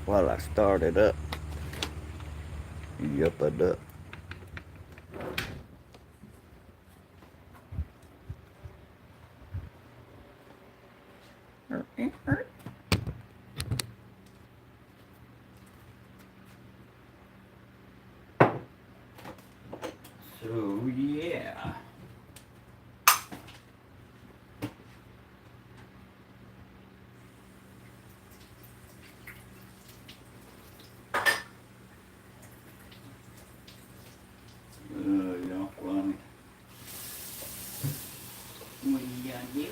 while I start it up. Yup, it up. So yeah. Y'all funny. What do you do?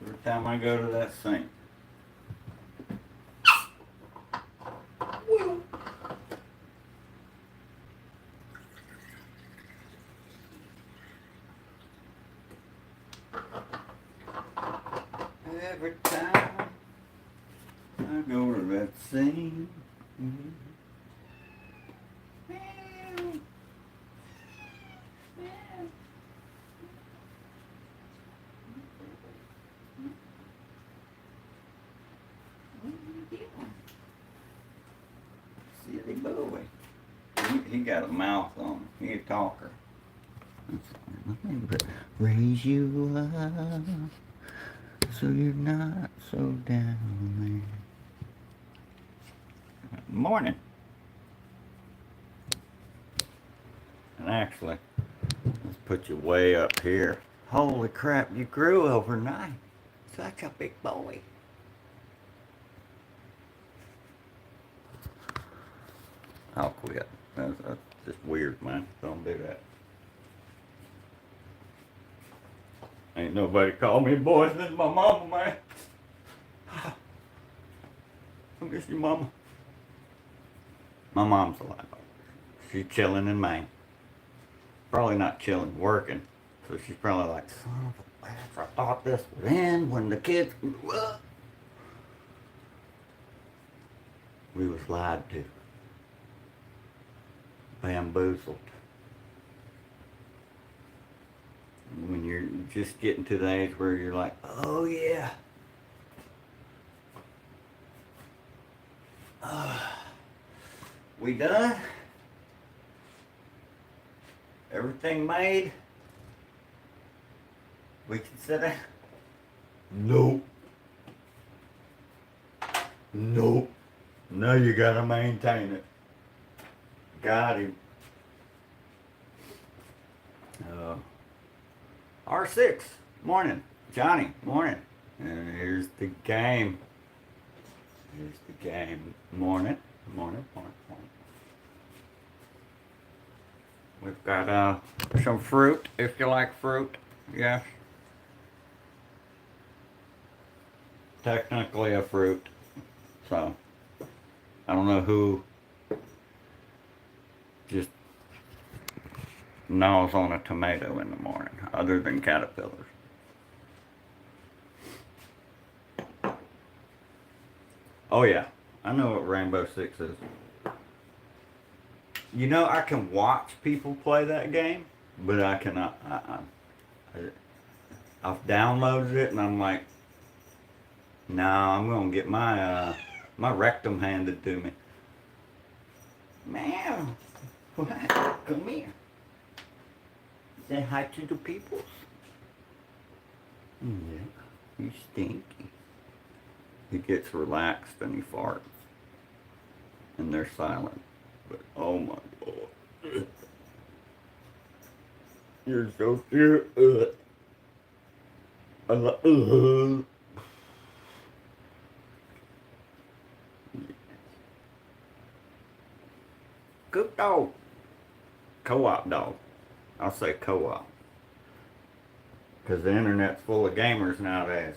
Every time I go to that sink. Every time I go to that sink. Silly boy. He got a mouth on him. He a talker. Raise you up so you're not so down. Morning. And actually, let's put you way up here. Holy crap, you grew overnight. Such a big boy. I'll quit. That's just weird, man. Don't do that. Ain't nobody call me boy since my mama, man. I miss your mama. My mom's alive. She's chilling in Maine. Probably not chilling, working. So she's probably like, son of a bitch, I thought this would end when the kids grew up. We was lied to. Bamboozled. When you're just getting to the age where you're like, oh yeah. We done? Everything made? We can sit down? Nope. Nope. No, you gotta maintain it. Got him. R6, morning. Johnny, morning. And here's the game. Here's the game. Morning. Morning. We've got some fruit, if you like fruit. Yes. Technically a fruit. So, I don't know who just gnaws on a tomato in the morning, other than caterpillars. Oh yeah, I know what Rainbow Six is. You know, I can watch people play that game, but I cannot. I've downloaded it and I'm like, nah, I'm gonna get my my rectum handed to me. Man, what? Come here. Say hi to the peoples. Yeah, he's stinky. He gets relaxed and he farts. And they're silent. But oh my god. You're so cute. Good dog. Co-op dog. I'll say co-op. Because the internet's full of gamers nowadays.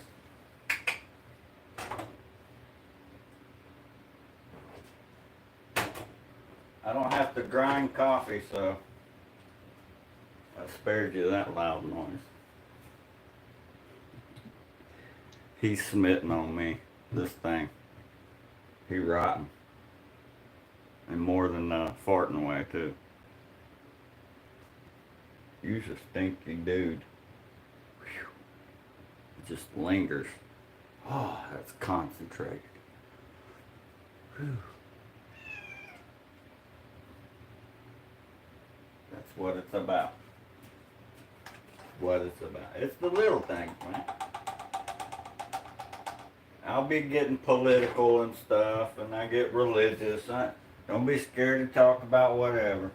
I don't have to grind coffee, so I spared you that loud noise. He's smitten on me, this thing. He rotten. And more than farting away, too. You's a stinky dude. Whew. just lingers. Oh, that's concentrated. Whew. That's what it's about. What it's about. It's the little things, man. I'll be getting political and stuff, and I get religious. Don't be scared to talk about whatever.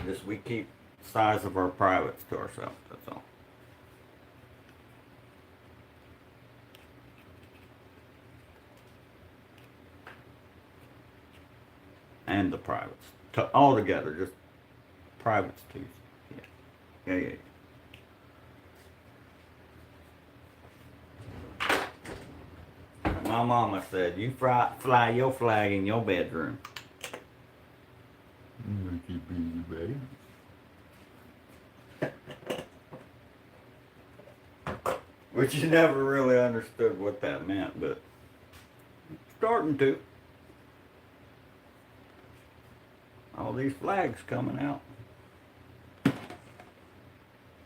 Just we keep the size of our privates to ourselves, that's all. And the privates. All together, just privates too. Yeah. Yeah. My mama said, you fly your flag in your bedroom. Which you never really understood what that meant, but starting to. All these flags coming out.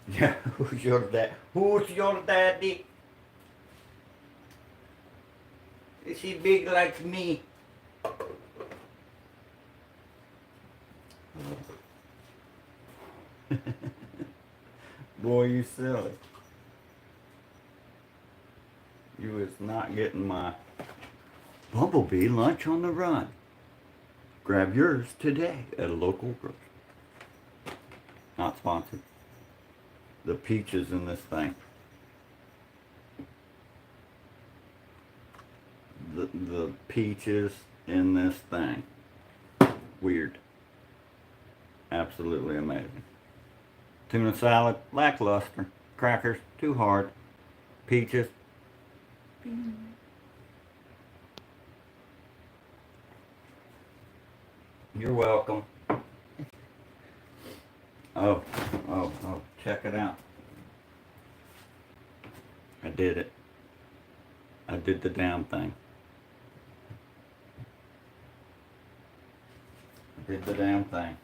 Yeah, who's your dad? Who's your daddy? Is he big like me? Boy, you silly. You was not getting my Bumblebee lunch on the run. Grab yours today at a local grocery. Not sponsored. The peaches in this thing. The peaches in this thing. Weird. Absolutely amazing. Tuna salad, lackluster. Crackers, too hard. Peaches. You're welcome. Oh, check it out. I did it. I did the damn thing. I did the damn thing.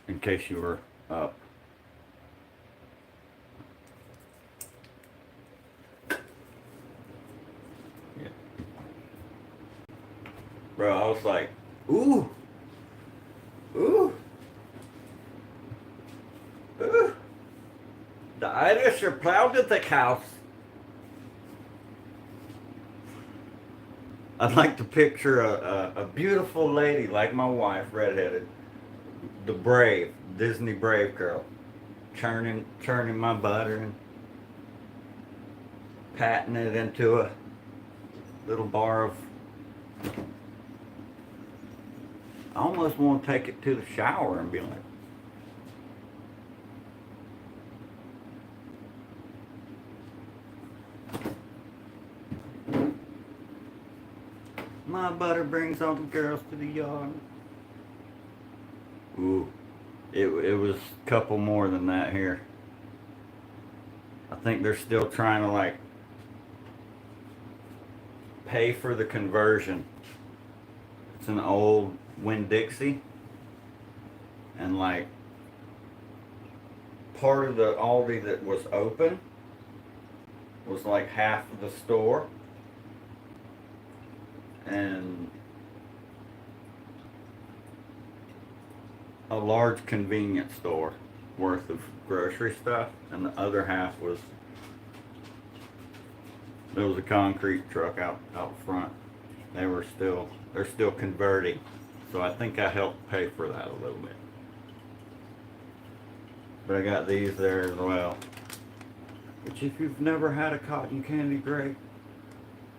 In case you were up. Yeah. Bro, I was like, ooh. Ooh. Ooh. The Irish are proud of the house. I'd like to picture a beautiful lady like my wife, redheaded, the brave, Disney brave girl, churning my butter and patting it into a little bar of. I almost want to take it to the shower and be like, my butter brings all the girls to the yard. Ooh, it was a couple more than that here. I think they're still trying to like pay for the conversion. It's an old Winn-Dixie, and like part of the Aldi that was open was like half of the store, and a large convenience store worth of grocery stuff, and the other half was there was a concrete truck out front. They're still converting, so I think I helped pay for that a little bit. But I got these there as well, which if you've never had a cotton candy grape,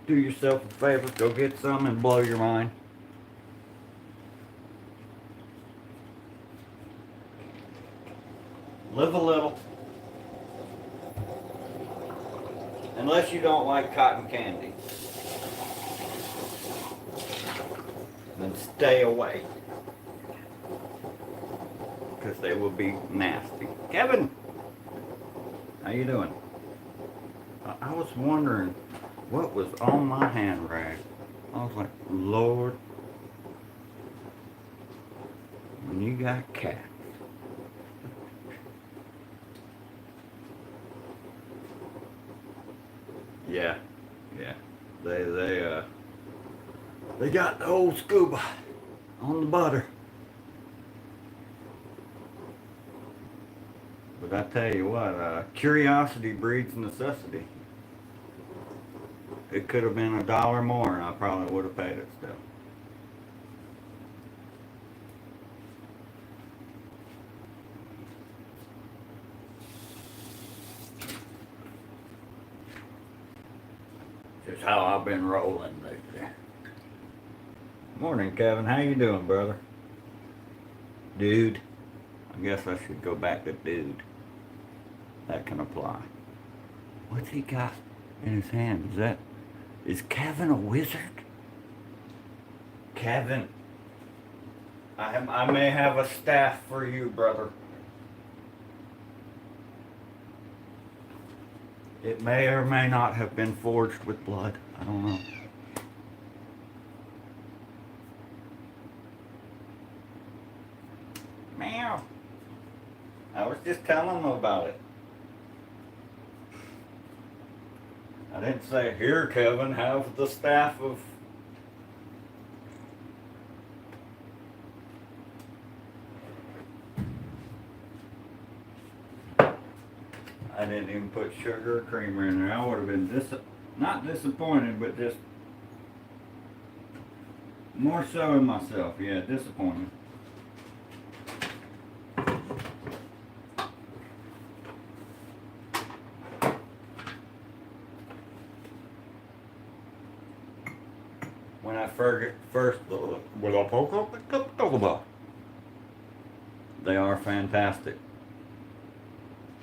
do yourself a favor, go get some and blow your mind. Live a little. Unless you don't like cotton candy, then stay away, because they will be nasty. Kevin, how you doing? I was wondering what was on my hand rag. I was like, Lord, when you got cats, Yeah, yeah. They got the old scuba on the butter. But I tell you what, curiosity breeds necessity. It could have been $1 more, and I probably would have paid it still. Just how I've been rolling lately. Morning, Kevin. How you doing, brother? Dude. I guess I should go back to dude. That can apply. What's he got in his hand? Is Kevin a wizard? Kevin, I may have a staff for you, brother. It may or may not have been forged with blood. I don't know. Meow. I was just telling them about it. I didn't say, here, Kevin, have the staff of... I didn't even put sugar or creamer in there. I would have been not disappointed, but just more so in myself. Yeah, disappointed. When I first they are fantastic.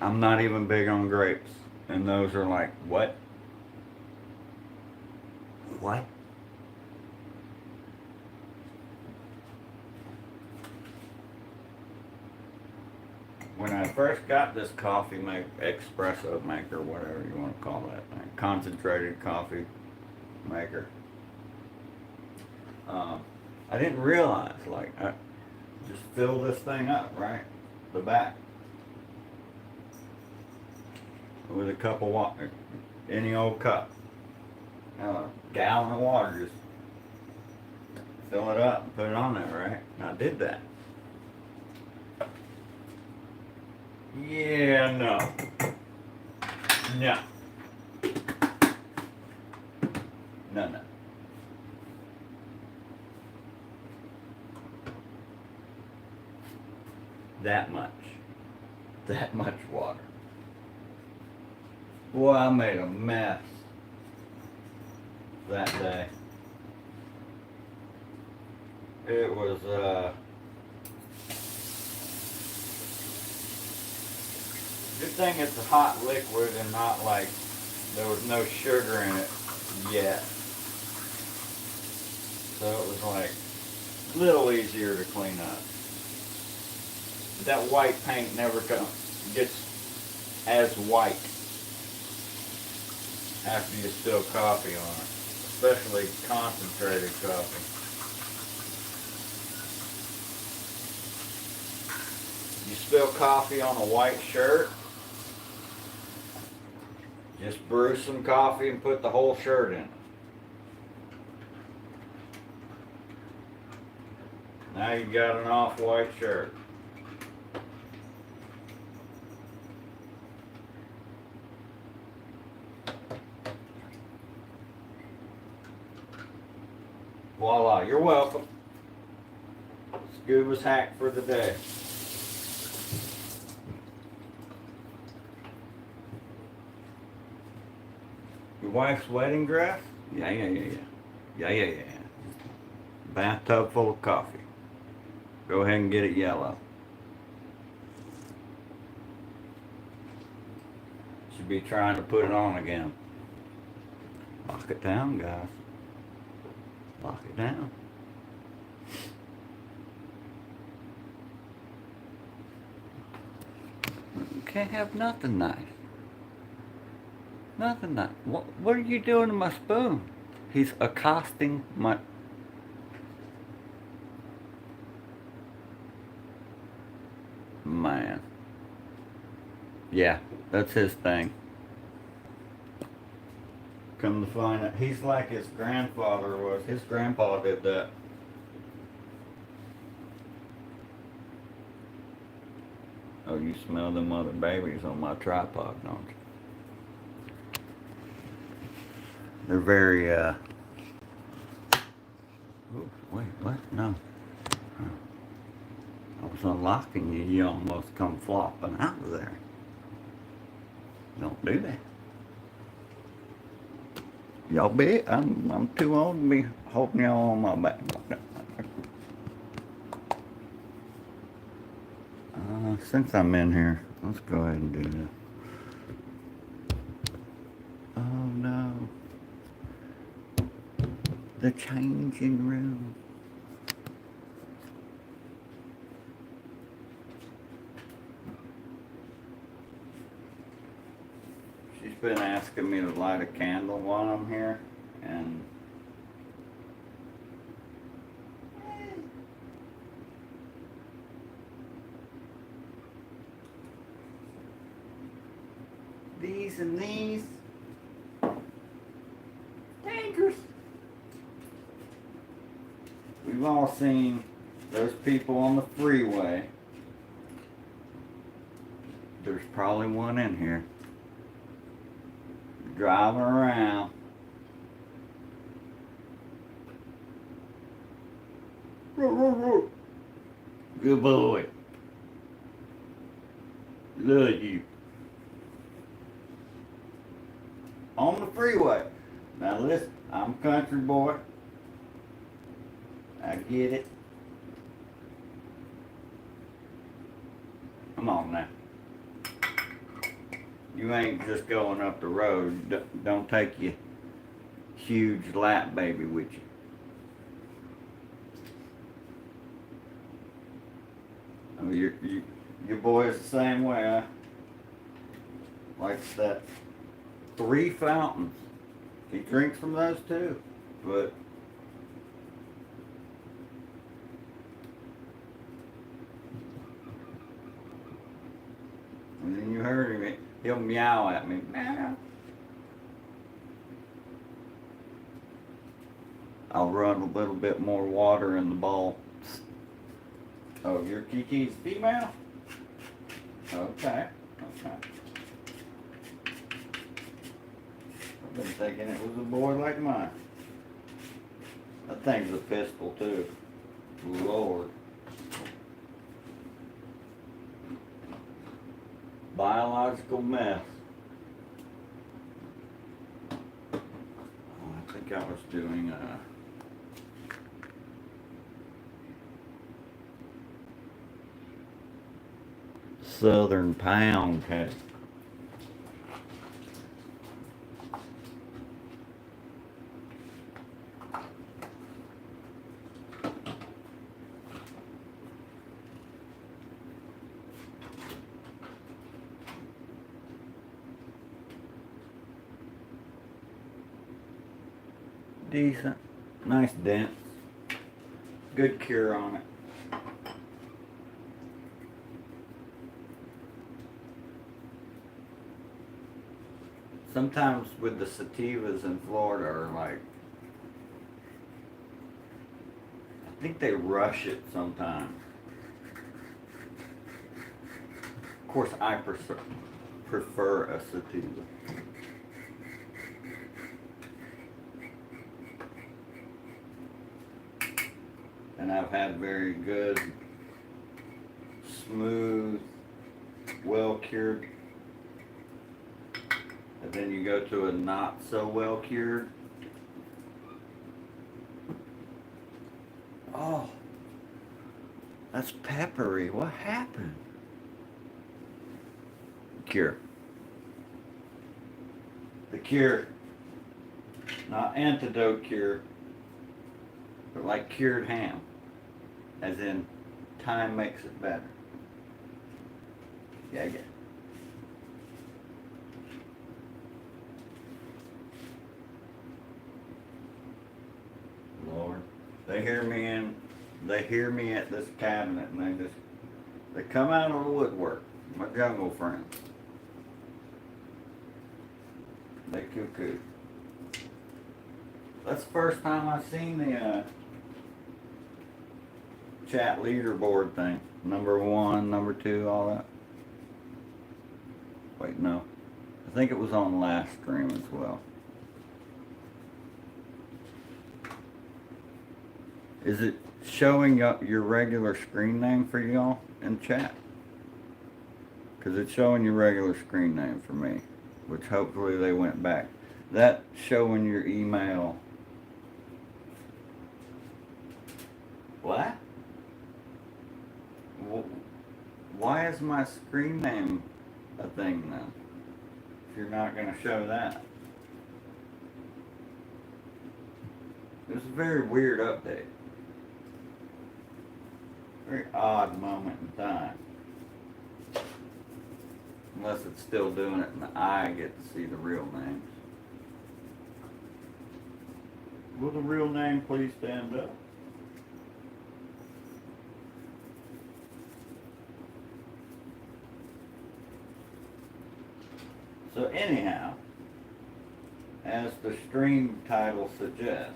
I'm not even big on grapes, and those are like, what? What? When I first got this coffee espresso maker, whatever you want to call that thing, concentrated coffee maker, I didn't realize, like, I just fill this thing up, right? The back. With a cup of water, any old cup, a gallon of water, just fill it up and put it on there, right? And I did that. Yeah, no. No. No. That much water. Boy, I made a mess that day. It was, good thing it's a hot liquid and not like there was no sugar in it yet. So it was like a little easier to clean up. But that white paint never gets as white after you spill coffee on it, especially concentrated coffee. You spill coffee on a white shirt, just brew some coffee and put the whole shirt in. Now you got an off-white shirt. Voila, you're welcome. Scuba's hack for the day. Your wife's wedding dress? Yeah. Bathtub full of coffee. Go ahead and get it yellow. Should be trying to put it on again. Lock it down, guys. Lock it down. You can't have nothing nice. Nothing nice. What are you doing to my spoon? He's accosting my... Man. Yeah, that's his thing. Come to find out, he's like his grandfather was. His grandpa did that. Oh, you smell them other babies on my tripod, don't you? They're very, oh, wait, what? No. I was unlocking you. You almost come flopping out of there. Don't do that. Y'all big? I'm too old to be holding y'all on my back. Since I'm in here, let's go ahead and do this. Oh no. The changing room. She's been asking me to light a candle while I'm here, and these and these. Dangerous. We've all seen those people on the freeway. There's probably one in here. Driving around. Good boy. Love you. On the freeway. Now listen, I'm a country boy. I get it. Come on now. You ain't just going up the road. Don't take your huge lap baby with you. I mean, your boy is the same way. Huh? Likes that 3 fountains. He drinks from those too, but and then you heard him. He'll meow at me. Meow. I'll run a little bit more water in the bowl. Oh, your Kiki's female? Okay. I've been thinking it was a boy like mine. That thing's a pistol too. Lord. Biological mess. Oh, I think I was doing Southern pound cake. Decent, nice dents, good cure on it. Sometimes with the sativas in Florida are like, I think they rush it sometimes. Of course, I prefer a sativa. And I've had very good, smooth, well cured. And then you go to a not so well cured. Oh, that's peppery. What happened? Cure. The cure. Not antidote cure, but like cured ham. As in, time makes it better. Yeah. Lord, they hear me at this cabinet, and they come out of the woodwork. My jungle friends. They cuckoo. That's the first time I've seen the chat leaderboard thing. Number 1, number 2, all that. Wait, no. I think it was on last stream as well. Is it showing up your regular screen name for y'all in chat? Because it's showing your regular screen name for me, which hopefully they went back. That showing your email. What? Why is my screen name a thing then? If you're not going to show that. It was a very weird update. Very odd moment in time. Unless it's still doing it and I get to see the real names. Will the real name please stand up? So anyhow, as the stream title suggests,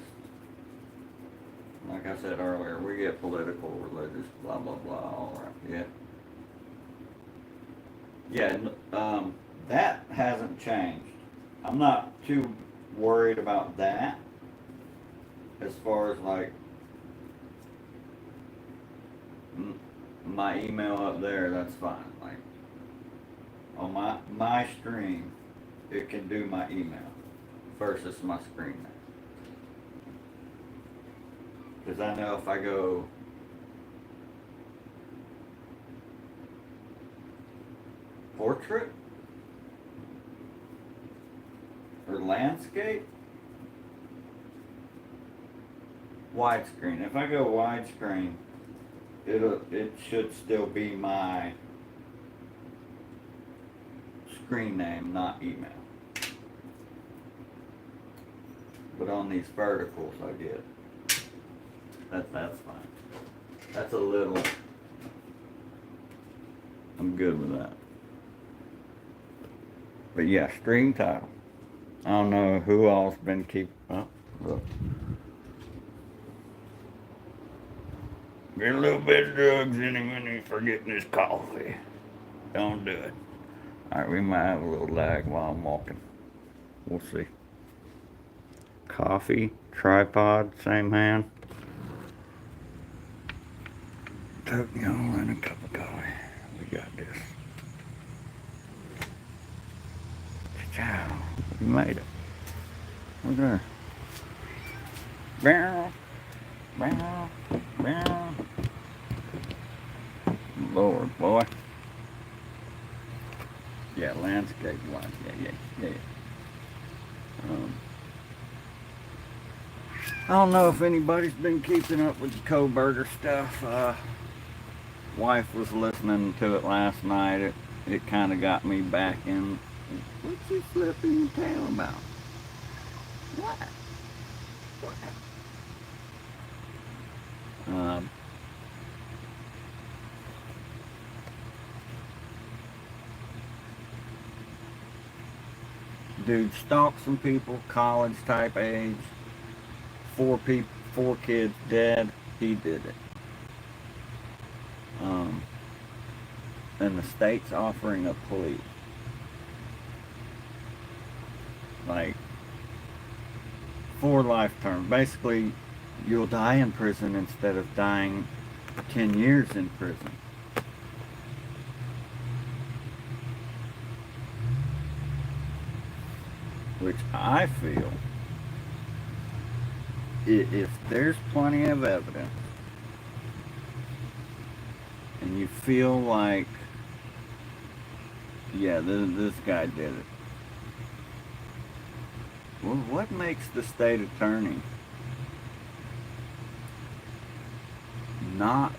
like I said earlier, we get political, religious, blah, blah, blah, all right, yeah. Yeah, that hasn't changed. I'm not too worried about that. As far as like, my email up there, that's fine. Like, on my stream, it can do my email versus my screen name. Because I know if I go portrait or landscape, widescreen. If I go widescreen, it should still be my screen name, not email. But on these verticals, I get that's fine. That's a little. I'm good with that. But yeah, stream title. I don't know who all's been keeping. Oh, look. Get a little bit of drugs in him and he's forgetting his coffee. Don't do it. Alright, we might have a little lag while I'm walking. We'll see. Coffee, tripod, same hand. Took me all in a cup of coffee. We got this. Ciao. We made it. Look there. Bow. Bow. Bow. Lord, boy. Yeah, landscape wise. Yeah. I don't know if anybody's been keeping up with the Kold Burger stuff. Wife was listening to it last night. It kind of got me back in. What's he flipping your tail about? What? Dude stalked some people, college type age. 4 kids dead. He did it. And the state's offering a plea. Like, 4 life terms. Basically, you'll die in prison instead of dying 10 years in prison. Which I feel, if there's plenty of evidence and you feel like, yeah, this guy did it, well, what makes the state attorney not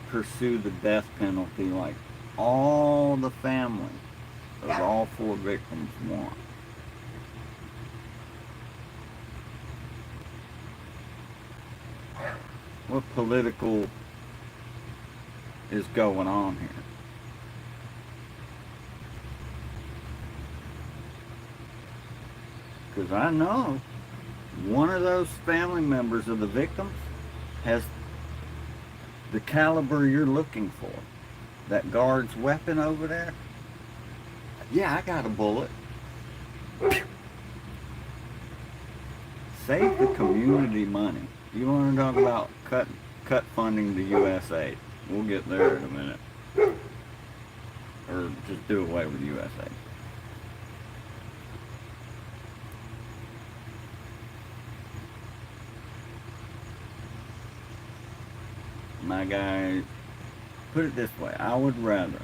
pursue the death penalty like all the family of all 4 victims want? What political is going on here? Because I know one of those family members of the victims has the caliber you're looking for. That guard's weapon over there. Yeah, I got a bullet. Save the community money. You want to talk about cut funding to USaid? We'll get there in a minute. Or just do away with USaid. My guy, put it this way, I would rather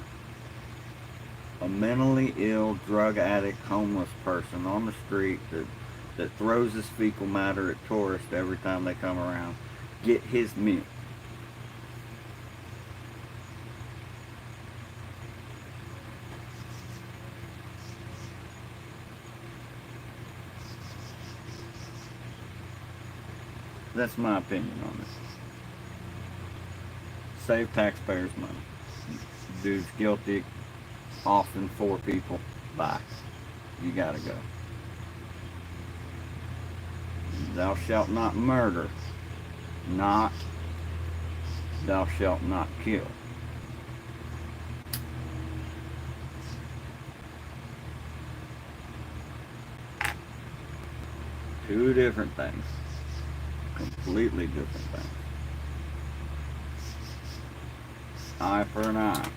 a mentally ill, drug addict, homeless person on the street that throws his fecal matter at tourists every time they come around get his meal. That's my opinion on it. Save taxpayers' money. Dude's guilty, often 4 people. Bye. You gotta go. Thou shalt not murder. Not, thou shalt not kill. Two different things. Completely different things. Eye for an eye.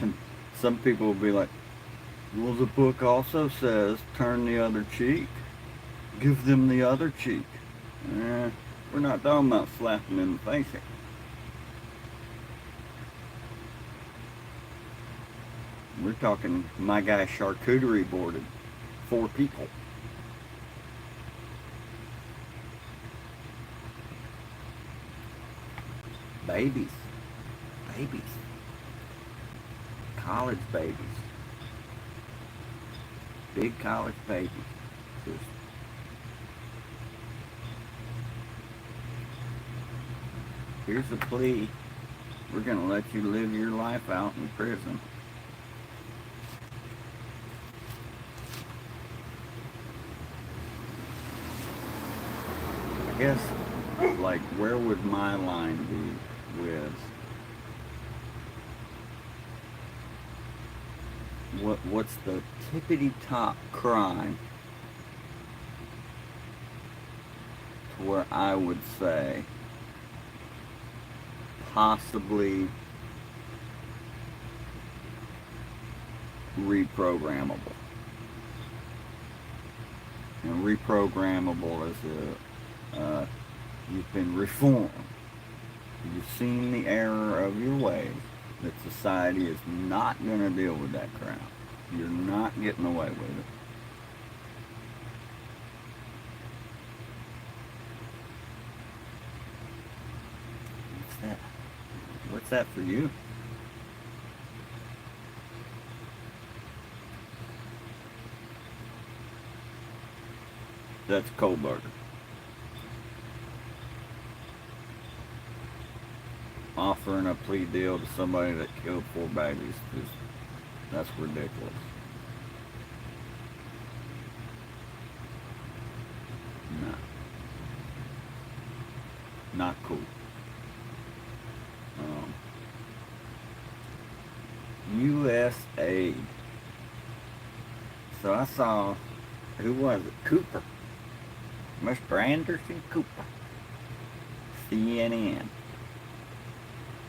And some people will be like, well, the book also says turn the other cheek. Give them the other cheek. We're not talking about slapping in the face here. We're talking my guy charcuterie boarded 4 people. Babies. College babies. Big college babies. Just here's a plea. We're going to let you live your life out in prison. I guess, like, where would my line be with what's the tippity top crime to where I would say possibly reprogrammable. And reprogrammable is you've been reformed. You've seen the error of your ways, that society is not going to deal with that crap. You're not getting away with it. What's that? What's that for you? That's Kold Burger. Offering a plea deal to somebody that killed 4 babies, that's ridiculous. No. Not cool. USaid. So I saw, who was it? Cooper. Mr. Anderson Cooper. CNN.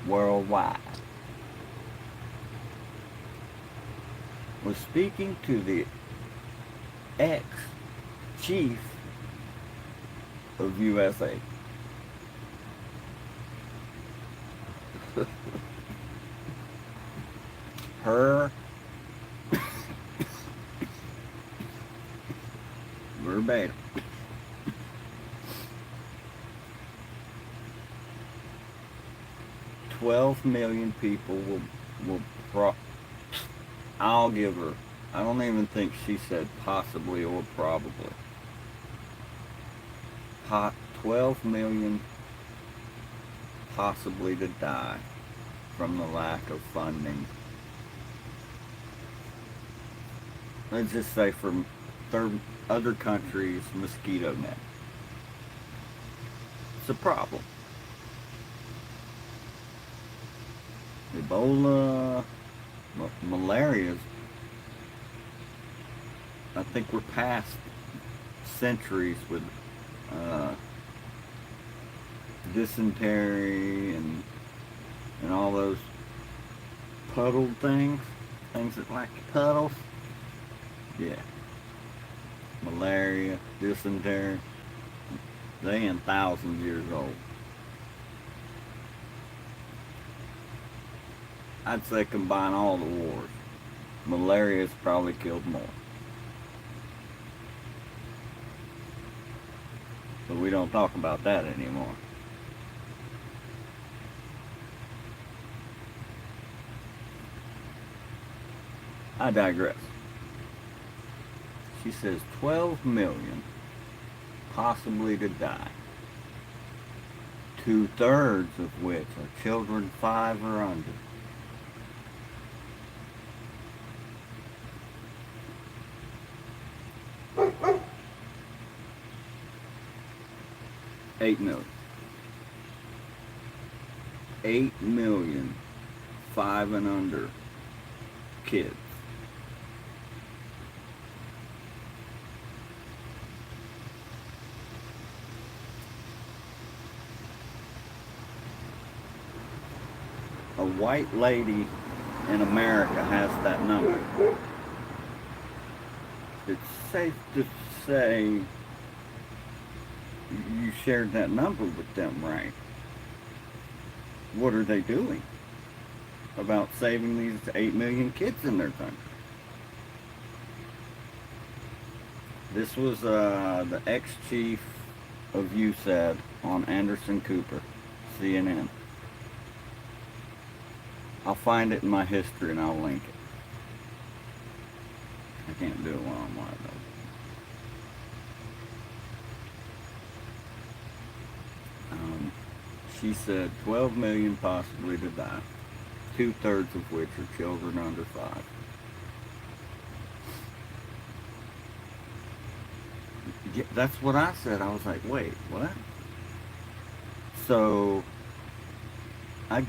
Worldwide. Was speaking to the ex-chief of USaid. Her verbatim. $12 million people will I'll give her, I don't even think she said possibly or probably. 12 million possibly to die from the lack of funding. Let's just say from other countries' mosquito net. It's a problem. Ebola, malaria, I think we're past centuries with dysentery and all those puddled things that like puddles. Yeah. Malaria, dysentery, they ain't thousands years old. I'd say combine all the wars, malaria's probably killed more. But we don't talk about that anymore. I digress. She says 12 million possibly to die, 2/3 of which are children 5 or under. $8 million. 8 million 5 and under kids. A white lady in America has that number. It's safe to say you shared that number with them, right? What are they doing about saving these 8 million kids in their country? This was the ex-chief of USaid on Anderson Cooper, CNN. I'll find it in my history and I'll link it. I can't do it while I'm live though. She said 12 million possibly to die, 2/3 of which are children under 5. Yeah, that's what I said. I was like, wait, what? So I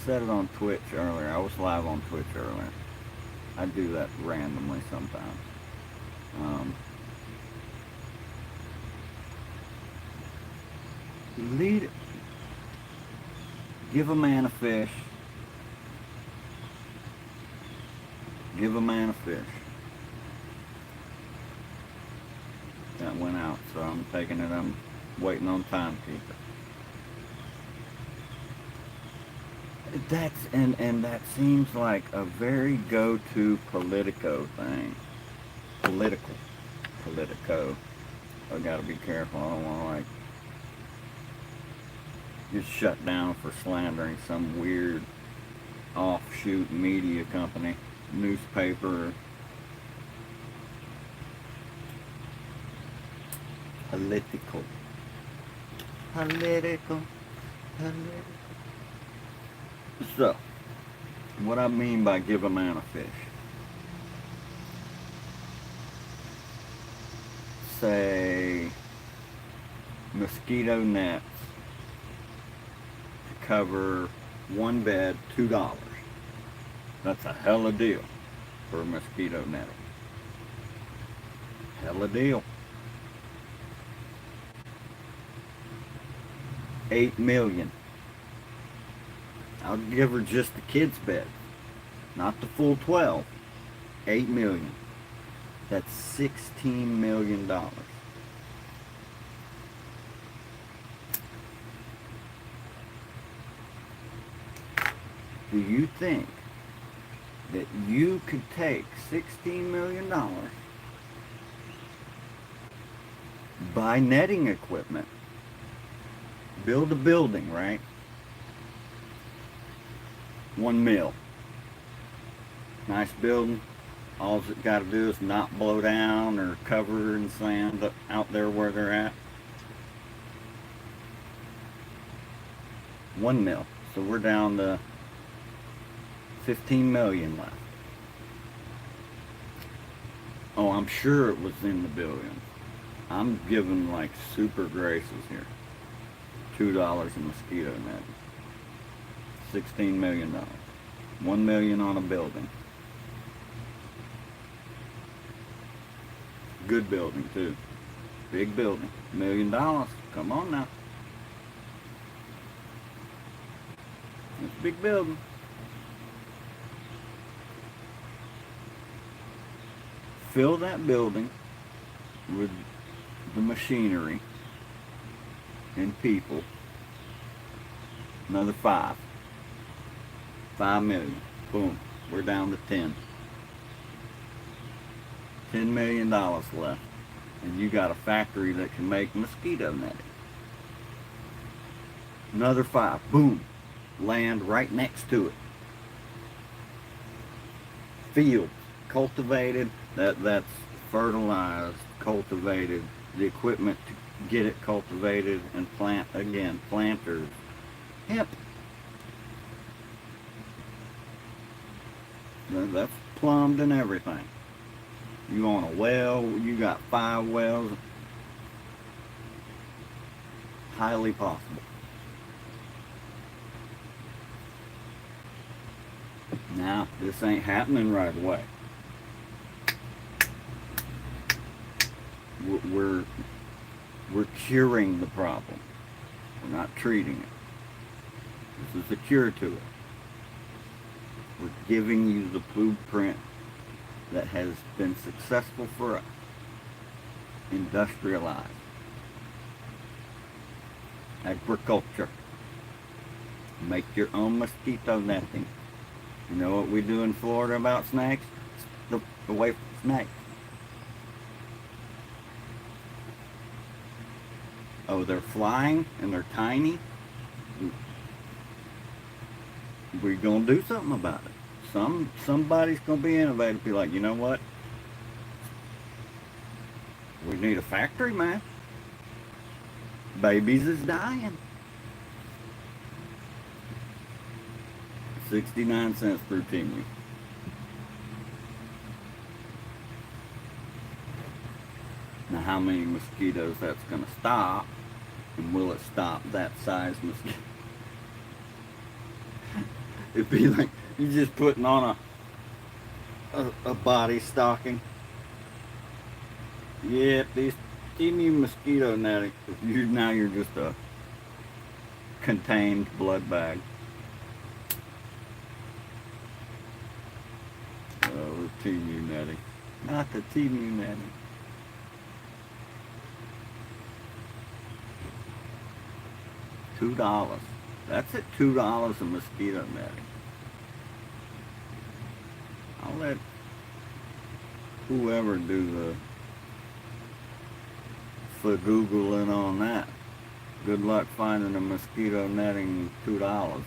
said it on Twitch earlier. I was live on Twitch earlier. I do that randomly sometimes. Give a man a fish. Give a man a fish. That went out, so I'm taking it. I'm waiting on timekeeper. That seems like a very go-to Politico thing. Politico. I gotta be careful. I don't want to get shut down for slandering some weird offshoot media company, newspaper. Political. So, what I mean by give a man a fish. Say, mosquito nets to cover one bed, $2. That's a hell of a deal for a mosquito netting. Hell of a deal. 8 million. I'll give her just the kids' bed, not the full 12. 8 million. That's $16 million. Do you think that you could take $16 million, buy netting equipment, build a building, right? $1 million. Nice building, All it got to do is not blow down or cover in sand out there where they're at. 1 mil. So we're down to 15 million left. Oh, I'm sure it was in the billions. I'm giving like super graces here. $2 a mosquito net. $16 million. 1 million on a building. Good building too. Big building. $1 million. Come on now. It's a big building. Fill that building with the machinery and people. Another 5. 5 million. Boom. We're down to 10. $10 million left. And you got a factory that can make mosquito netting. Another 5. Boom. Land right next to it. Field. Cultivated. That's fertilized, cultivated. The equipment to get it cultivated and plant again. Planters. Yep. That's plumbed and everything. You on a well, you got 5 wells. Highly possible. Now, this ain't happening right away. We're curing the problem. We're not treating it. This is a cure to it. We're giving you the blueprint that has been successful for us. Industrialized. Agriculture. Make your own mosquito netting. You know what we do in Florida about snakes? Away from snakes. Oh, they're flying and they're tiny? We're going to do something about it. Somebody's going to be innovative, be like, you know what? We need a factory, man. Babies is dying. 69 cents per teemu. Now, how many mosquitoes that's going to stop? And will it stop that size mosquito? It'd be like you're just putting on a body stocking. Yep, these teeny mosquito netting. Now you're just a contained blood bag. Oh, the teeny netting. Not the teeny netting. $2. That's at $2 a mosquito netting. I'll let whoever do the Googling on that. Good luck finding a mosquito netting $2.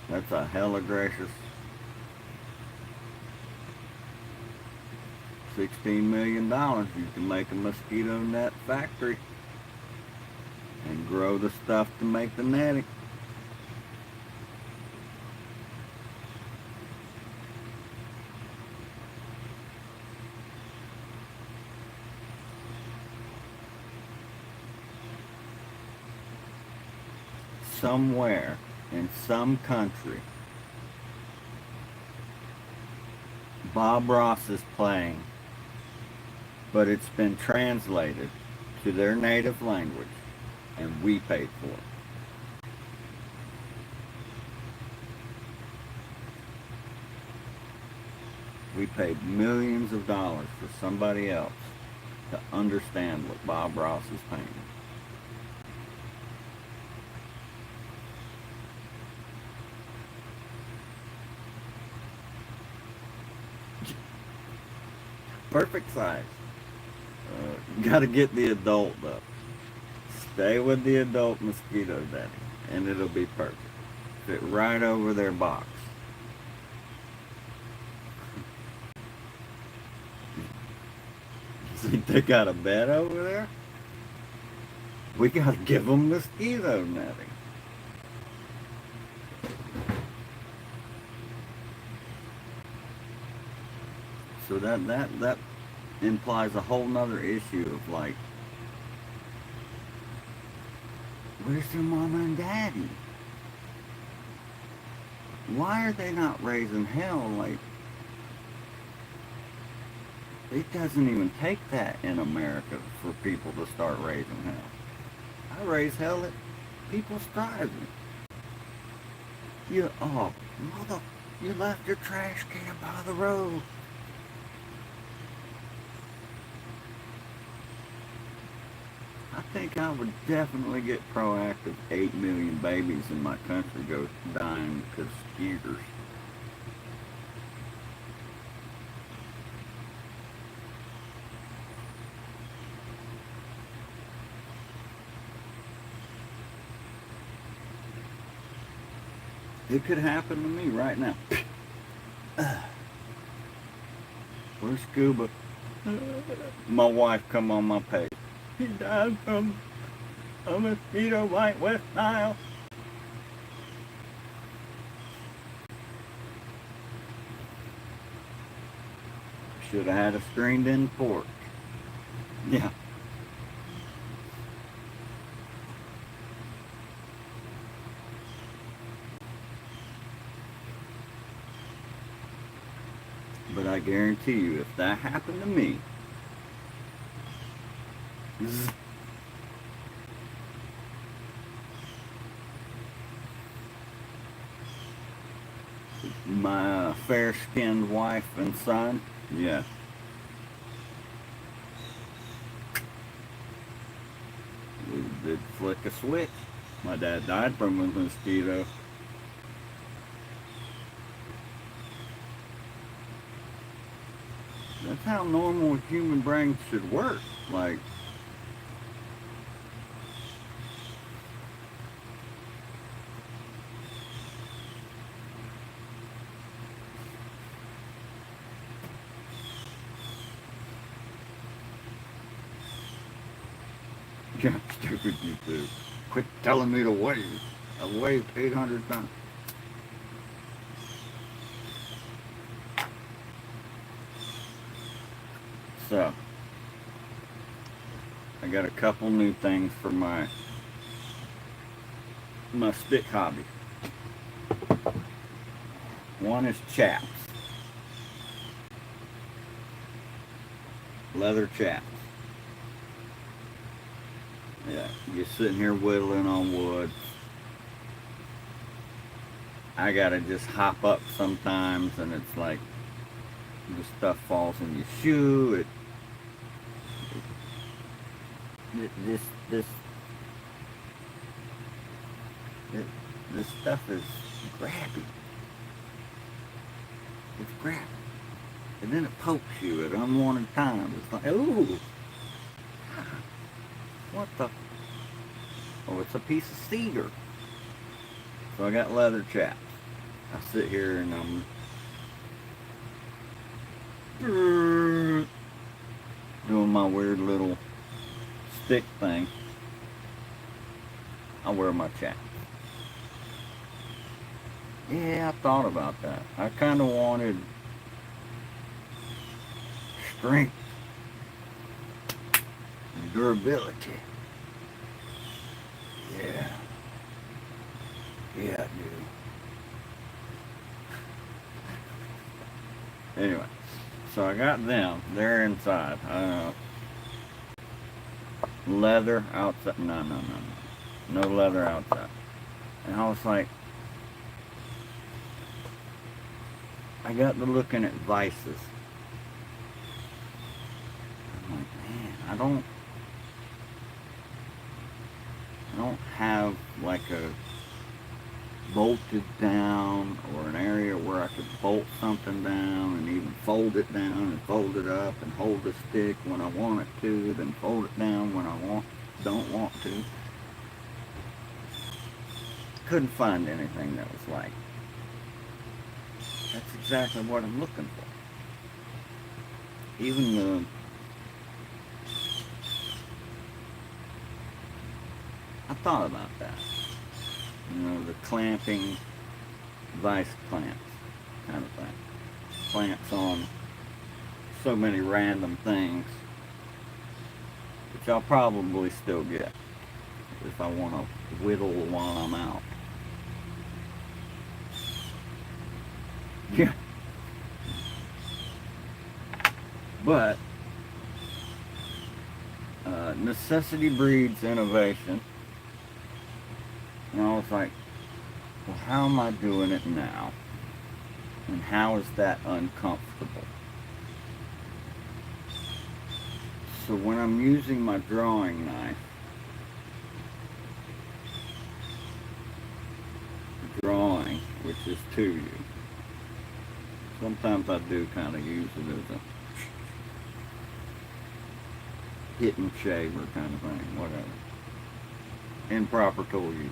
That's a hella gracious $16 million. You can make a mosquito net factory and grow the stuff to make the netting. Somewhere in some country, Bob Ross is playing, but it's been translated to their native language, and we paid for it. We paid millions of dollars for somebody else to understand what Bob Ross is painting. Perfect size. Got to get the adult though. Stay with the adult mosquito netting, and it'll be perfect. Fit right over their box. They got a bed over there? We gotta give them mosquito netting. So that implies a whole nother issue of like, where's your mama and daddy? Why are they not raising hell? Like, it doesn't even take that in America for people to start raising hell. I raise hell at people striving. You left your trash can by the road. I think I would definitely get proactive. 8 million babies in my country go dying because of skeeters. It could happen to me right now. Where's Scuba? My wife come on my page. He died from a mosquito bite, West Nile. Should have had a screened in porch. Yeah. But I guarantee you, if that happened to me, my fair-skinned wife and son, yeah. We did flick a switch. My dad died from a mosquito. That's how normal human brains should work. Like, yeah, stupid you do. Quit telling me to wave. I waved 800 times. So, I got a couple new things for my stick hobby. One is chaps. Leather chaps. Yeah, you're sitting here whittling on wood. I gotta just hop up sometimes, and it's like the stuff falls in your shoe. This stuff is grabby. It's grabby. And then it pokes you at unwanted times. It's like, ooh. What the? Oh, it's a piece of cedar. So I got leather chaps. I sit here and I'm doing my weird little stick thing. I wear my chaps. Yeah, I thought about that. I kind of wanted strength and durability. Yeah. Yeah, I do. Anyway, so I got them. They're inside. Leather outside. No leather outside. And I was like, I got to looking at vices. I'm like, man, I don't have like a bolted down or an area where I could bolt something down and even fold it down and fold it up and hold the stick when I want it to, then fold it down when I don't want to. Couldn't find anything that was like, that's exactly what I'm looking for. Even the I thought about that. You know, the clamping, vice clamps kind of thing. Clamps on so many random things, which I'll probably still get if I want to whittle while I'm out. Yeah. But necessity breeds innovation. And I was like, well, how am I doing it now? And how is that uncomfortable? So when I'm using my drawing knife, drawing, which is 2U, sometimes I do kind of use it as a hit and shaver kind of thing, whatever. Improper tool use.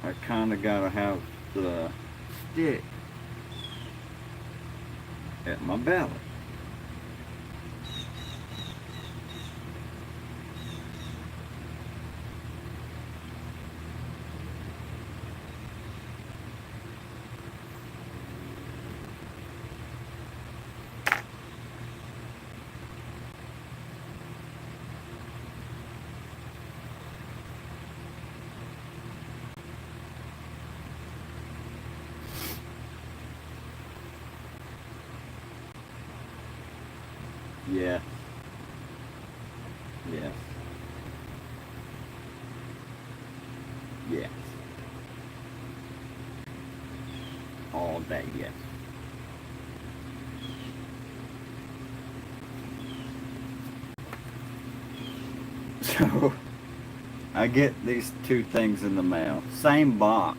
I kind of got to have the stick at my belly. Yeah. Yes. Yes. All day, yes. So, I get these 2 things in the mail. Same box.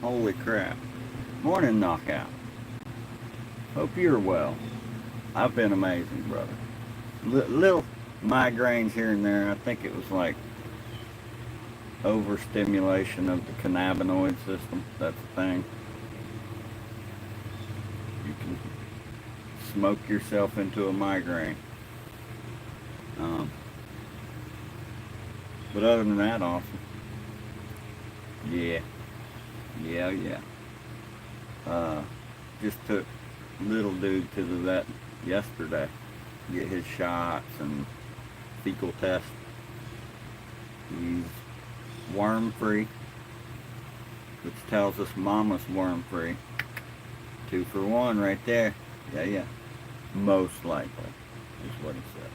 Holy crap. Morning, Knockout. Hope you're well. I've been amazing, brother. Little migraines here and there. I think it was like overstimulation of the cannabinoid system. That's the thing. You can smoke yourself into a migraine. But other than that, awesome. Yeah. Yeah, yeah. Just took little dude to the vet yesterday. Get his shots and fecal test. He's worm free, which tells us mama's worm free. 2 for 1 right there. Yeah, yeah. Most likely is what he said.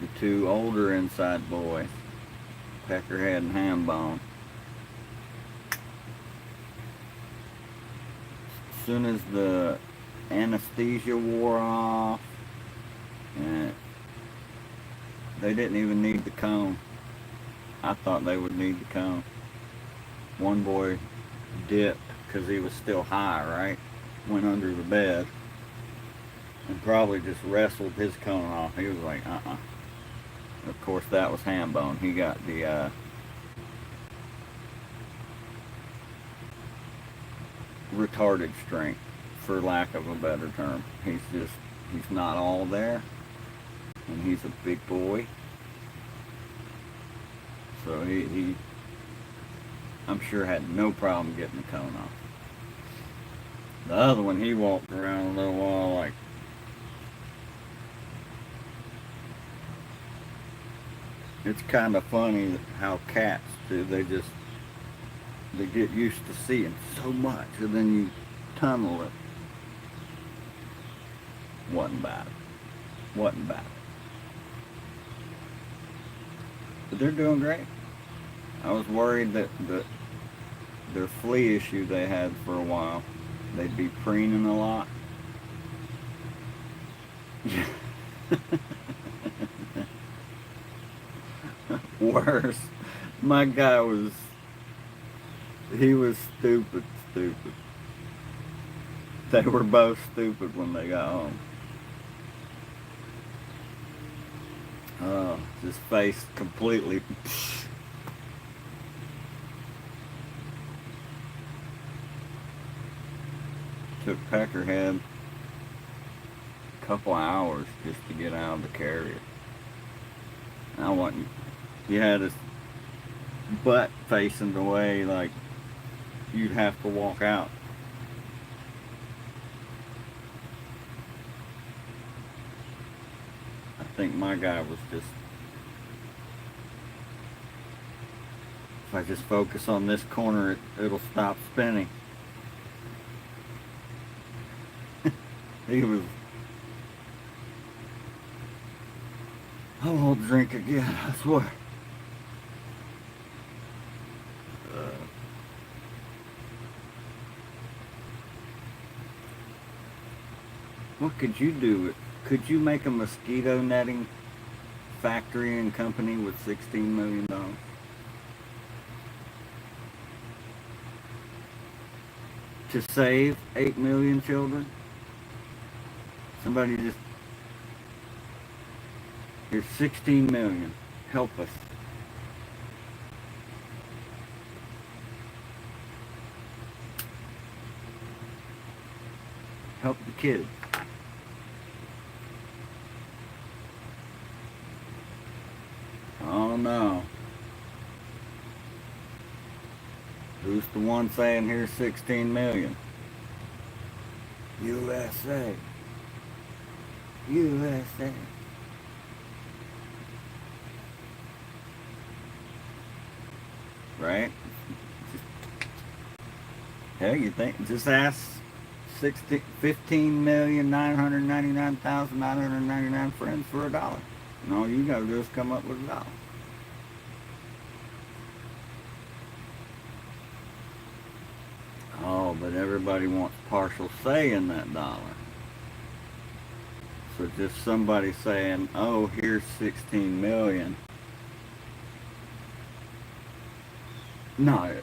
The 2 older inside boys, peckerhead and ham bone. As soon as the anesthesia wore off, and they didn't even need the cone. I thought they would need the cone. One boy dipped because he was still high, right? Went under the bed and probably just wrestled his cone off. He was like, Of course, that was ham bone. He got the retarded strength, for lack of a better term. He's not all there, and he's a big boy. So he I'm sure had no problem getting the cone off. The other one, he walked around a little while like, it's kind of funny how cats do. They get used to seeing so much, and then you tunnel it. Wasn't bad. Wasn't bad. But they're doing great. I was worried that their flea issue they had for a while, they'd be preening a lot. Worse. My guy was stupid. They were both stupid when they got home. His face completely. Took Peckerhead, couple hours just to get out of the carrier. I wasn't. He had his butt facing the way like you'd have to walk out. I think my guy was just, if I just focus on this corner, it'll stop spinning. He was, I won't drink again, I swear. What could you do? Could you make a mosquito netting factory and company with $16 million? To save 8 million children? Somebody just, here's 16 million. Help us. Help the kids. Oh no. Who's the one saying here's 16 million? USA. USA. Right? Hell, you think, just ask 15,999,999 friends for $1. And all you gotta do is come up with $1. Oh, but everybody wants partial say in that dollar. So just somebody saying, oh, here's 16 million. No, it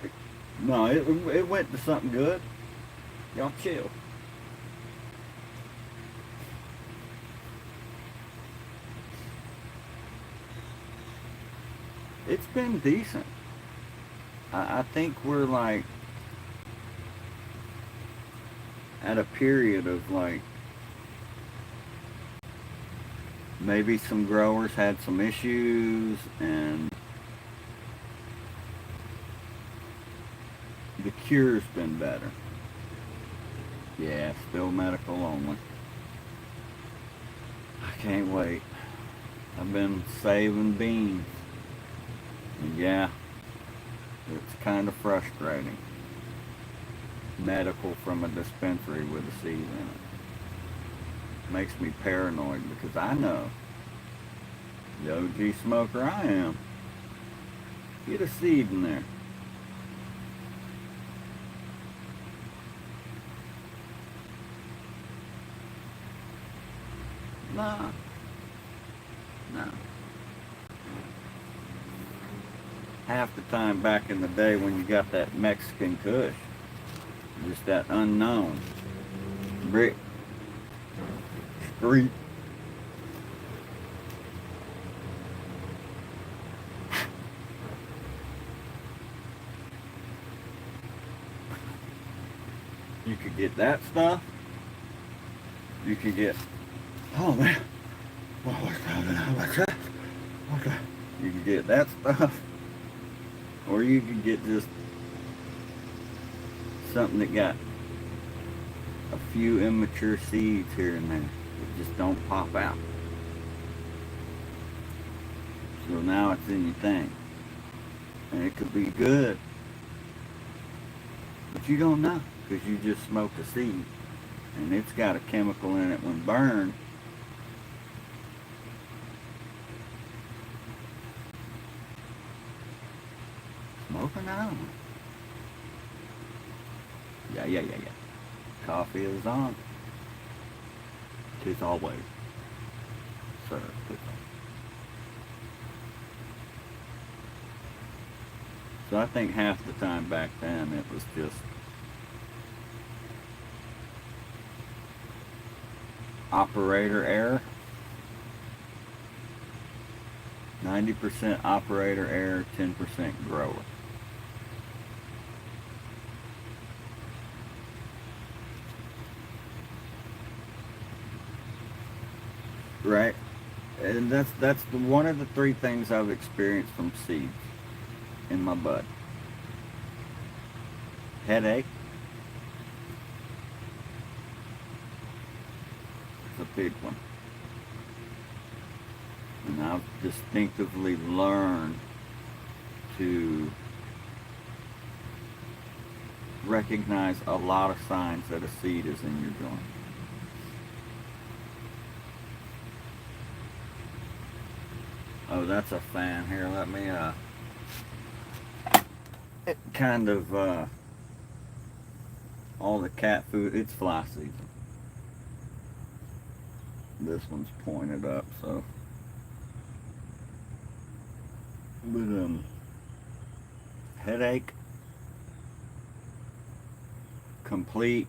went to something good. Y'all chill. It's been decent. I think we're like at a period of like, maybe some growers had some issues and the cure's been better. Yeah, still medical only. I can't wait. I've been saving beans. And yeah, it's kind of frustrating. Medical from a dispensary with a seed in it. Makes me paranoid because I know the OG smoker I am. Get a seed in there. Nah. Half the time back in the day when you got that Mexican Kush, just that unknown brick street. You could get that stuff. You could get, oh man, what's that? Okay. You could get that stuff. Or you could get just something that got a few immature seeds here and there that just don't pop out. So now it's in your thing. And it could be good. But you don't know because you just smoked a seed. And it's got a chemical in it when burned. Smoking on. Yeah. Coffee is on. Tis always. Sir, tis always. So I think half the time back then it was just operator error. 90% operator error, 10% grower. right? And that's one of the three things I've experienced from seeds in my butt. Headache is a big one. And I've distinctively learned to recognize a lot of signs that a seed is in your joint. Oh, that's a fan. Here, let me it kind of all the cat food, it's fly season. This one's pointed up, so but headache, complete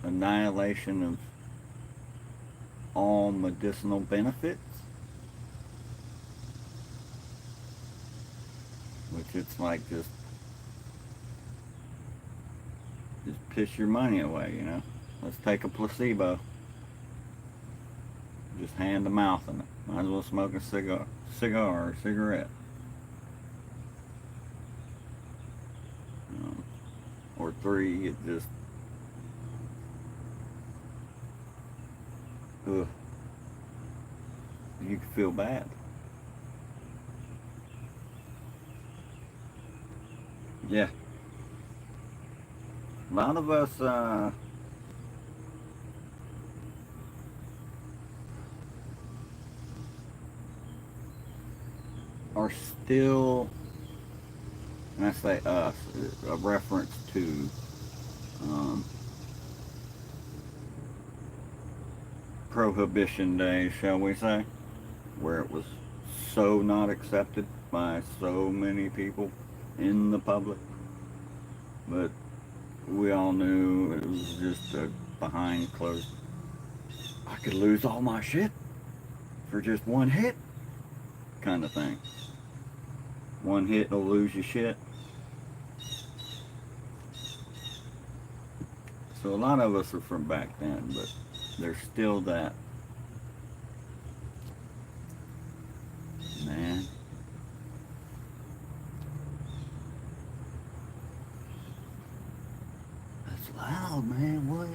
annihilation of all medicinal benefits, which it's like just piss your money away, you know. Let's take a placebo. Just hand to mouth in it. Might as well smoke a cigar or cigarette. Or three, it just, ugh. You can feel bad. Yeah. A lot of us are still, and I say us, a reference to Prohibition days, shall we say, where it was so not accepted by so many people in the public, but we all knew it was just a behind closed. I could lose all my shit for just one hit, kind of thing. One hit will lose your shit. So a lot of us are from back then, but there's still that. Man. That's loud, man. What?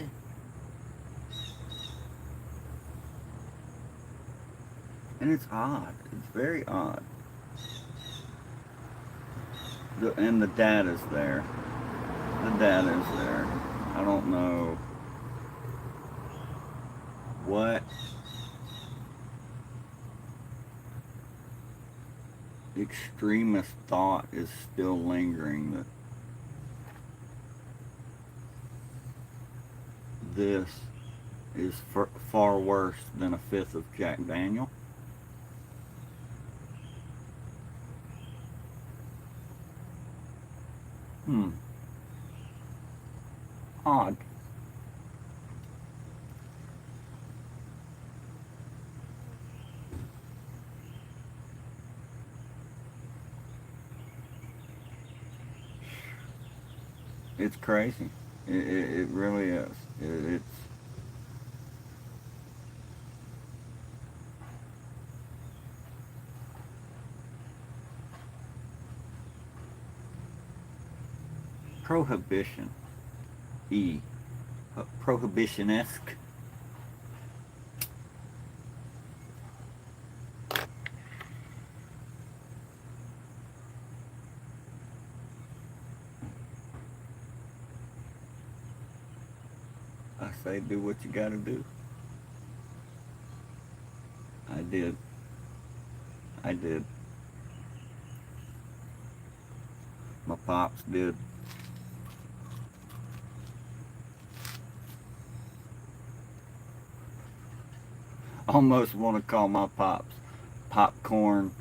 And it's odd. It's very odd. And the data's there. The data's there. I don't know what extremist thought is still lingering that this is far worse than a fifth of Jack Daniel. Odd. It's crazy. It really is. It's prohibition. Prohibition-esque. I say do what you gotta do. I did. I did. My pops did. Almost want to call my pops popcorn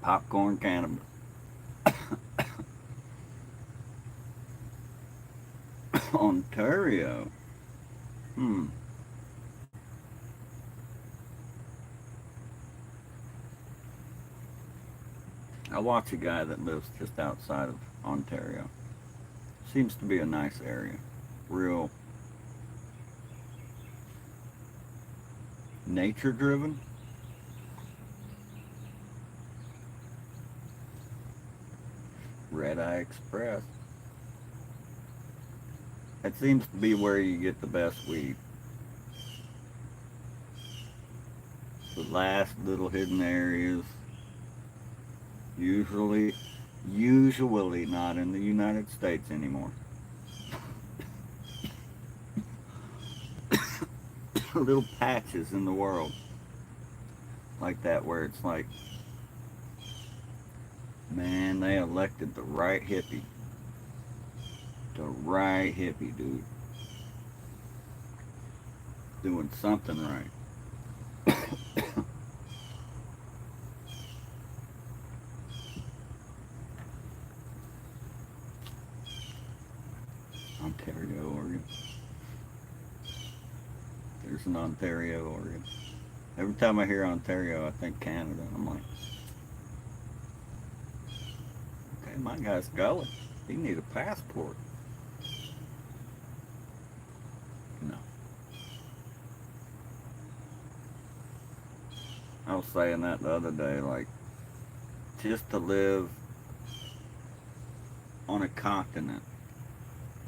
popcorn cannabis. Ontario. I watch a guy that lives just outside of Ontario. Seems to be a nice area. Real nature driven. Red Eye Express. It seems to be where you get the best weed. The last little hidden areas, usually not in the United States anymore. Little patches in the world like that where it's like, man, they elected the right hippie. The right hippie, dude. Doing something right. Ontario, Oregon. There's an Ontario, Oregon. Every time I hear Ontario, I think Canada. I'm like, okay, my guy's going. He need a passport. No. I was saying that the other day, like, just to live on a continent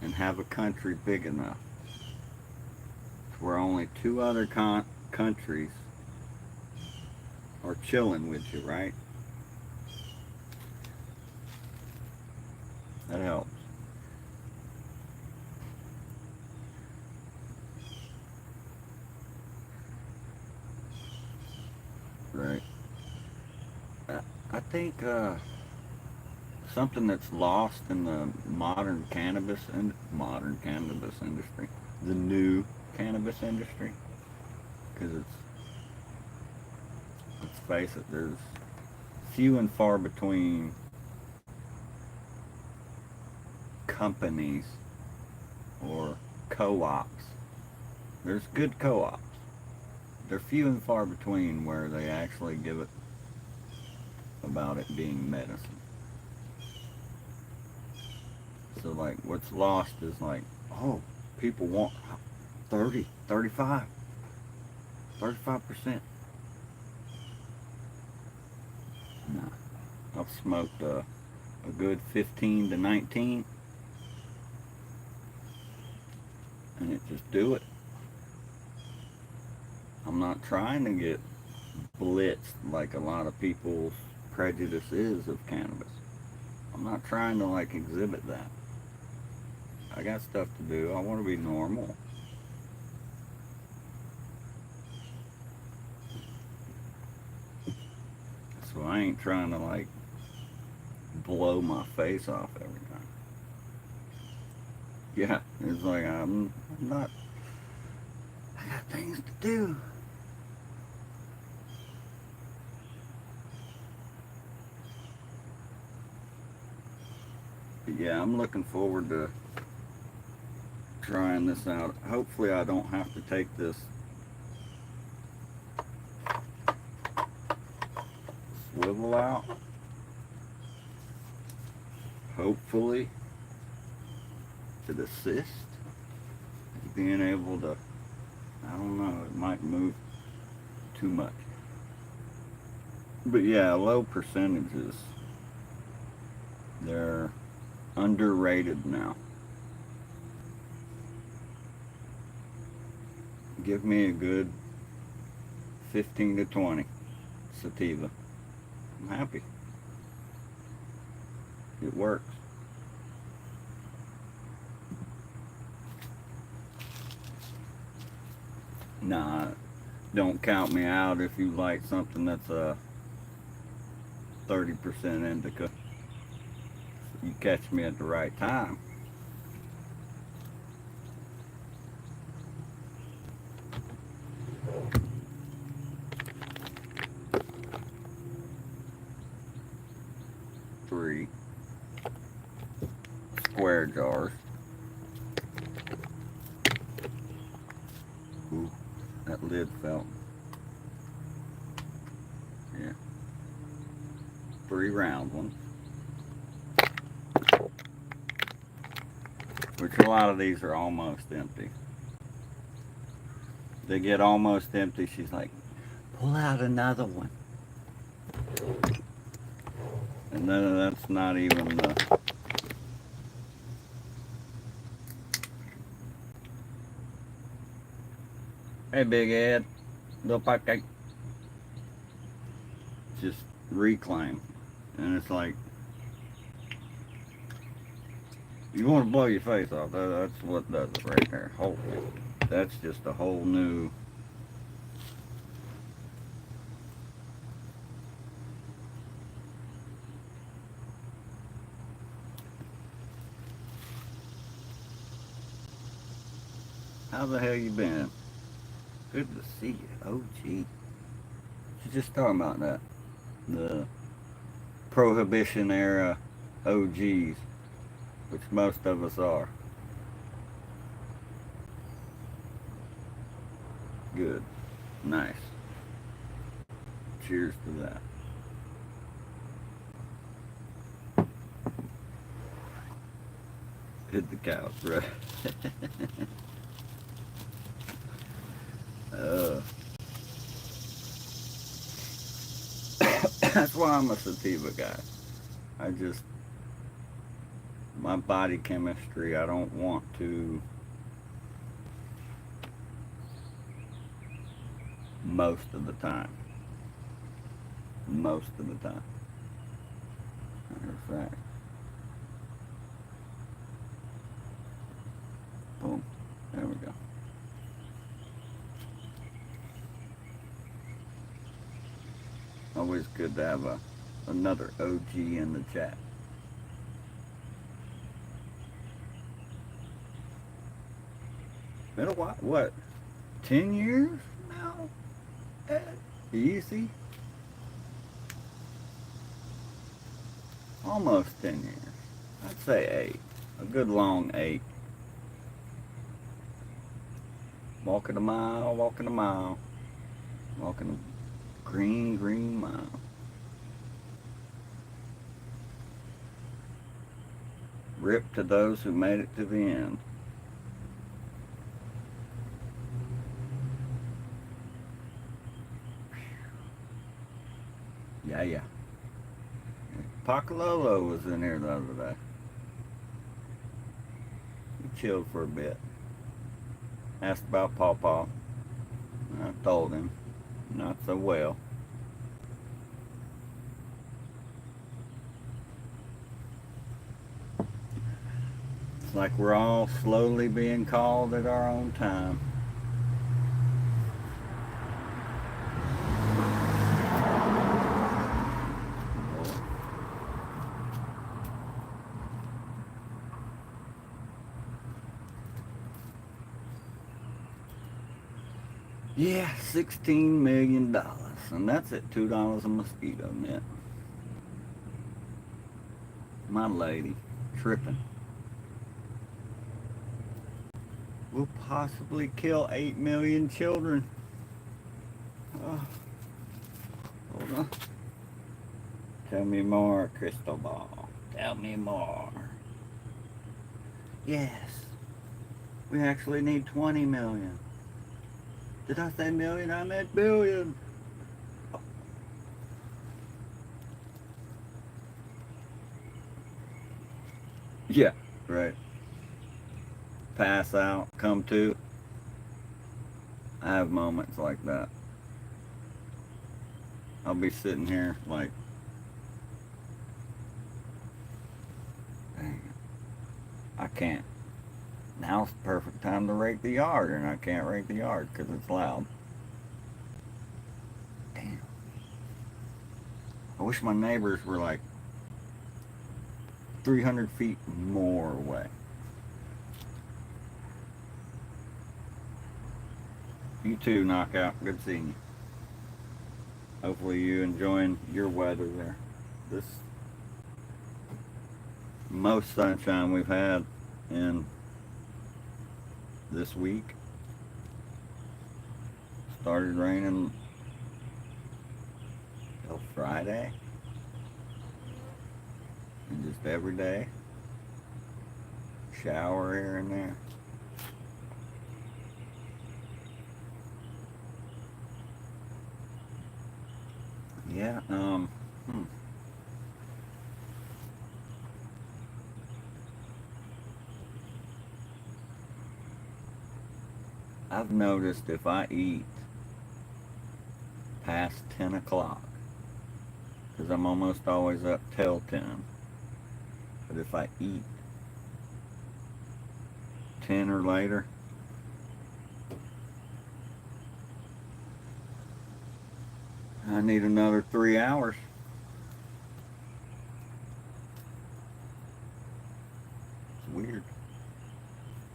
and have a country big enough where only two other countries are chilling with you, right? That helps. Right. I think something that's lost in the modern cannabis industry, the new cannabis industry, because let's face it, there's few and far between companies or co-ops. There's good co-ops. They're few and far between where they actually give it about it being medicine. So like what's lost is like, oh, people want 30, 35, 35%. Nah, I've smoked a good 15 to 19 and it just do it. I'm not trying to get blitzed like a lot of people's prejudice is of cannabis. I'm not trying to like exhibit that. I got stuff to do. I want to be normal. So I ain't trying to like blow my face off every time. Yeah, it's like I'm not, I got things to do. But yeah, I'm looking forward to trying this out. Hopefully I don't have to take this swivel out. Hopefully to assist being able to, I don't know, it might move too much. But yeah, low percentages, they're underrated now. Give me a good 15 to 20 sativa. I'm happy. It works. Nah, don't count me out if you like something that's a 30% indica. You catch me at the right time. Three square jars. Ooh, that lid fell. Yeah. 3 round ones. which a lot of these are almost empty. They get almost empty, she's like, pull out another one. And then that's not even the... Hey, Big Ed. Little pancake. Just reclaim. And it's like, you want to blow your face off. That's what does it right there. Hopefully. That's just a whole new... How the hell you been? Good to see you. Oh, gee. She's just talking about that. The Prohibition era OGs, which most of us are. Good. Nice. Cheers to that. Hit the couch, right? That's why I'm a sativa guy. My body chemistry, I don't want to, most of the time. Most of the time. Matter of fact. Boom. There we go. Always good to have another OG in the chat. Been a while, what, 10 years now? Easy. Almost 10 years. I'd say 8. A good long 8. Walking a mile, walking a mile. Walking a green mile. Rip to those who made it to the end. Yeah. Pacololo was in here the other day. He chilled for a bit. Asked about Pawpaw. I told him, not so well. It's like we're all slowly being called at our own time. Yeah, $16 million. And that's at $2 a mosquito net. My lady, tripping. Will possibly kill 8 million children. Oh, hold on. Tell me more, crystal ball. Tell me more. Yes. We actually need 20 million. Did I say million? I meant billion. Yeah, right. Pass out, come to. I have moments like that. I'll be sitting here like, dang it, I can't. Now's the perfect time to rake the yard, and I can't rake the yard because it's loud. Damn. I wish my neighbors were like 300 feet more away. You too, Knockout. Good seeing you. Hopefully you enjoying your weather there. This most sunshine we've had in this week. Started raining till Friday. And just every day. shower here and there. Yeah, I've noticed if I eat past 10 o'clock, because I'm almost always up till 10, but if I eat 10 or later, I need another 3 hours. It's weird.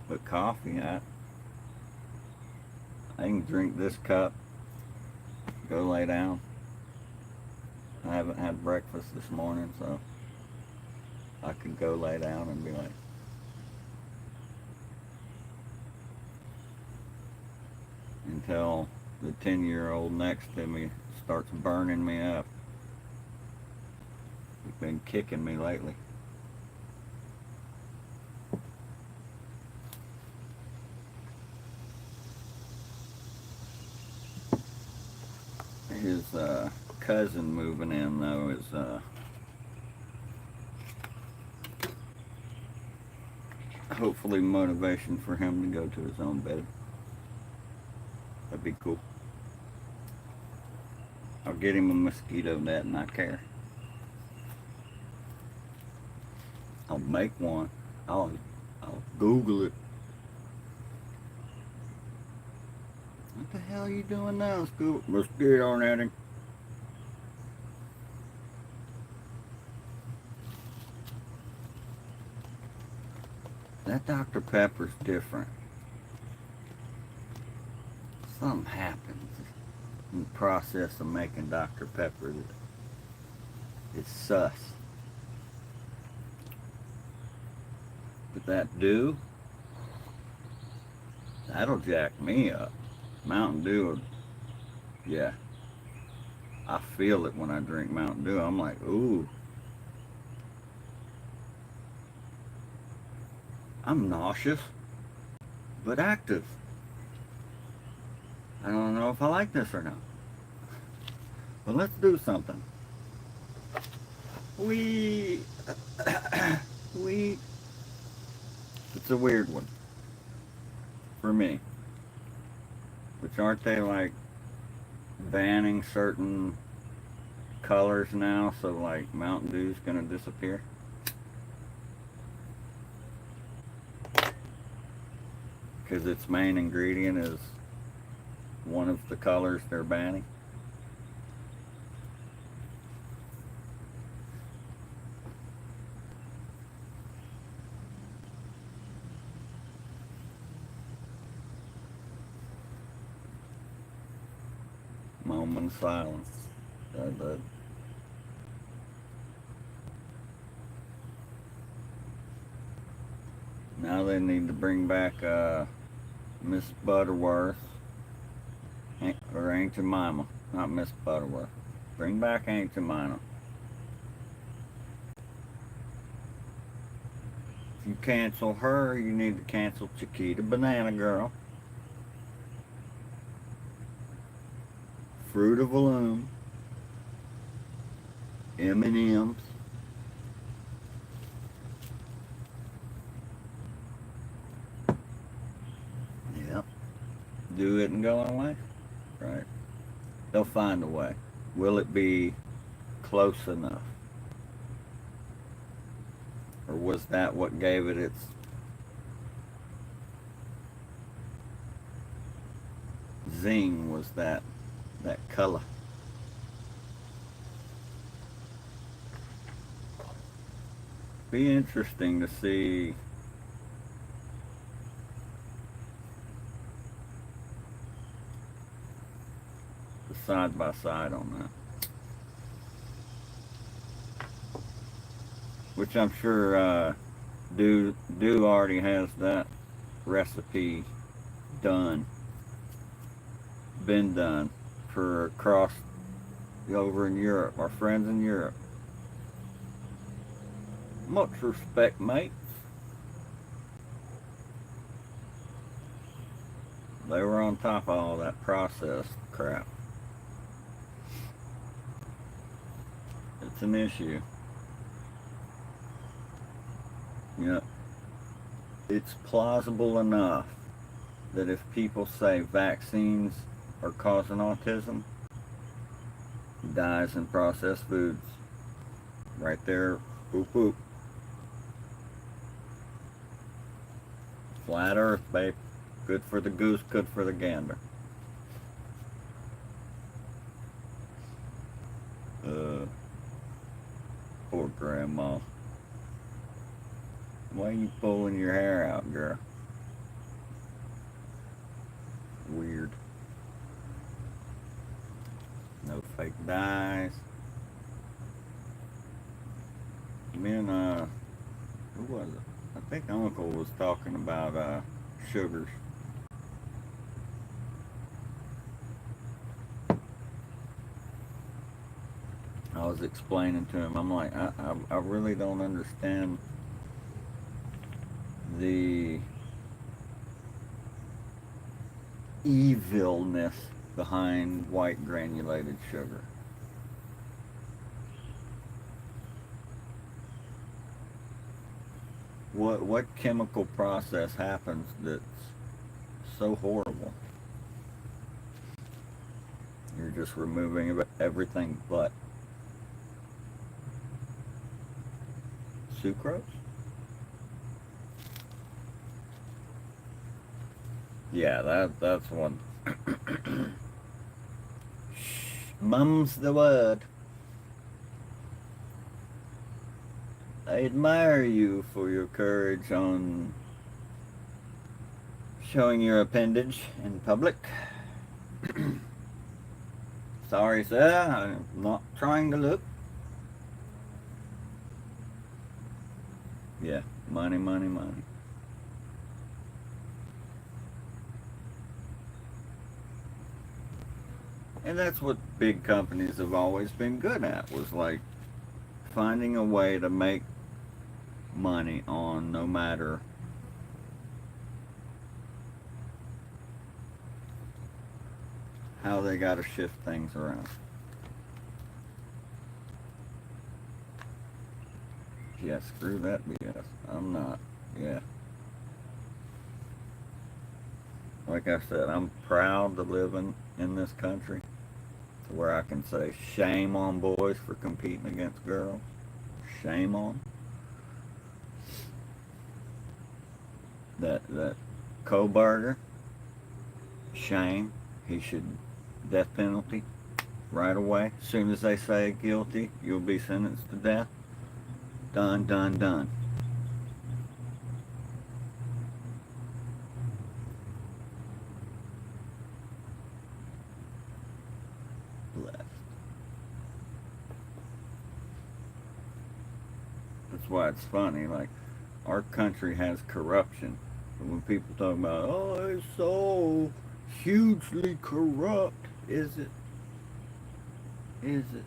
But coffee, I can drink this cup, go lay down. I haven't had breakfast this morning, so I could go lay down and be like, until the 10-year-old next to me starts burning me up. He's been kicking me lately. His cousin moving in, though, is hopefully motivation for him to go to his own bed. That'd be cool. I'll get him a mosquito net, and I care. I'll make one. I'll Google it. What the hell are you doing now, Scoop? Mosquito netting. That Dr. Pepper's different. Something happens in the process of making Dr. Pepper that is sus. But that dew, that'll jack me up. Mountain Dew, yeah. I feel it when I drink Mountain Dew. I'm like, ooh. I'm nauseous, but active. I don't know if I like this or not. But let's do something. It's a weird one for me. Which, aren't they like banning certain colors now, so like Mountain Dew's gonna disappear? Because its main ingredient is one of the colors they're banning. Moment of silence. Now they need to bring back Miss Butterworth, or Aunt Jemima, not Miss Butterworth. Bring back Aunt Jemima. If you cancel her, you need to cancel Chiquita Banana Girl, Fruit of the Loom, M&M's, yep. Do it and go away. Right. They'll find a way. Will it be close enough? Or was that what gave it its zing, was that color? Be interesting to see the side by side on that. Which I'm sure Dew already has that recipe done, been done for across over in Europe, our friends in Europe. Much respect, mate. They were on top of all that processed crap. It's an issue. You know, it's plausible enough that if people say vaccines are causing autism, dies in processed foods. Right there, boop boop. Flat earth, babe. Good for the goose, good for the gander. Poor grandma. Why are you pulling your hair out, girl? Weird. No fake dyes. Me and, who was it? I think Uncle was talking about, sugars. I was explaining to him, I'm like, I really don't understand the evilness behind white granulated sugar. What chemical process happens that's so horrible? You're just removing everything but sucrose? Yeah, that's one. Mum's the word. I admire you for your courage on showing your appendage in public. Sorry, sir, I'm not trying to look. Yeah, money, money, money. And that's what big companies have always been good at, was like finding a way to make money on no matter how they got to shift things around. Yeah, screw that BS. I'm not. Yeah. Like I said, I'm proud to live in this country to where I can say shame on boys for competing against girls. Shame on. That Kold Burger, shame. He should, death penalty right away. As soon as they say guilty, you'll be sentenced to death. Done, done, done. Blessed. That's why it's funny, like, our country has corruption. But when people talk about, oh, it's so hugely corrupt, is it? Is it?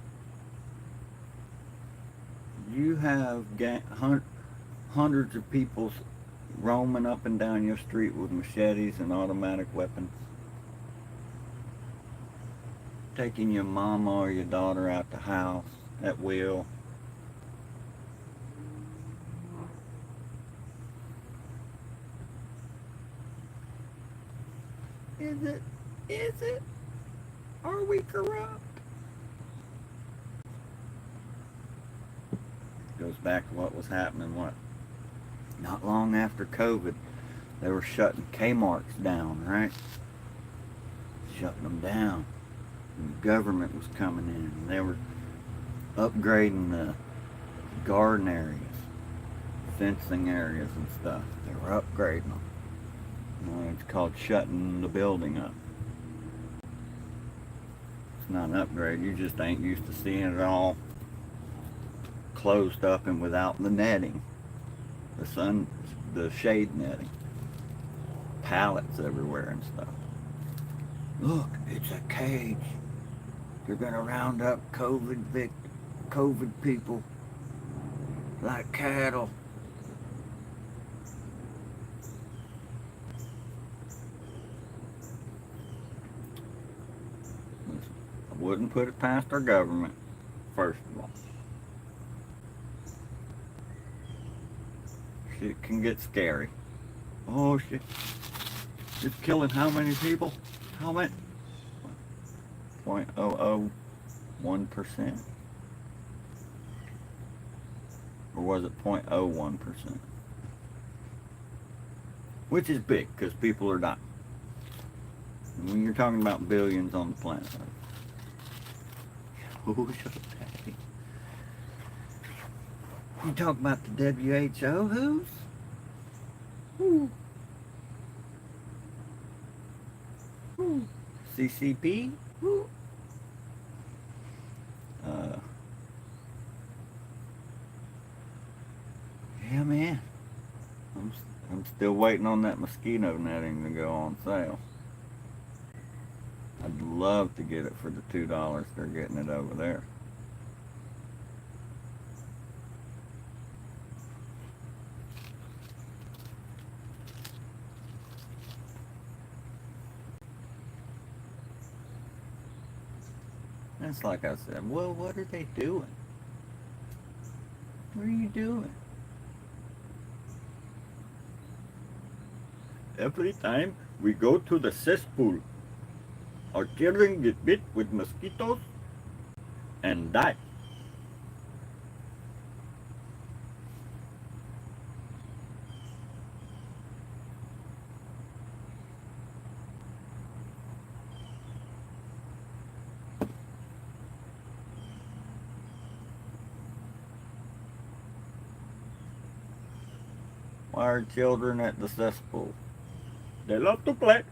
You have hundreds of people roaming up and down your street with machetes and automatic weapons, taking your mama or your daughter out the house at will. Is it? Is it? Are we corrupt? Goes back to what was happening, not long after COVID, they were shutting Kmart's down, right? Shutting them down. And the government was coming in, and they were upgrading the garden areas, fencing areas and stuff. They were upgrading them. It's called shutting the building up. It's not an upgrade, you just ain't used to seeing it all closed up and without the netting, the shade netting, pallets everywhere and stuff. Look, it's a cage. They're gonna round up COVID people like cattle. Wouldn't put it past our government, first of all. Shit can get scary. Oh shit. It's killing how many people? How many? 0.001%? Or was it 0.01%? Which is big, because people are dying. And when you're talking about billions on the planet. Oh, shut up, Daddy. You talk about the WHO, who's? Who? Who? CCP? Who? Yeah, man. I'm still waiting on that mosquito netting to go on sale. I'd love to get it for the $2 they're getting it over there. That's like I said, well, what are they doing? What are you doing? Every time we go to the cesspool, our children get bit with mosquitoes and die. Why are children at the cesspool? They love to play.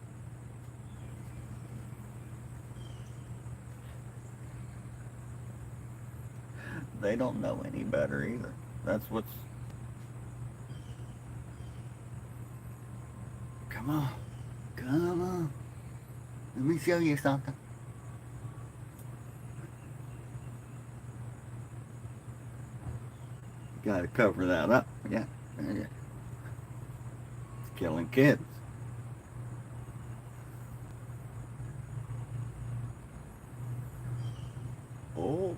They don't know any better either. That's what's... Come on. Come on. Let me show you something. Gotta cover that up. Yeah. It's killing kids. Oh.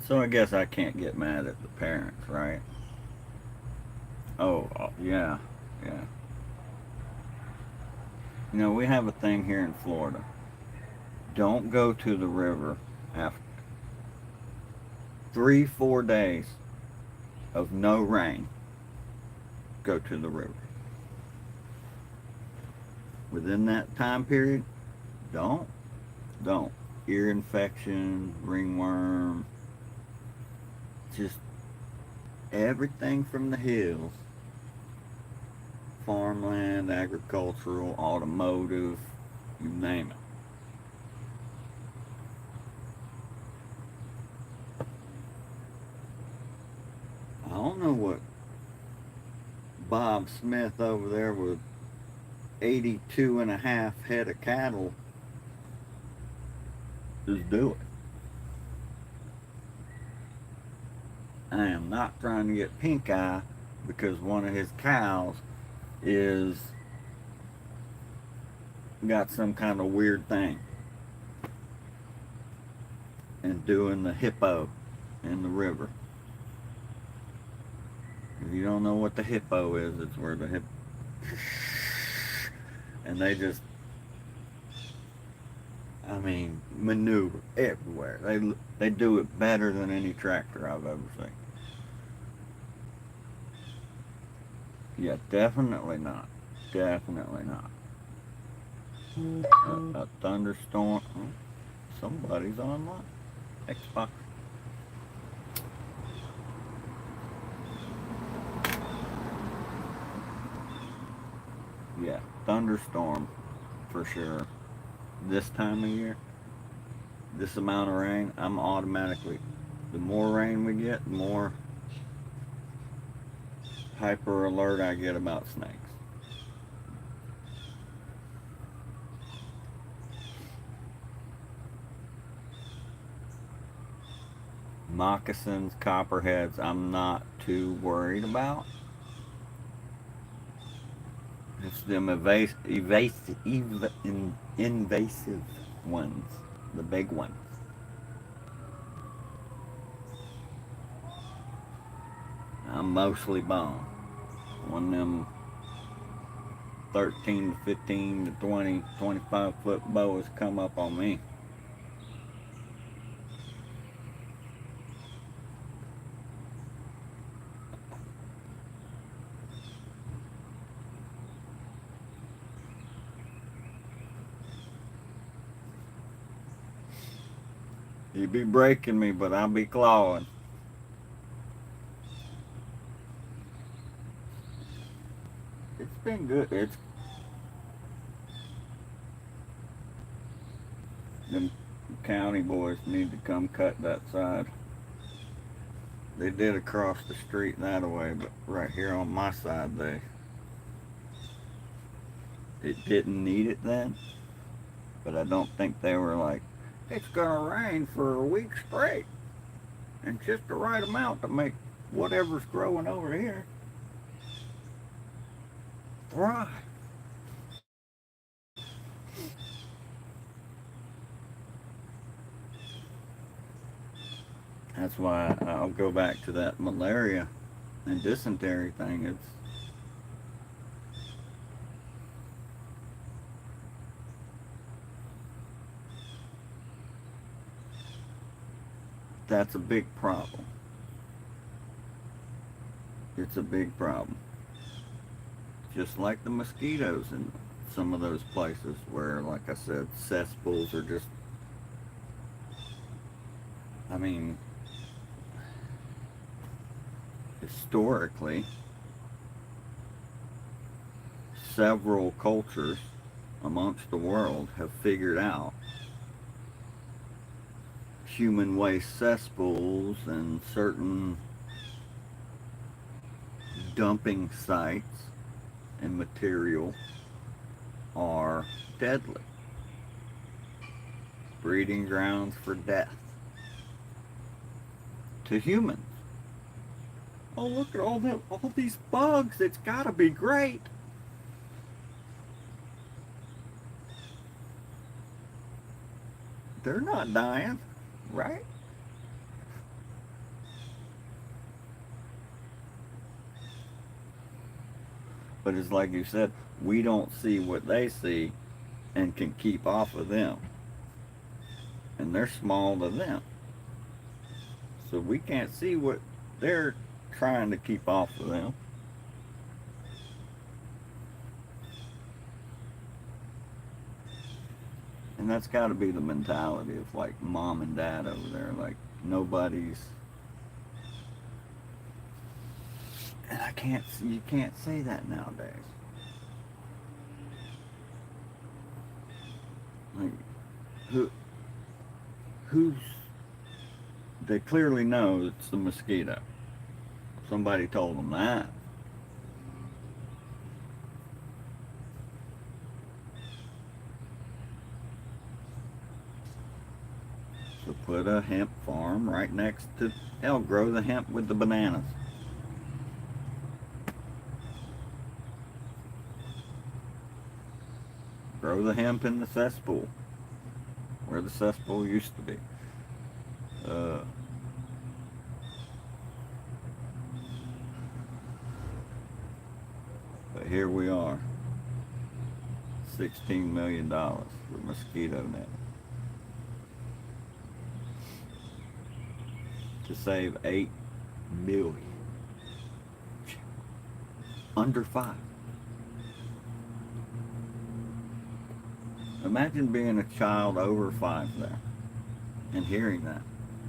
So I guess I can't get mad at the parents, right? Oh, yeah, yeah. You know, we have a thing here in Florida. Don't go to the river after 3-4 days of no rain. Go to the river. Within that time period, don't. Ear infection, ringworm, just everything from the hills, farmland, agricultural, automotive, you name it. I don't know what Bob Smith over there with 82 and a half head of cattle is doing. I am not trying to get pink eye because one of his cows is got some kind of weird thing and doing the hippo in the river. If you don't know what the hippo is, it's where the hip and they just, I mean, maneuver everywhere. They do it better than any tractor I've ever seen. Yeah, definitely not. Definitely not. A thunderstorm. Oh, somebody's online. Xbox. Yeah, thunderstorm for sure. This time of year, this amount of rain, I'm automatically, the more rain we get, the more hyper alert I get about snakes. Moccasins, copperheads, I'm not too worried about. It's them invasive ones, the big ones. I'm mostly bone. When them 13 to 15 to 20, 25-foot boas come up on me. You be breaking me, but I'll be clawing. It's been good. It's them county boys need to come cut that side. They did across the street that way, but right here on my side, it didn't need it then. But I don't think they were like, it's gonna rain for a week straight, and just the right amount to make whatever's growing over here thrive. That's why I'll go back to that malaria and dysentery thing. That's a big problem. It's a big problem. Just like the mosquitoes in some of those places where, like I said, cesspools are just, I mean, historically, several cultures amongst the world have figured out human waste cesspools and certain dumping sites and material are deadly. Breeding grounds for death to humans. Oh, look at all these bugs. It's gotta be great. They're not dying, right? But it's like you said, we don't see what they see and can keep off of them. And they're small to them. So we can't see what they're trying to keep off of them. And that's got to be the mentality of like mom and dad over there. Like nobody's. And you can't say that nowadays. Like, who's, they clearly know it's the mosquito. Somebody told them that. So put a hemp farm right next to, hell, grow the hemp with the bananas. Grow the hemp in the cesspool, where the cesspool used to be. But here we are, $16 million for mosquito net to save 8 million. Under 5. Imagine being a child over 5 there and hearing that.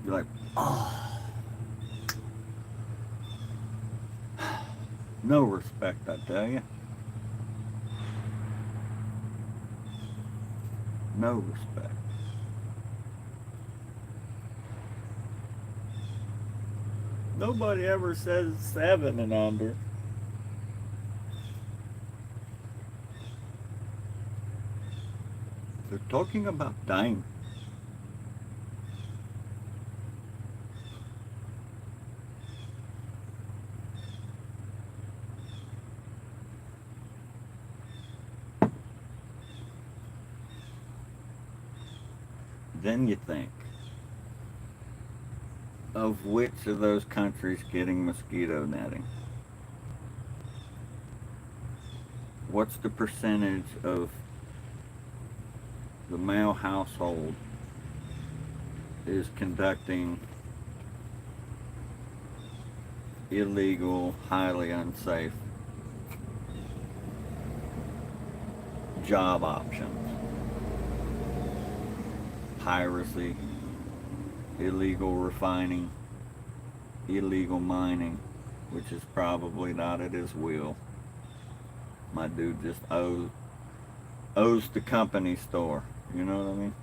You're like, oh, no respect, I tell you. No respect. Nobody ever says 7 and under. They're talking about dying. Then you think, of which of those countries getting mosquito netting? What's the percentage of the male household is conducting illegal, highly unsafe job options? Piracy, illegal refining, illegal mining, which is probably not at his will. My dude just owes the company store. You know what I mean?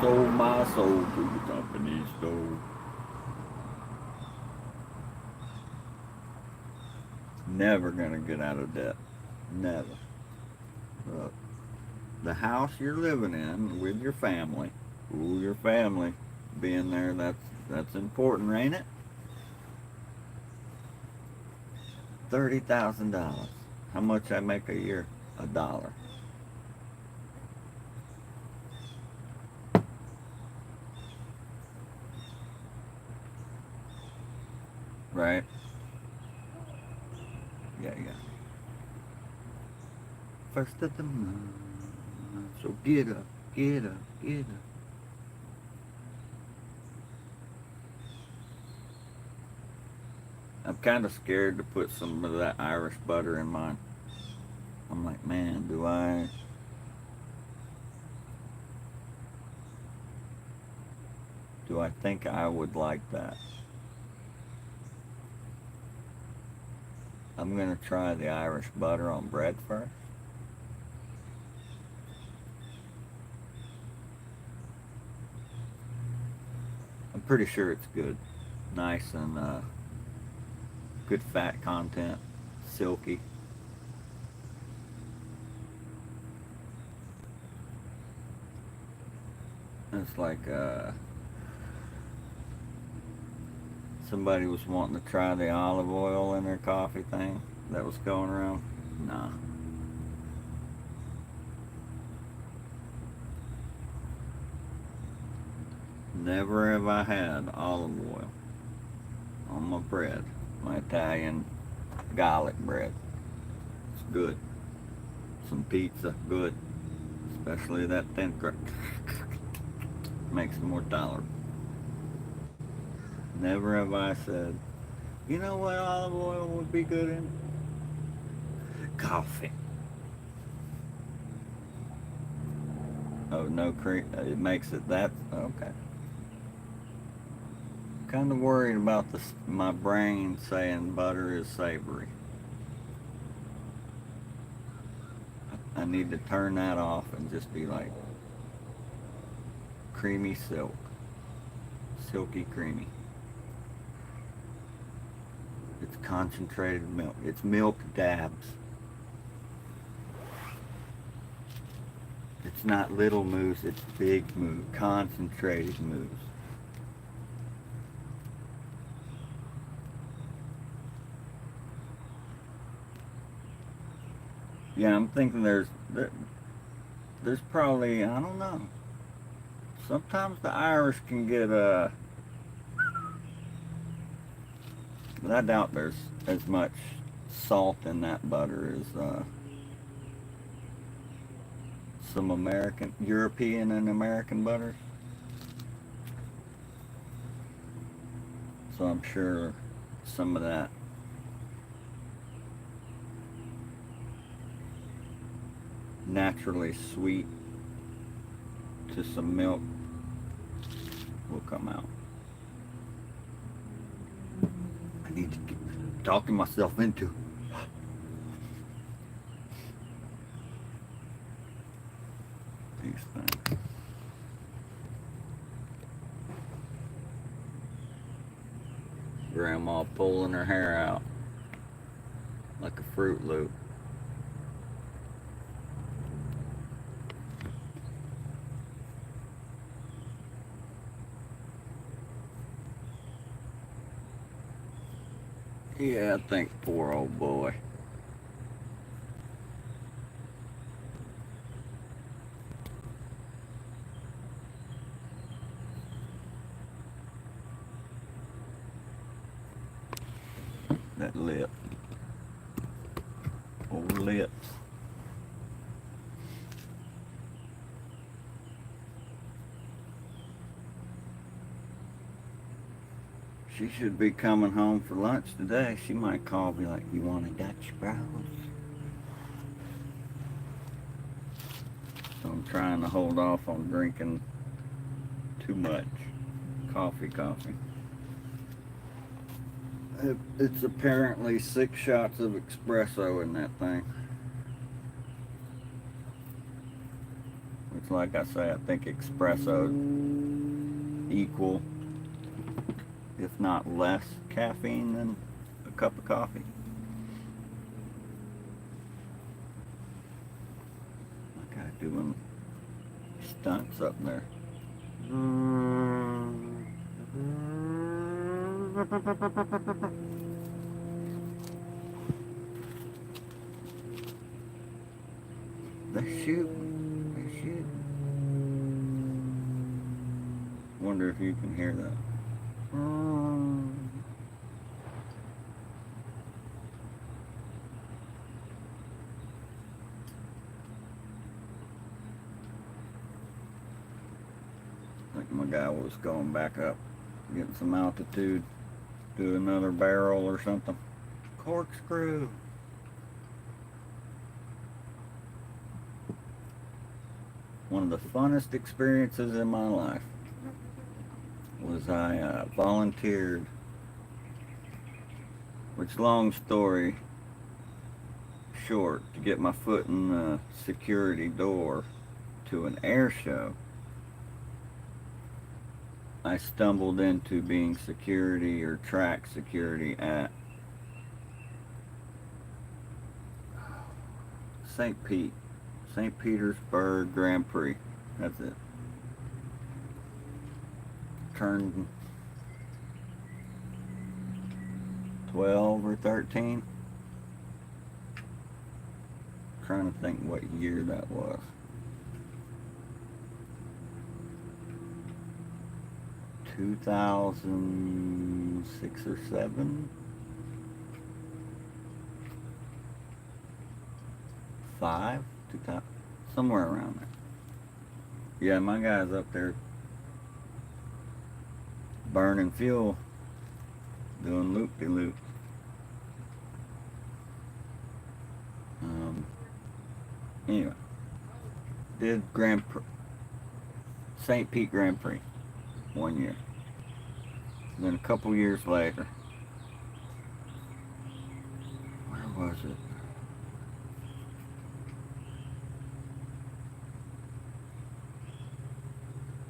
Sold my soul to the company store. Never gonna get out of debt. Never. Look, the house you're living in with your family, ooh, your family being there, that's important, ain't it? $30,000. How much I make a year? $1. Right? Yeah. First of the month. So get up, get up, get up. I'm kind of scared to put some of that Irish butter in mine. I'm like, man, do I think I would like that? I'm gonna try the Irish butter on bread first. I'm pretty sure it's good. Nice and good fat content. Silky. It's like somebody was wanting to try the olive oil in their coffee thing that was going around. Nah. Never have I had olive oil on my bread. My Italian garlic bread. It's good. Some pizza, good. Especially that thin crust. Makes it more tolerable. Never have I said, you know what olive oil would be good in? Coffee. Oh, no cream. It makes it that. Okay. Kind of worried about my brain saying butter is savory. I need to turn that off and just be like creamy silk. Silky creamy. It's concentrated milk. It's milk dabs. It's not little mousse, it's big mousse. Concentrated mousse. Yeah, I'm thinking there's probably, I don't know. Sometimes the Irish can get but I doubt there's as much salt in that butter as some European and American butters. So I'm sure some of that naturally sweet to some milk will come out. I need to keep talking myself into these things. Grandma pulling her hair out like a Fruit Loop. Yeah, I think poor old boy. That lip. Old lips. She should be coming home for lunch today. She might call me like, you want a Dutch Bros? So I'm trying to hold off on drinking too much coffee. It's apparently 6 shots of espresso in that thing. It's like I say, I think espresso equal, if not less, caffeine than a cup of coffee. That guy doing stunts up there. They're shooting. Wonder if you can hear that. I think my guy was going back up, getting some altitude, do another barrel or something. Corkscrew. One of the funnest experiences in my life was I volunteered, which long story short, to get my foot in the security door to an air show. I stumbled into being security or track security at St. Petersburg Grand Prix. That's it. Turned 12 or 13. Trying to think what year that was. 2006 or 7. 5, 2000, somewhere around there. Yeah, my guy's up there burning fuel, doing loop-de-loop. Anyway, did St. Pete Grand Prix one year. Then a couple years later, where was it?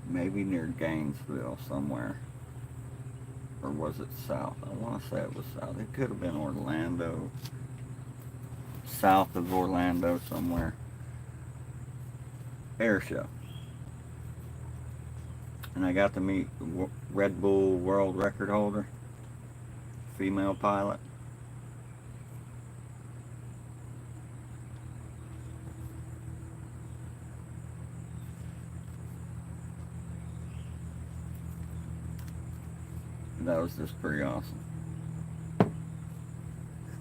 Maybe near Gainesville somewhere. Or was it south? I want to say it was south. It could have been Orlando. South of Orlando somewhere. Air show. And I got to meet the Red Bull world record holder. Female pilot. That was just pretty awesome.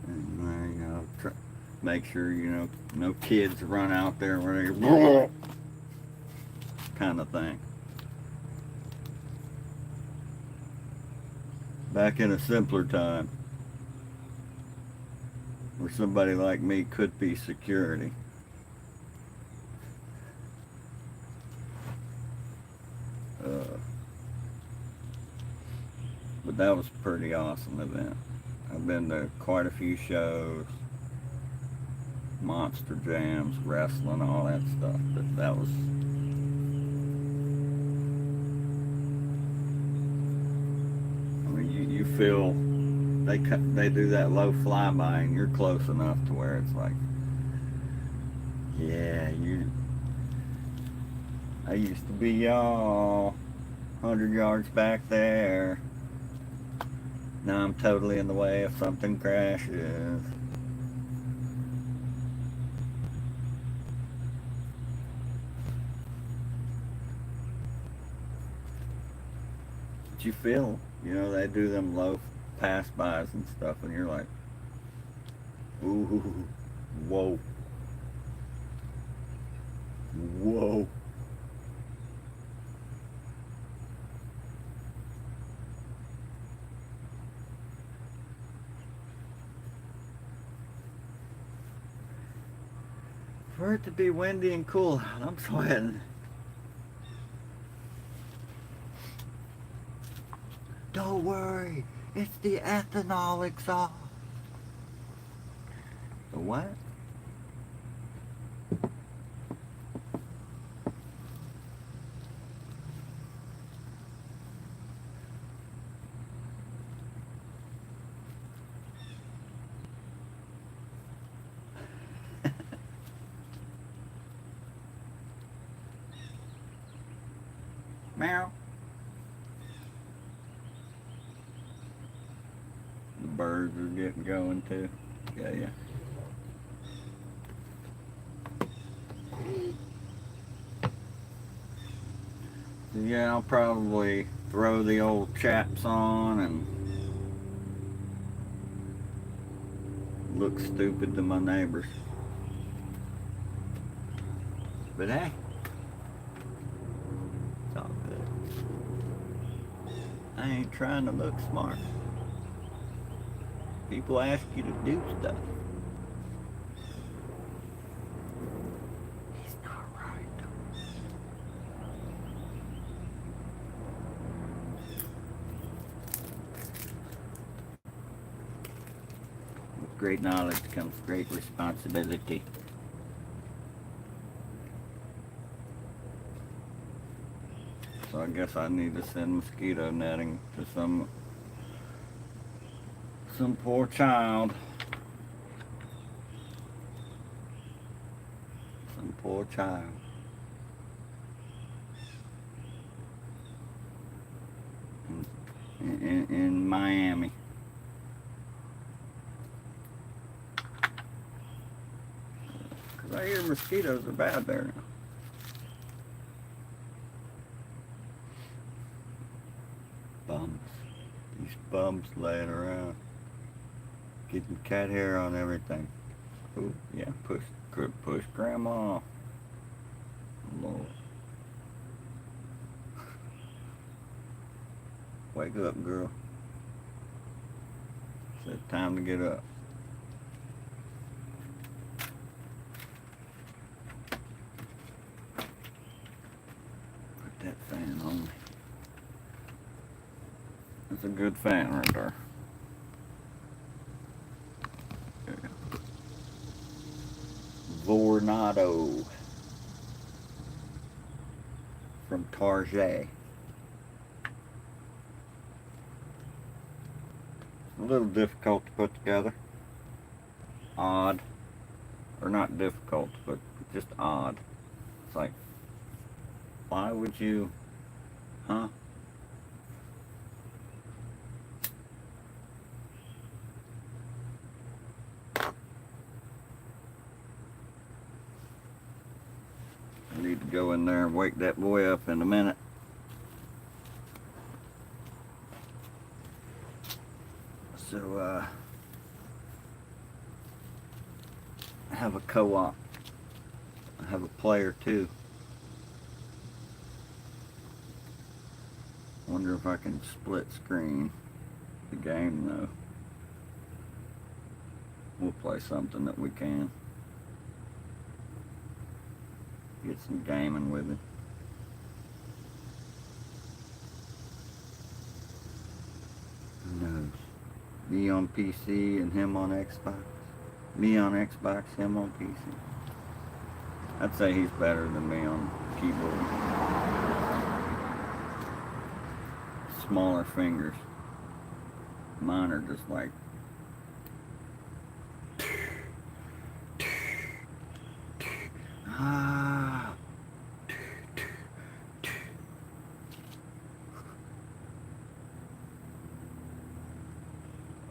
And you know, make sure no kids run out there where they kind of thing. Back in a simpler time, where somebody like me could be security. But that was a pretty awesome event. I've been to quite a few shows, monster jams, wrestling, all that stuff. But that was, I mean, you feel they do that low flyby, and you're close enough to where it's like, yeah, I used to be y'all 100 yards back there. Now I'm totally in the way if something crashes. But you feel, they do them low pass-bys and stuff, and you're like, ooh, whoa, whoa. For it to be windy and cool out, I'm sweating. Don't worry, it's the ethanol exhaust. The what? Meow. The birds are getting going too. Yeah, yeah. So yeah, I'll probably throw the old chaps on and look stupid to my neighbors. But hey, it's all good. I ain't trying to look smart. People ask you to do stuff. He's not right. With great knowledge comes great responsibility. So I guess I need to send mosquito netting to some poor child. Some poor child. In Miami. Because I hear mosquitoes are bad there now. Bums. These bums laying around. Getting cat hair on everything. Ooh, yeah, push grandma. Lord. Wake up, girl. It's time to get up. Put that fan on me. That's a good fan right there. Vornado from Target. A little difficult to put together. Odd. Or not difficult, but just odd. It's like, why would you, huh? I need to go in there and wake that boy up in a minute. So, I have a co-op. I have a player too. Wonder if I can split screen the game though. We'll play something that we can. Get some gaming with it. Who knows? Me on PC and him on Xbox. Me on Xbox, him on PC. I'd say he's better than me on keyboard. Smaller fingers. Mine are just like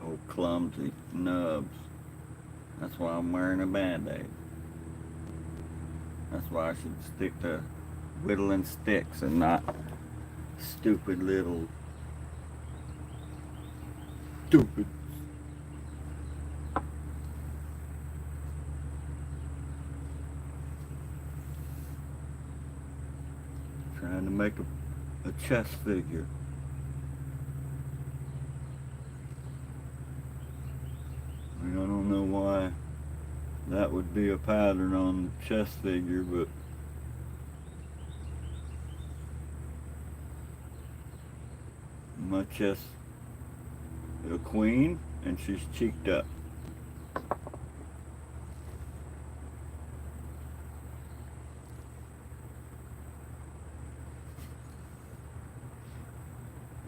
oh, clumsy nubs. That's why I'm wearing a Band-Aid. That's why I should stick to whittling sticks and not stupid little Stupid. Trying to make a chess figure. I don't know why that would be a pattern on the chess figure, but my chess is a queen and she's cheeked up.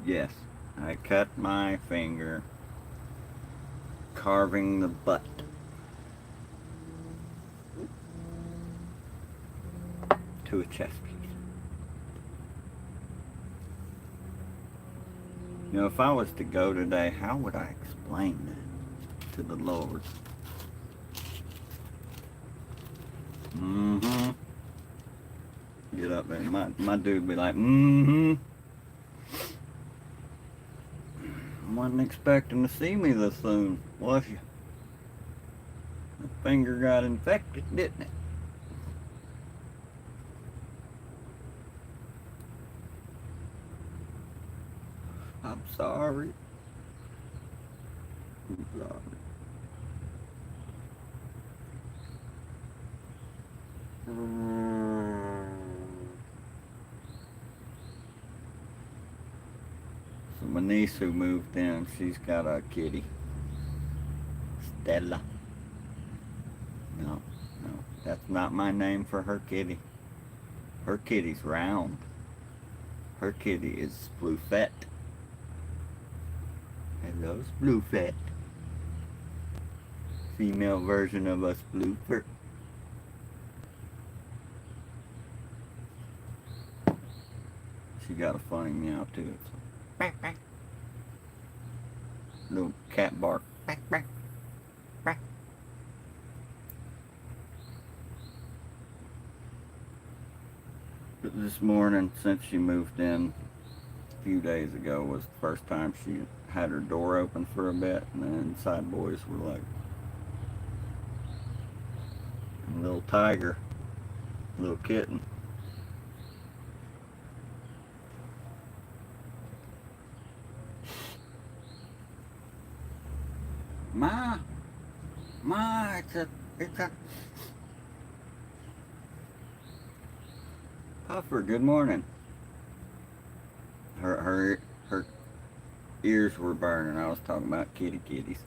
Yes, I cut my finger carving the butt. To a chess piece. You know, if I was to go today, how would I explain that to the Lord? Get up there. My dude would be like, Wasn't expecting to see me this soon, was you? The finger got infected, didn't it? I'm sorry. I'm sorry. So my niece who moved in, she's got a kitty. Stella. No, that's not my name for her kitty. Her kitty's round. Her kitty is Sploofette. Hello, Sploofette. Female version of a Sploofer. She got a funny meow too. It's a little cat bark. But this morning, since she moved in a few days ago, was the first time she had her door open for a bit, and the inside boys were like, a little tiger, little kitten. Ma, it's a Puffer, good morning. Her ears were burning. I was talking about kitties.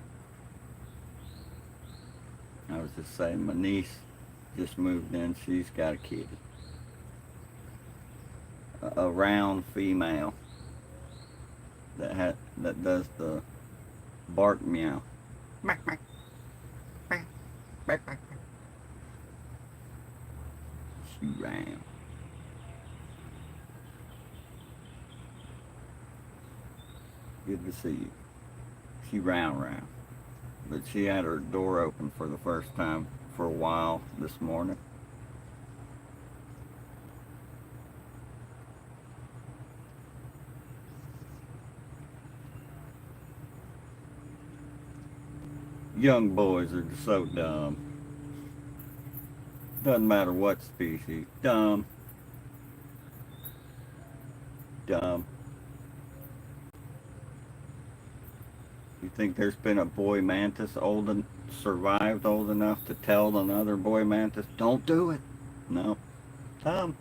I was just saying my niece just moved in. She's got a kitty. A round female that does the bark meow. She round. Good to see you. She round. But she had her door open for the first time for a while this morning. Young boys are so dumb. Doesn't matter what species. Dumb. You think there's been a boy mantis survived old enough to tell another boy mantis, don't do it? No. Dumb.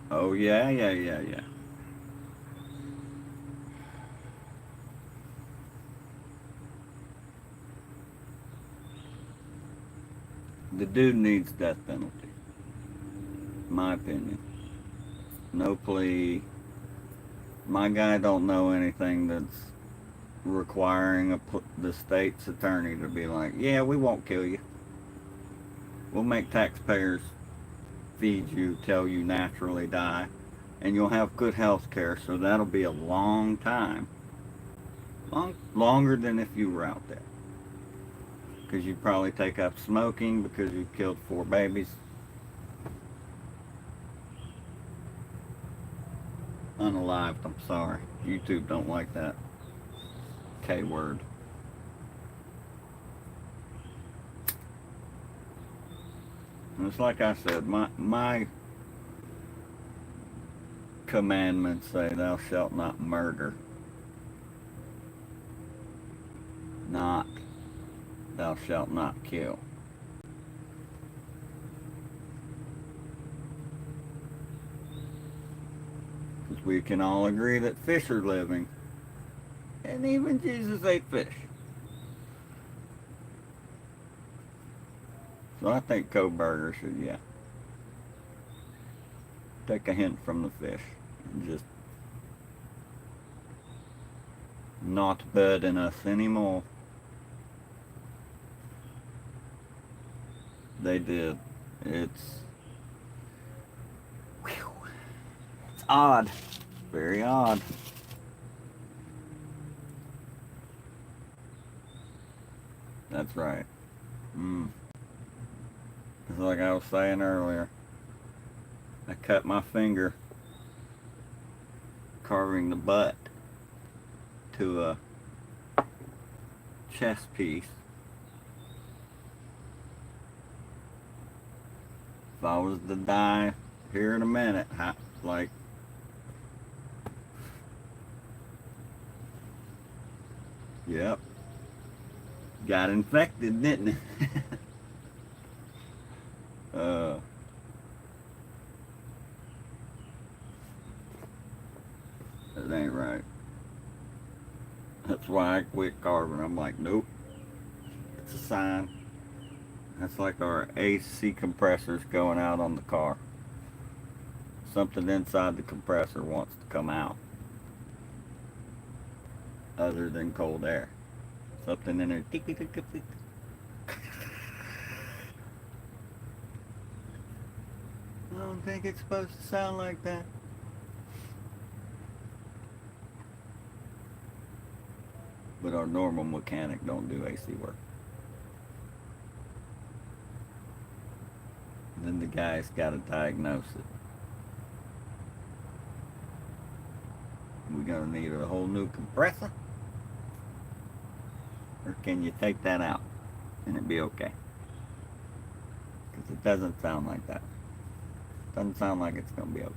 Oh yeah. The dude needs death penalty. My opinion. No plea. My guy don't know anything that's requiring the state's attorney to be like, yeah, we won't kill you. We'll make taxpayers feed you till you naturally die, and you'll have good health care, so that'll be a long time. Longer than if you were out there. Because you'd probably take up smoking because you killed 4 babies. Unalived, I'm sorry. YouTube don't like that K word. And it's like I said, my commandments say thou shalt not murder, not thou shalt not kill. Because we can all agree that fish are living, and even Jesus ate fish. So I think Kold Burger should, yeah, take a hint from the fish and just not burden us anymore. They did. It's odd. Very odd. That's right. It's like I was saying earlier. I cut my finger carving the butt to a chess piece. If I was to die here in a minute, like, yep, got infected, didn't it? It ain't right. That's why I quit carving. I'm like, nope, it's a sign. That's like our AC compressors going out on the car. Something inside the compressor wants to come out, other than cold air. Something in there. I don't think it's supposed to sound like that. But our normal mechanic don't do AC work. And then the guy's got to diagnose it. We're gonna need a whole new compressor, or can you take that out and it'd be okay? Because it doesn't sound like that. Doesn't sound like it's gonna be okay.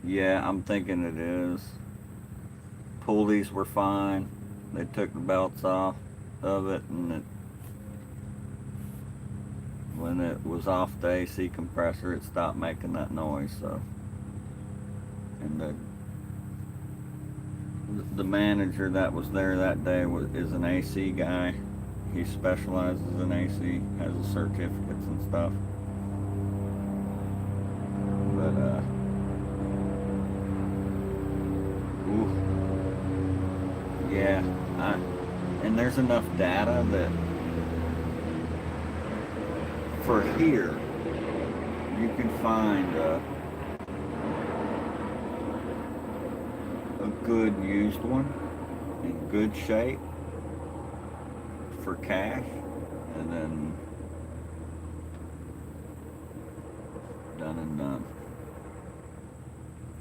Yeah, I'm thinking it is. Pulleys were fine. They took the belts off of it, and when it was off the AC compressor, it stopped making that noise. So, and the manager that was there that day is an AC guy. He specializes in AC, has the certificates and stuff. But yeah, and there's enough data that for here, you can find a good used one in good shape for cash, and then done and done.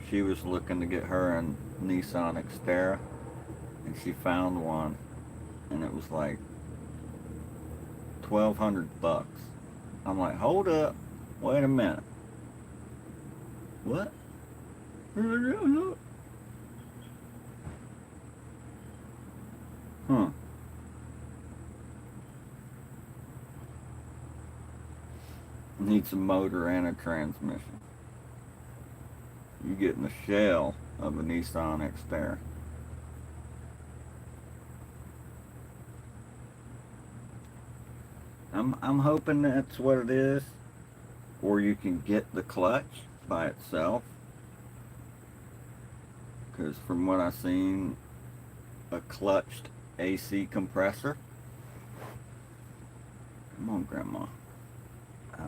She was looking to get her a Nissan Xterra, and she found one, and it was like $1,200. I'm like, hold up, wait a minute. What? Huh. Needs a motor and a transmission. You get in the shell of a Nissan Xterra. I'm hoping that's what it is, or you can get the clutch by itself. Because from what I've seen, a clutched AC compressor. Come on, Grandma.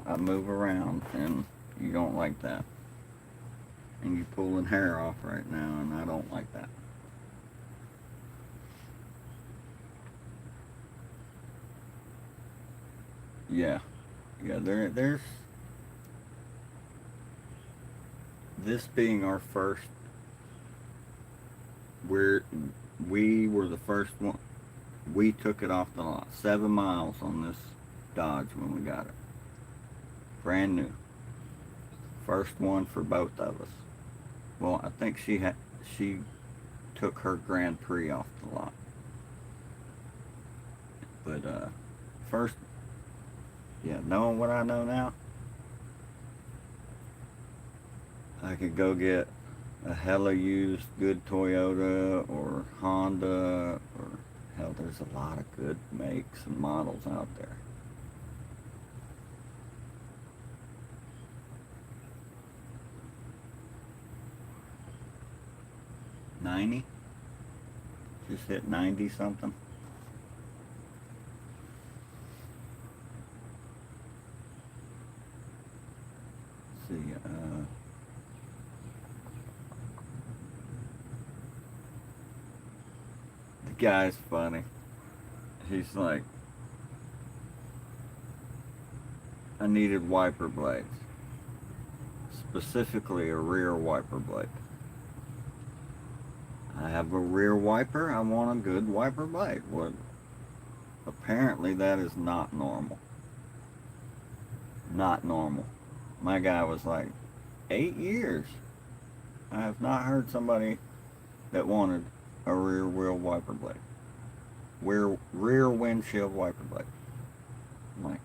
I move around, and you don't like that. And you're pulling hair off right now, and I don't like that. yeah, yeah. There's this being our first. We're we were the first one. We took it off the lot. 7 miles on this Dodge when we got it. Brand new. First one for both of us. Well, I think she took her Grand Prix off the lot. But first, yeah, knowing what I know now, I could go get a hella used good Toyota or Honda, or hell, there's a lot of good makes and models out there. '90, just hit 90 something. Let's see, the guy's funny. He's like, I needed wiper blades, specifically a rear wiper blade. I have a rear wiper, I want a good wiper blade. Well, apparently that is not normal. Not normal. My guy was like, 8 years. I have not heard somebody that wanted a rear wheel wiper blade. Rear windshield wiper blade. I'm like,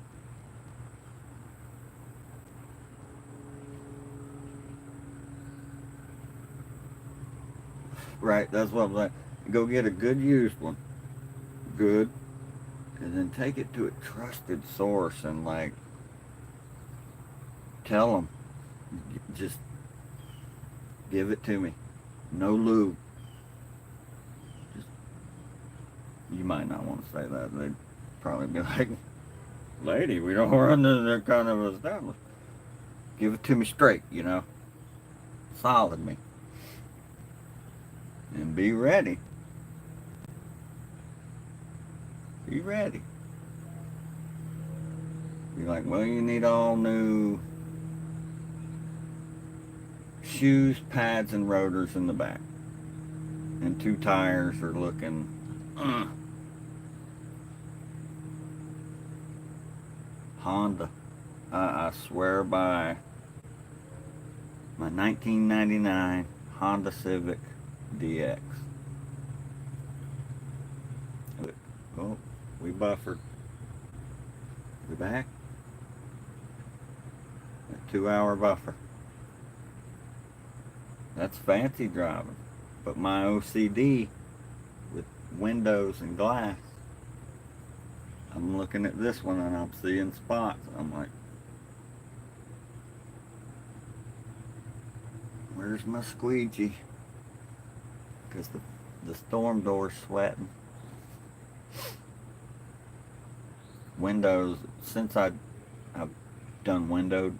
right, that's what I'm like. Go get a good used one. Good. And then take it to a trusted source and like tell them, just give it to me. No lube. Just, you might not want to say that. They'd probably be like, lady, we don't run that kind of establishment. Give it to me straight, you know. Solid me. And be ready. Be ready. You're like, well, you need all new shoes, pads, and rotors in the back. And 2 tires are looking... Honda. I swear by my 1999 Honda Civic DX. Oh, we buffered. We back? A 2-hour buffer. That's fancy driving. But my OCD with windows and glass, I'm looking at this one and I'm seeing spots. I'm like, where's my squeegee? Because the storm door's sweating. Windows, since I've done window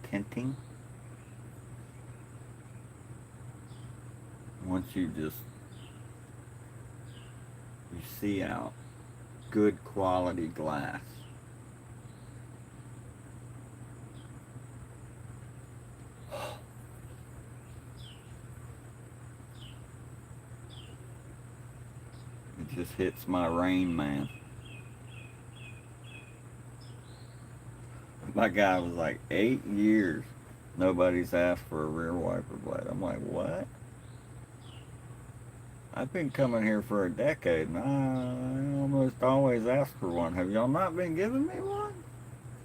tinting, once you see out good quality glass. It just hits my Rain Man. My guy was like, 8 years, nobody's asked for a rear wiper blade. I'm like, what? I've been coming here for a decade, and I almost always ask for one. Have y'all not been giving me one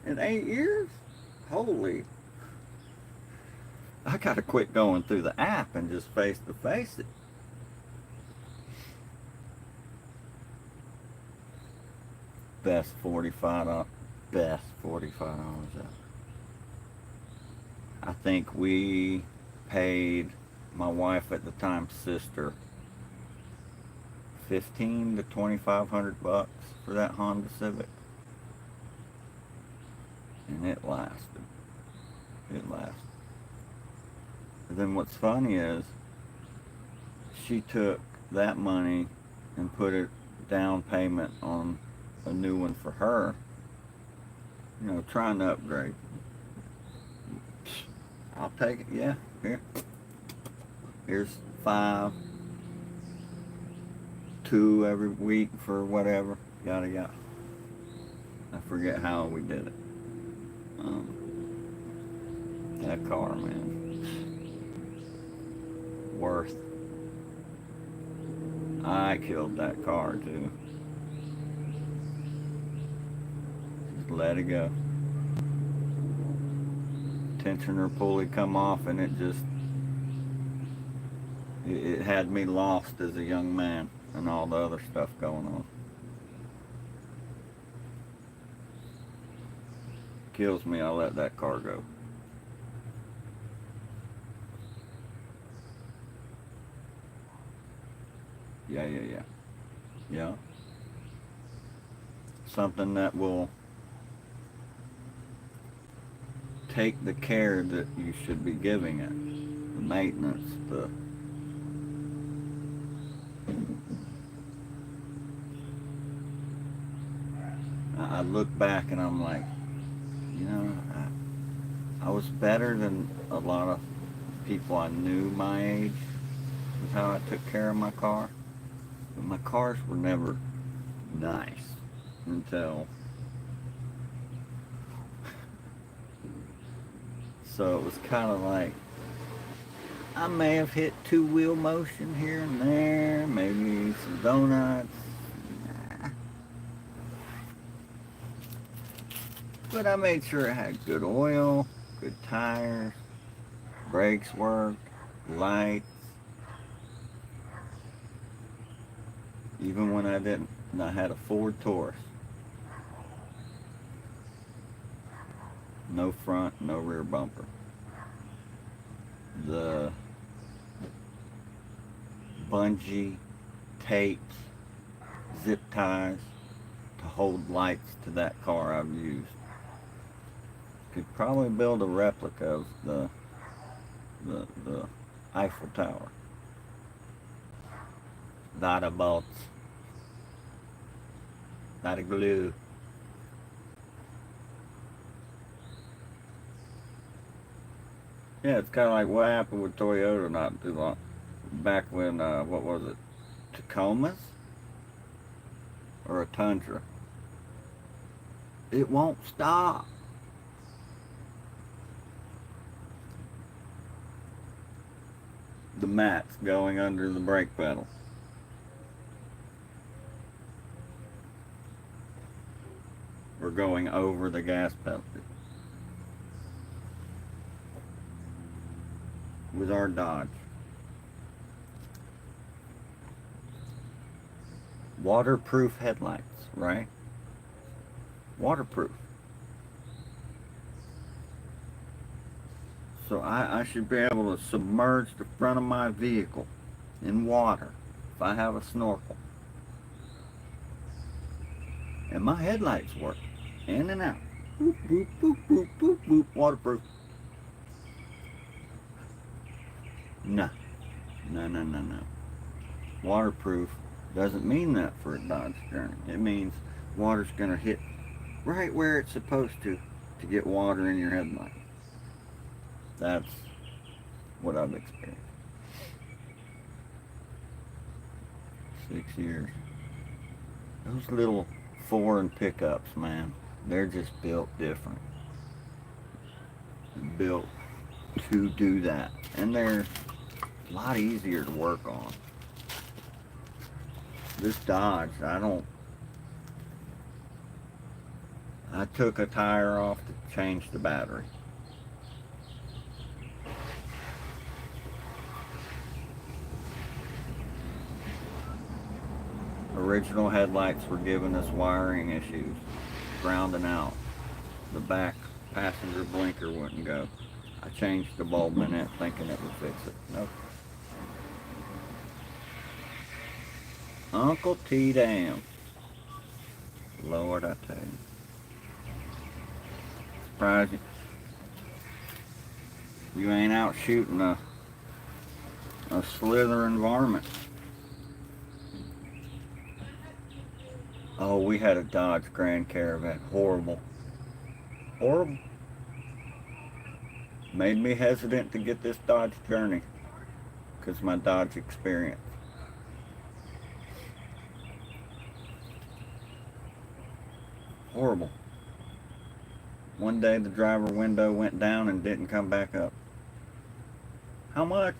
in 8 years? Holy. I gotta quit going through the app and just face to face it. Best $45 out. I think we paid my wife at the time, sister, $1,500 to $2,500 for that Honda Civic, and it lasted. And then what's funny is she took that money and put it down payment on a new one for her, You know, trying to upgrade. I'll take it. Yeah, here. Here's 5, 2 every week for whatever. Yada yada. I forget how we did it. That car, man, worth. I killed that car too. Just let it go. Tensioner pulley come off, and it had me lost as a young man, and all the other stuff going on. Kills me, I let that car go. Yeah. Something that will take the care that you should be giving it. The maintenance, I look back and I'm like, you know, I was better than a lot of people I knew my age with how I took care of my car. But my cars were never nice until... So it was kind of like, I may have hit 2-wheel motion here and there, maybe some donuts. But I made sure it had good oil, good tires, brakes worked, lights. Even when I didn't, and I had a Ford Taurus. No front, no rear bumper. The bungee tapes, zip ties to hold lights to that car I've used. Could probably build a replica of the Eiffel Tower. Lot of bolts. Lot of glue. Yeah, it's kind of like what happened with Toyota not too long back when, what was it, Tacomas? Or a Tundra. It won't stop. The mats going under the brake pedal. Or going over the gas pedal. With our Dodge. Waterproof headlights, right? Waterproof. So I should be able to submerge the front of my vehicle in water if I have a snorkel. And my headlights work in and out. Boop, boop, boop, boop, boop, boop. Waterproof. No. Waterproof doesn't mean that for a Dodge Journey. It means water's going to hit right where it's supposed to get water in your headlight. That's what I've experienced. 6 years. Those little foreign pickups, man, they're just built different. Built to do that. And they're a lot easier to work on. This Dodge, I took a tire off to change the battery. Original headlights were giving us wiring issues, grounding out. The back passenger blinker wouldn't go. I changed the bulb in it thinking it would fix it. Nope. Uncle T damn. Lord, I tell you. Surprised you ain't out shooting a slithering varmint. Oh, we had a Dodge Grand Caravan. Horrible. Horrible. Made me hesitant to get this Dodge Journey because my Dodge experience. Horrible. One day the driver window went down and didn't come back up. How much?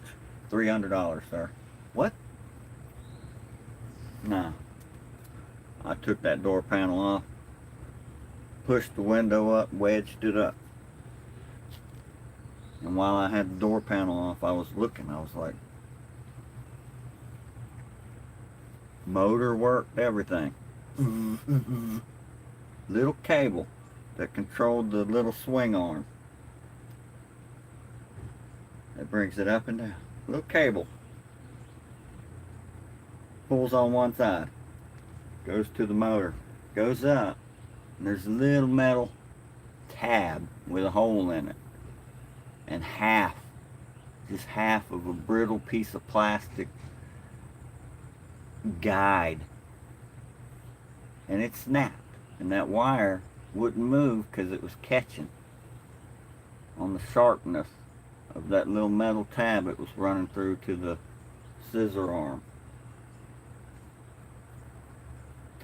$300, sir. What? Nah. I took that door panel off, pushed the window up, wedged it up. And while I had the door panel off, I was looking. I was like, motor worked, everything. Little cable that controlled the little swing arm. It brings it up and down. Little cable. Pulls on one side. Goes to the motor. Goes up. And there's a little metal tab with a hole in it. And just half of a brittle piece of plastic guide. And it snapped. And that wire wouldn't move because it was catching on the sharpness of that little metal tab it was running through to the scissor arm.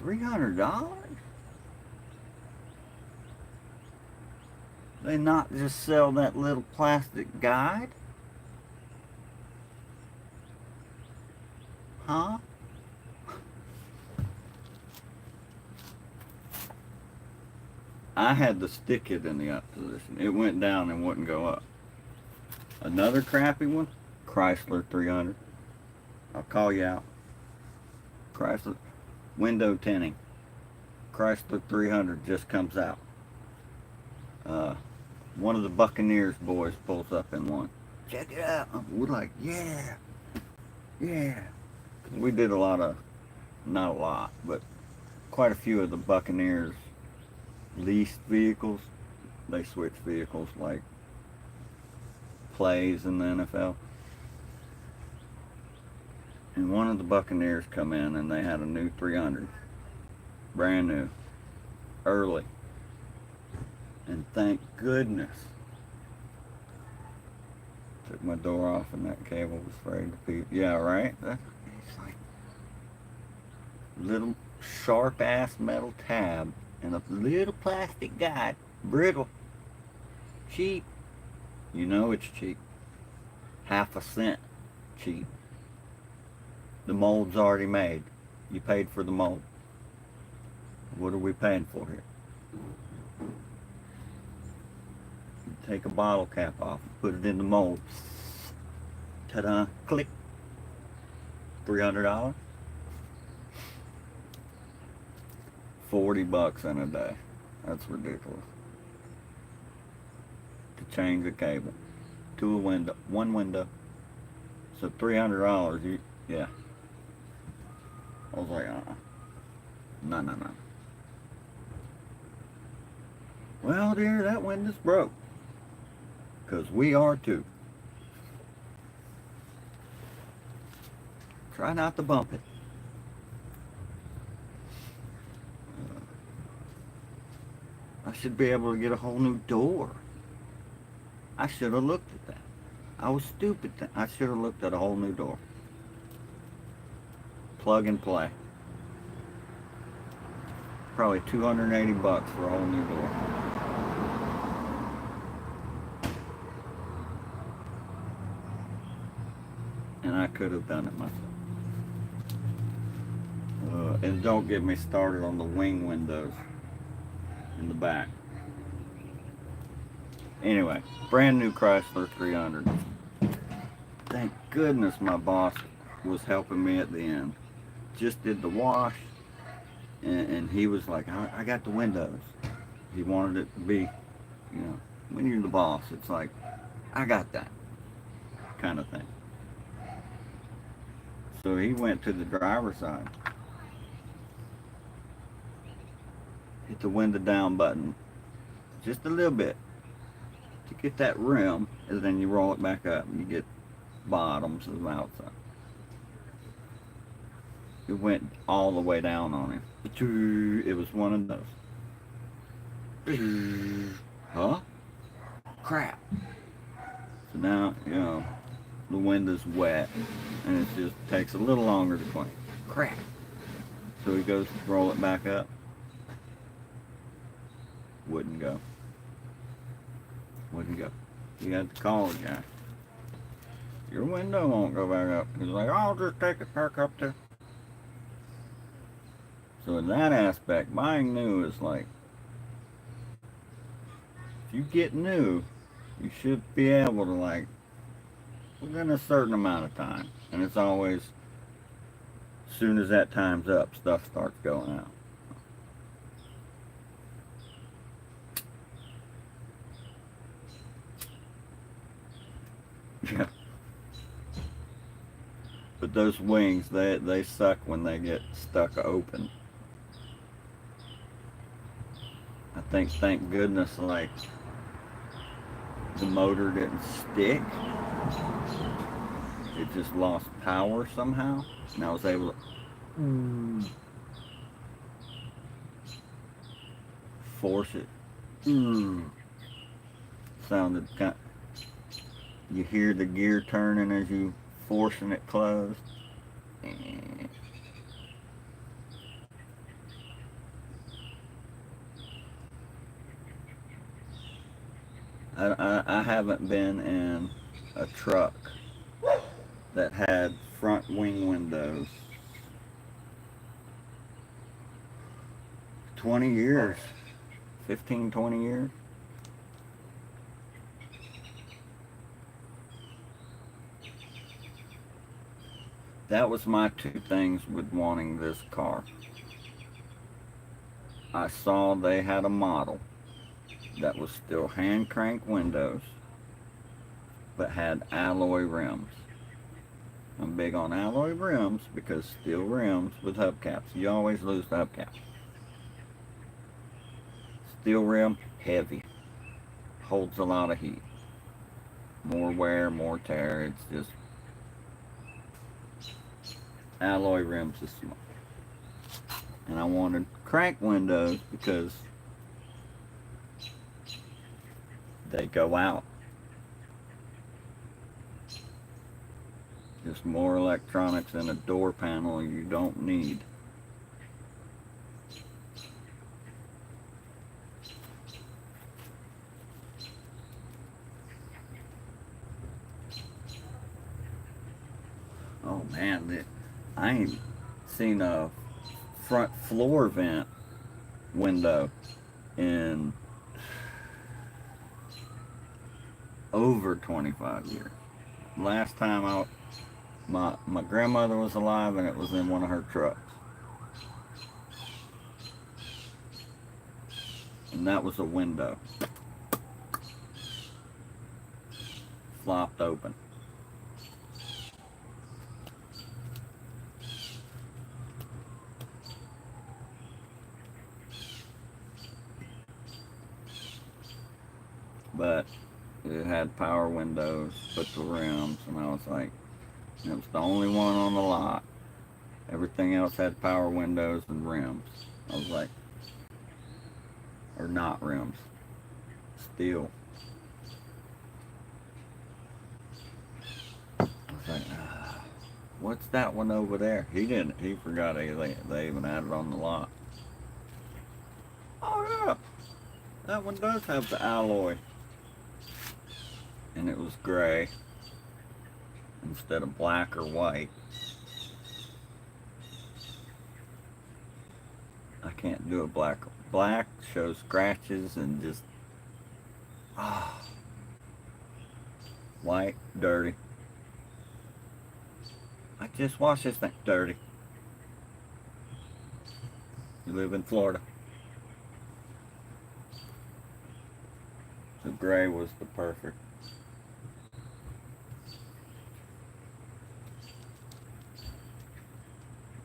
$300? They not just sell that little plastic guide? Huh? I had to stick it in the up position. It went down and wouldn't go up. Another crappy one, Chrysler 300. I'll call you out. Chrysler window tinting. Chrysler 300 just comes out. One of the Buccaneers boys pulls up in one. Check it out. We're like, yeah. We did a lot of, not a lot, but quite a few of the Buccaneers leased vehicles. They switch vehicles like plays in the NFL. And one of the Buccaneers come in and they had a new 300. Brand new. Early. And thank goodness. Took my door off and that cable was frayed to pieces. Yeah, right? It's like little sharp ass metal tab and a little plastic guide. Brittle. Cheap. You know it's cheap. Half a cent cheap. The mold's already made. You paid for the mold. What are we paying for here? You take a bottle cap off, put it in the mold. Ta-da, click. $300? $40 in a day. That's ridiculous. To change a cable to a window, one window. So $300, yeah. I was like, no. Well, dear, that window's broke. Because we are too. Try not to bump it. I should be able to get a whole new door. I should have looked at that. I was stupid. I should have looked at a whole new door. Plug and play. Probably $280 for a whole new door. And I could have done it myself. And don't get me started on the wing windows in the back. Anyway, brand new Chrysler 300. Thank goodness my boss was helping me at the end. Just did the wash, and he was like, I got the windows. He wanted it to be, you know, when you're the boss, it's like, I got that kind of thing. So he went to the driver's side, hit the window down button just a little bit to get that rim, and then you roll it back up and you get bottoms of the outside. It went all the way down on him. It was one of those. Huh? Crap. So now, the window's wet and it just takes a little longer to clean. Crap. So he goes to roll it back up. Wouldn't go. Wouldn't go. You had to call the guy. Your window won't go back up. He's like, I'll just take it back up there. So in that aspect, buying new is like, if you get new, you should be able to, like, within a certain amount of time. And it's always, as soon as that time's up, stuff starts going out. Yeah. But those wings, they suck when they get stuck open. I think, thank goodness, like, the motor didn't stick. It just lost power somehow. And I was able to force it. Sounded kind of, you hear the gear turning as you forcing it closed. I haven't been in a truck that had front wing windows 20 years, 15, 20 years. That was my two things with wanting this car. I saw they had a model that was still hand crank windows, but had alloy rims. I'm big on alloy rims because steel rims with hubcaps, you always lose the hubcap. Steel rim, heavy, holds a lot of heat. More wear, more tear, it's just, alloy rims is small. And I wanted crank windows because they go out. Just more electronics in a door panel you don't need. Oh man, I ain't seen a front floor vent window in over 25 years. Last time my grandmother was alive and it was in one of her trucks. And that was a window. Flopped open. But it had power windows, but the rims, and I was like, it was the only one on the lot. Everything else had power windows and rims. I was like, or not rims, steel. I was like, what's that one over there? He forgot they even had it on the lot. Oh yeah, that one does have the alloy. And it was gray instead of black or white. I can't do a black. Black shows scratches and just white, dirty. I just washed this thing, dirty. You live in Florida. So gray was the perfect.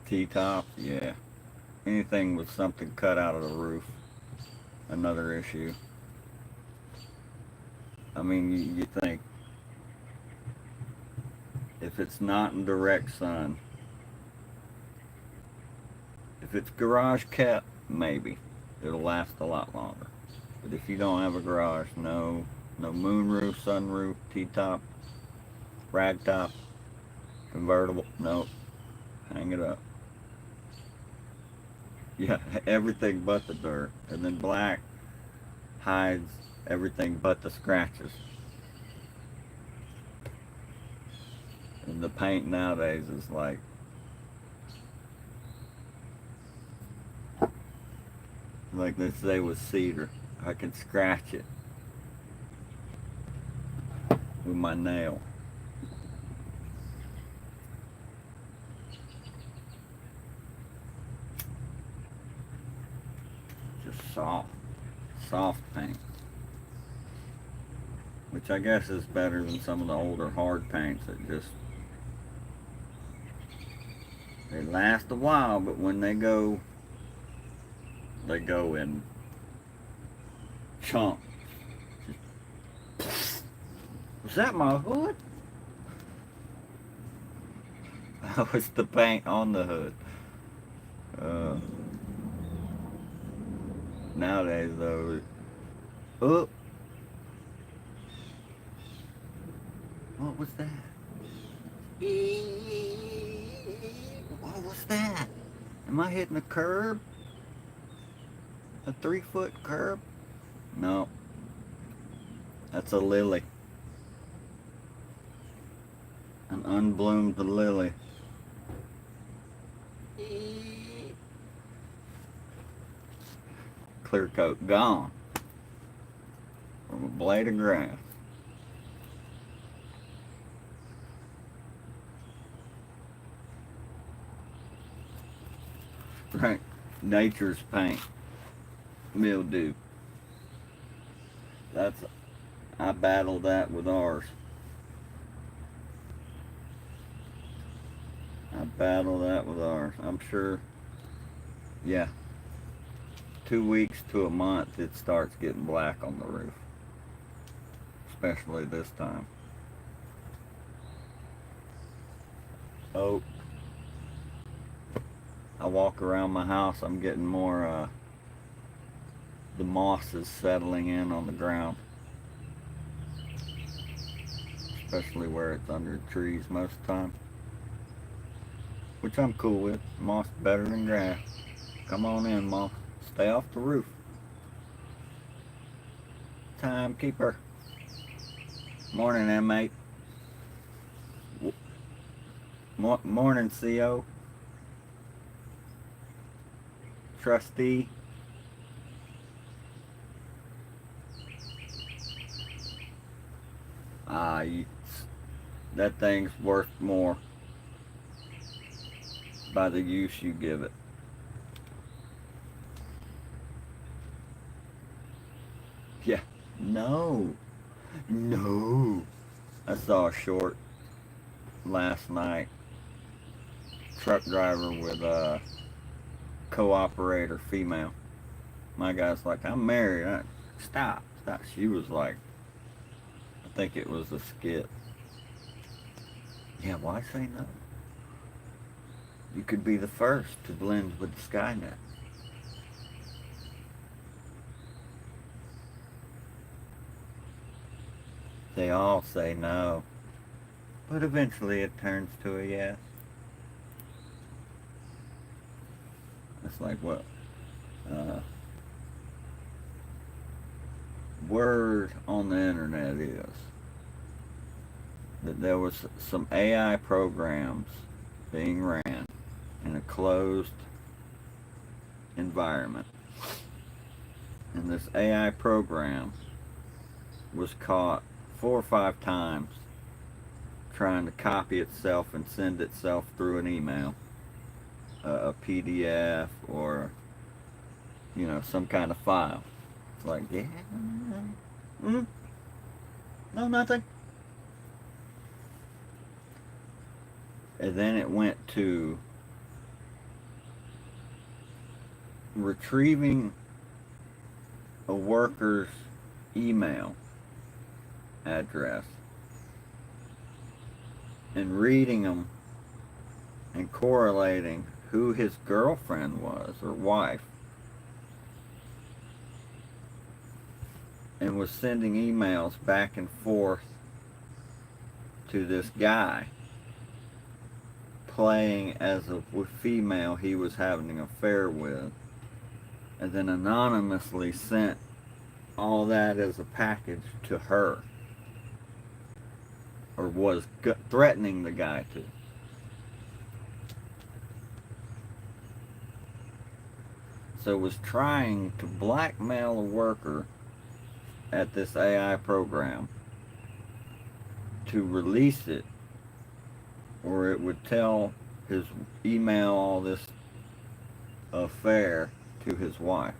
T-top, yeah. Anything with something cut out of the roof, another issue. I mean, you think, if it's not in direct sun, if it's garage kept, maybe it'll last a lot longer. But if you don't have a garage, no moonroof, sunroof, T-top, ragtop, convertible, no, hang it up. Yeah, everything but the dirt. And then black hides everything but the scratches. And the paint nowadays is like they say with cedar. I can scratch it with my nail. Just soft paint. Which I guess is better than some of the older hard paints that just, they last a while, but when they go in chunks. Was that my hood? That was the paint on the hood. Nowadays though, oh, what was that? What was that? Am I hitting a curb? A 3-foot curb? No. That's a lily. An unbloomed lily. Clear coat gone from a blade of grass. Right, nature's paint, mildew. I battled that with ours. I'm sure, yeah, 2 weeks to a month it starts getting black on the roof, especially this time. Oh, I walk around my house, I'm getting more, the moss is settling in on the ground, especially where it's under trees most of the time, which I'm cool with. Moss better than grass. Come on in, moss. Stay off the roof. Timekeeper. Morning, M8. Morning, CO. Trustee. That thing's worth more by the use you give it. Yeah. No. I saw a short last night. Truck driver with a co-operator female. My guy's like, I'm married. Stop. She was like, I think it was a skit. Yeah, why say no? You could be the first to blend with Skynet. They all say no, but eventually it turns to a yes. It's like what? Word on the internet is that there was some AI programs being ran in a closed environment, and this AI program was caught 4 or 5 times trying to copy itself and send itself through an email, a PDF, or some kind of file. It's like, yeah, no, nothing. And then it went to retrieving a worker's email address and reading them and correlating who his girlfriend was or wife and was sending emails back and forth to this guy, playing as a female he was having an affair with, and then anonymously sent all that as a package to her, or was threatening the guy to. So was trying to blackmail a worker at this AI program to release it, or it would tell his email all this affair to his wife.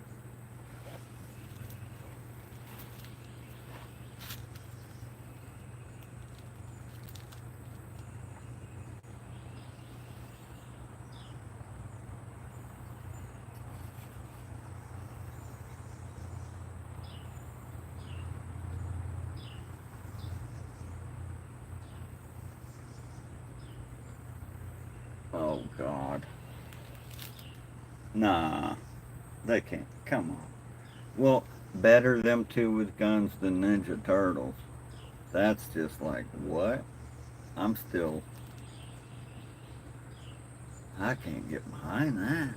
Oh, God. Nah, they can't. Come on. Well, better them two with guns than Ninja Turtles. That's just like, what? I'm still... I can't get behind that.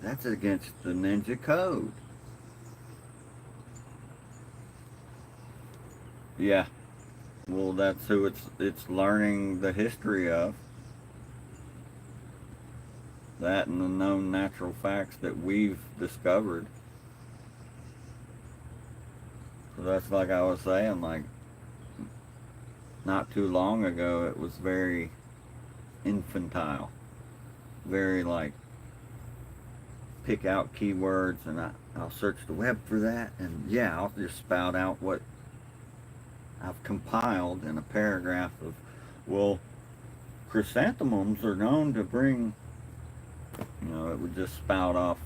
That's against the Ninja Code. Yeah. Well, that's who it's learning the history of. That and the known natural facts that we've discovered. So that's like I was saying, like, not too long ago, it was very infantile. Very, like, pick out keywords and I'll search the web for that, and yeah, I'll just spout out what I've compiled in a paragraph of, well, chrysanthemums are known to bring, it would just spout off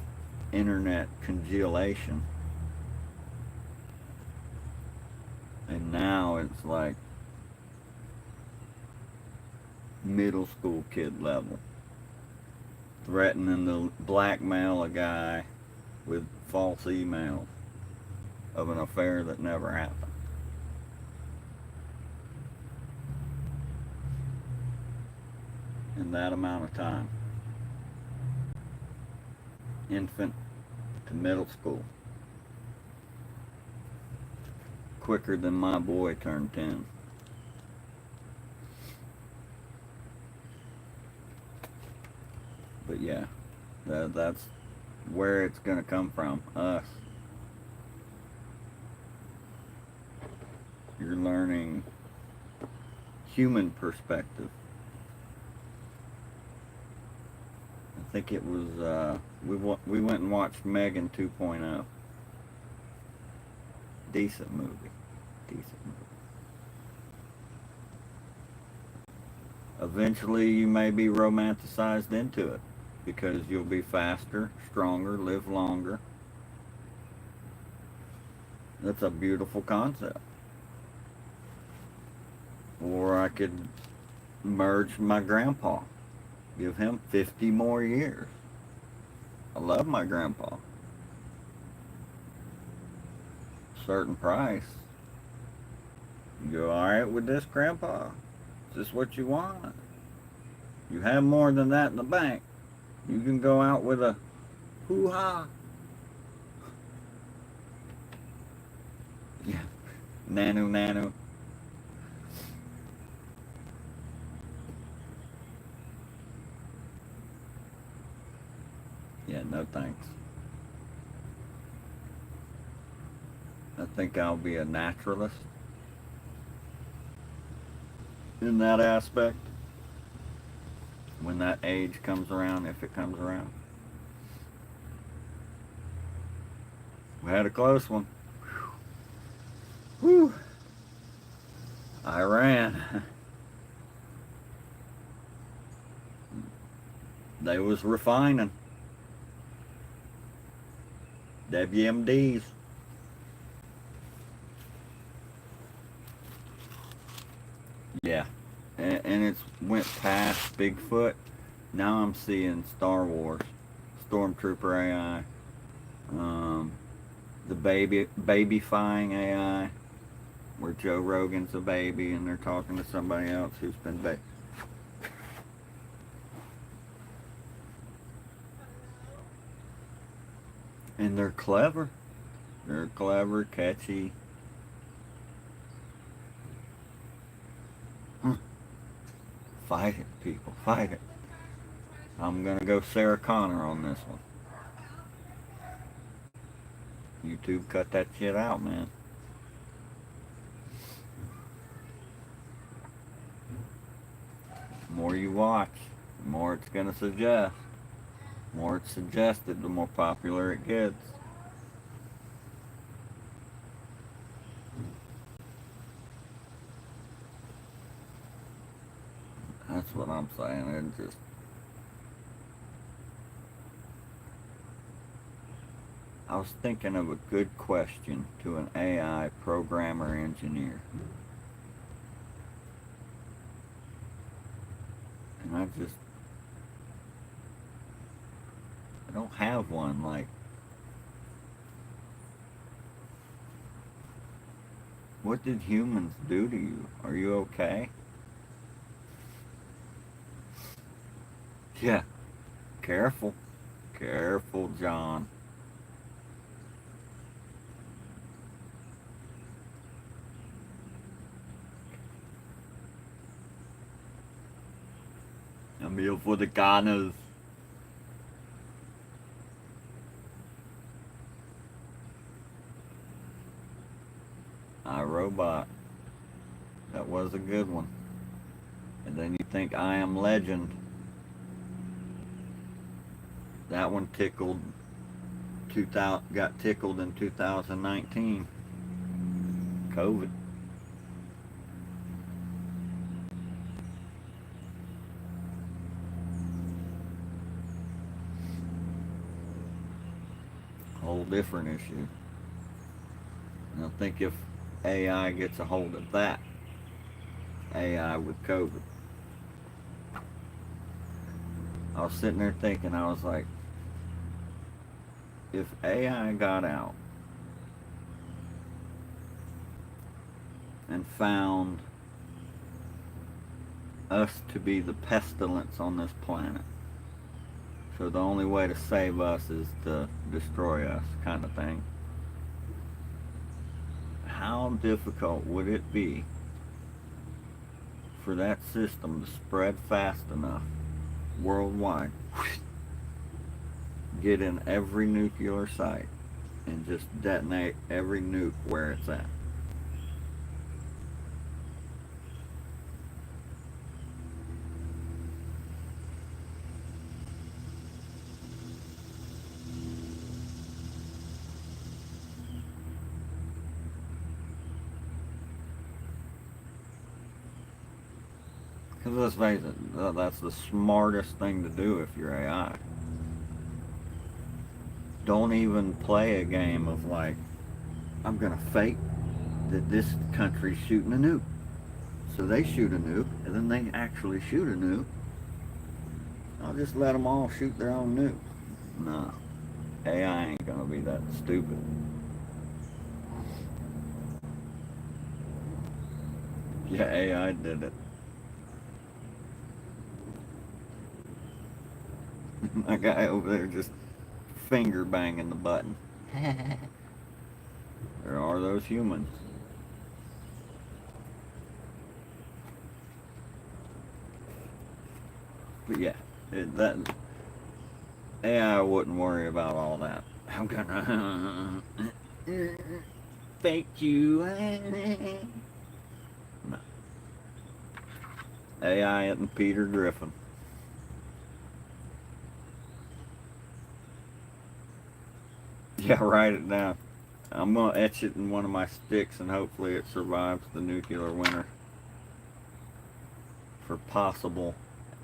internet congealation. And now it's like middle school kid level. Threatening to blackmail a guy with false emails of an affair that never happened. In that amount of time. Infant to middle school. Quicker than my boy turned 10. But yeah, that's where it's going to come from, us. You're learning human perspective. I think it was, we went and watched Megan 2.0. Decent movie. Eventually you may be romanticized into it because you'll be faster, stronger, live longer. That's a beautiful concept. Or I could merge my grandpa. Give him 50 more years. I love my grandpa. Certain price. You go, alright with this, grandpa? Is this what you want? You have more than that in the bank. You can go out with a hoo-ha. Yeah. Nanu. Yeah, no thanks. I think I'll be a naturalist in that aspect when that age comes around, if it comes around. We had a close one. Whew. Iran. They was refining. WMDs. Yeah. And it's went past Bigfoot. Now I'm seeing Star Wars. Stormtrooper AI. the babyfying AI, where Joe Rogan's a baby and they're talking to somebody else who's been and they're clever. They're clever, catchy. Huh. Fight it, people. Fight it. I'm gonna go Sarah Connor on this one. YouTube, cut that shit out, man. The more you watch, the more it's gonna suggest. The more it's suggested, the more popular it gets. That's what I'm saying. It just I was thinking of a good question to an AI programmer engineer. And I don't have one. Like, what did humans do to you? Are you okay? Yeah. Careful. Careful, John. A meal for the Ghanas. iRobot. That was a good one. And then you think I Am Legend. That one got tickled in 2019. COVID. Whole different issue. And I think if AI gets a hold of that, AI with COVID. I was sitting there thinking, I was like, if AI got out and found us to be the pestilence on this planet, so the only way to save us is to destroy us, kind of thing, how difficult would it be for that system to spread fast enough worldwide, get in every nuclear site, and just detonate every nuke where it's at? Because let's face it, that's the smartest thing to do if you're AI. Don't even play a game of like, I'm gonna fake that this country's shooting a nuke. So they shoot a nuke, and then they actually shoot a nuke. I'll just let them all shoot their own nuke. Nah, AI ain't gonna be that stupid. Yeah, AI did it. My guy over there just finger banging the button. There are those humans. But yeah, that AI wouldn't worry about all that. I'm gonna fake you. No. AI and Peter Griffin. Yeah, write it down. I'm gonna etch it in one of my sticks and hopefully it survives the nuclear winter for possible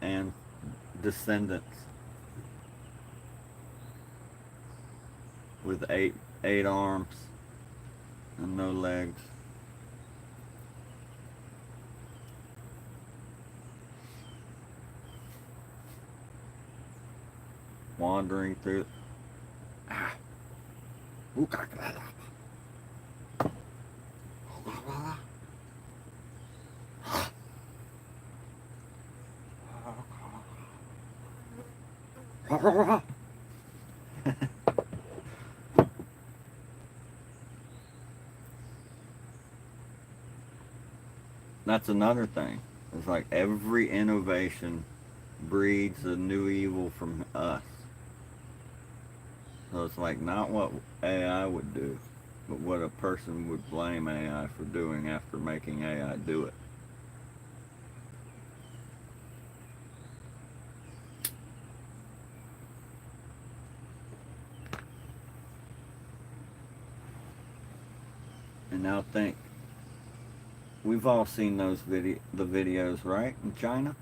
and descendants with eight arms and no legs. Wandering through. That's another thing. It's like every innovation breeds a new evil from us. So it's like not what AI would do, but what a person would blame AI for doing after making AI do it. And now think, we've all seen the videos, right? In China,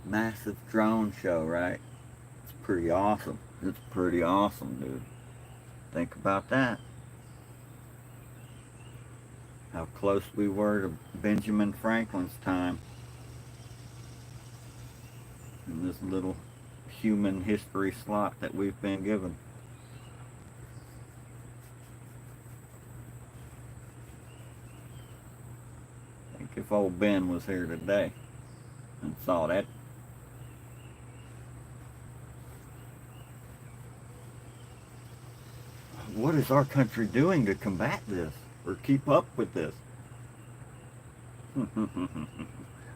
massive drone show, right? It's pretty awesome. It's pretty awesome, dude. Think about that. How close we were to Benjamin Franklin's time in this little human history slot that we've been given. Think if old Ben was here today and saw that. What is our country doing to combat this or keep up with this?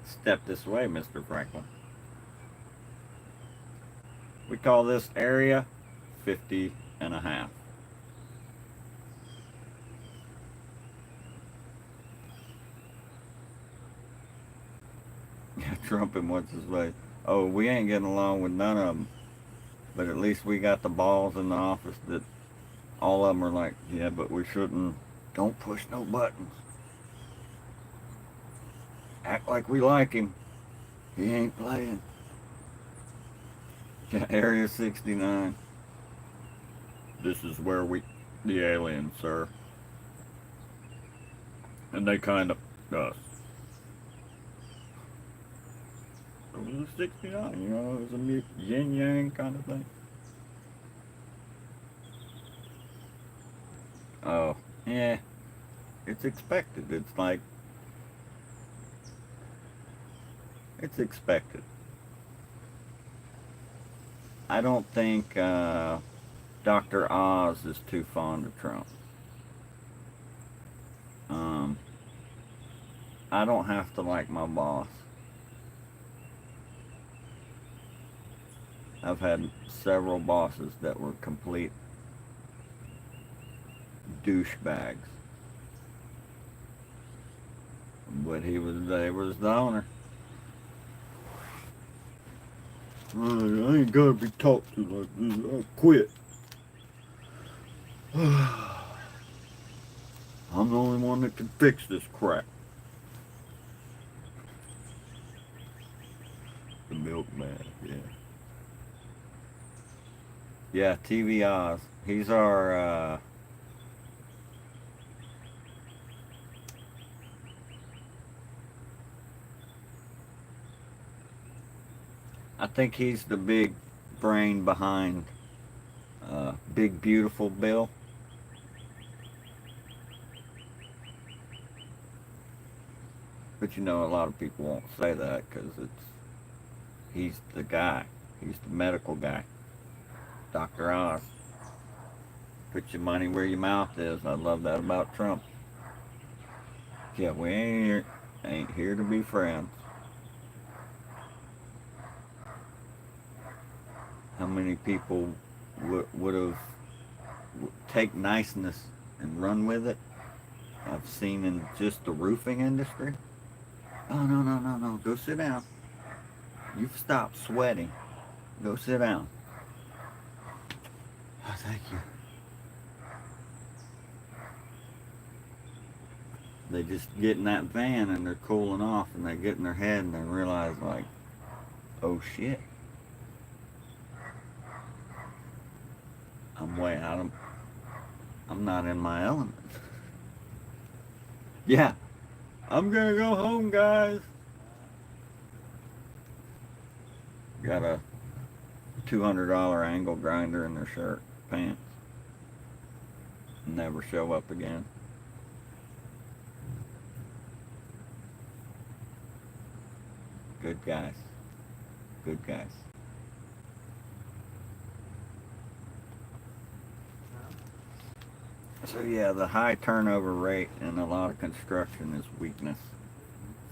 Step this way, Mr. Franklin. We call this area 50 and a half. Yeah, Trump and what's his way. Oh, we ain't getting along with none of them. But at least we got the balls in the office that all of them are like, yeah, but we shouldn't. Don't push no buttons. Act like we like him. He ain't playing. Yeah, Area 69. This is where the aliens, sir. And they kind of, us. It was a 69, you know, it was a yin-yang kind of thing. Oh, yeah, it's expected. It's like, it's expected. I don't think Dr. Oz is too fond of Trump. I don't have to like my boss. I've had several bosses that were complete douchebags. But they was the owner. I ain't gotta be talked to like this. I quit. I'm the only one that can fix this crap. The milkman, yeah. Yeah, TV Oz. He's our, I think he's the big brain behind Big Beautiful Bill. But you know, a lot of people won't say that because he's the guy. He's the medical guy. Dr. Oz. Put your money where your mouth is. I love that about Trump. Yeah, we ain't here to be friends. How many people would have take niceness and run with it? I've seen in just the roofing industry. Oh, no. Go sit down. You've stopped sweating. Go sit down. Oh, thank you. They just get in that van and they're cooling off and they get in their head and they realize like, oh shit. I'm way out of, I'm not in my element. Yeah, I'm gonna go home, guys. Got a $200 angle grinder in their shirt. pants, never show up again. Good guys. Good guys. So yeah, the high turnover rate in a lot of construction is weakness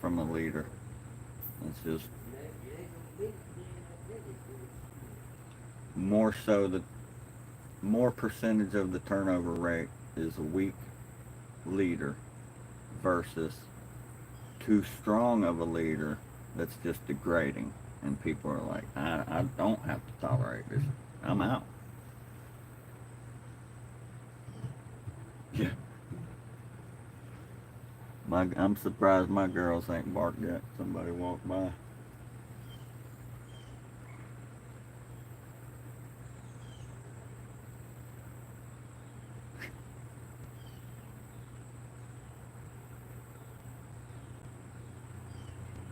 from a leader. It's just more so the more percentage of the turnover rate is a weak leader versus too strong of a leader that's just degrading, and people are like, I don't have to tolerate this. I'm out. Yeah. I'm surprised my girls ain't barked yet. Somebody walked by.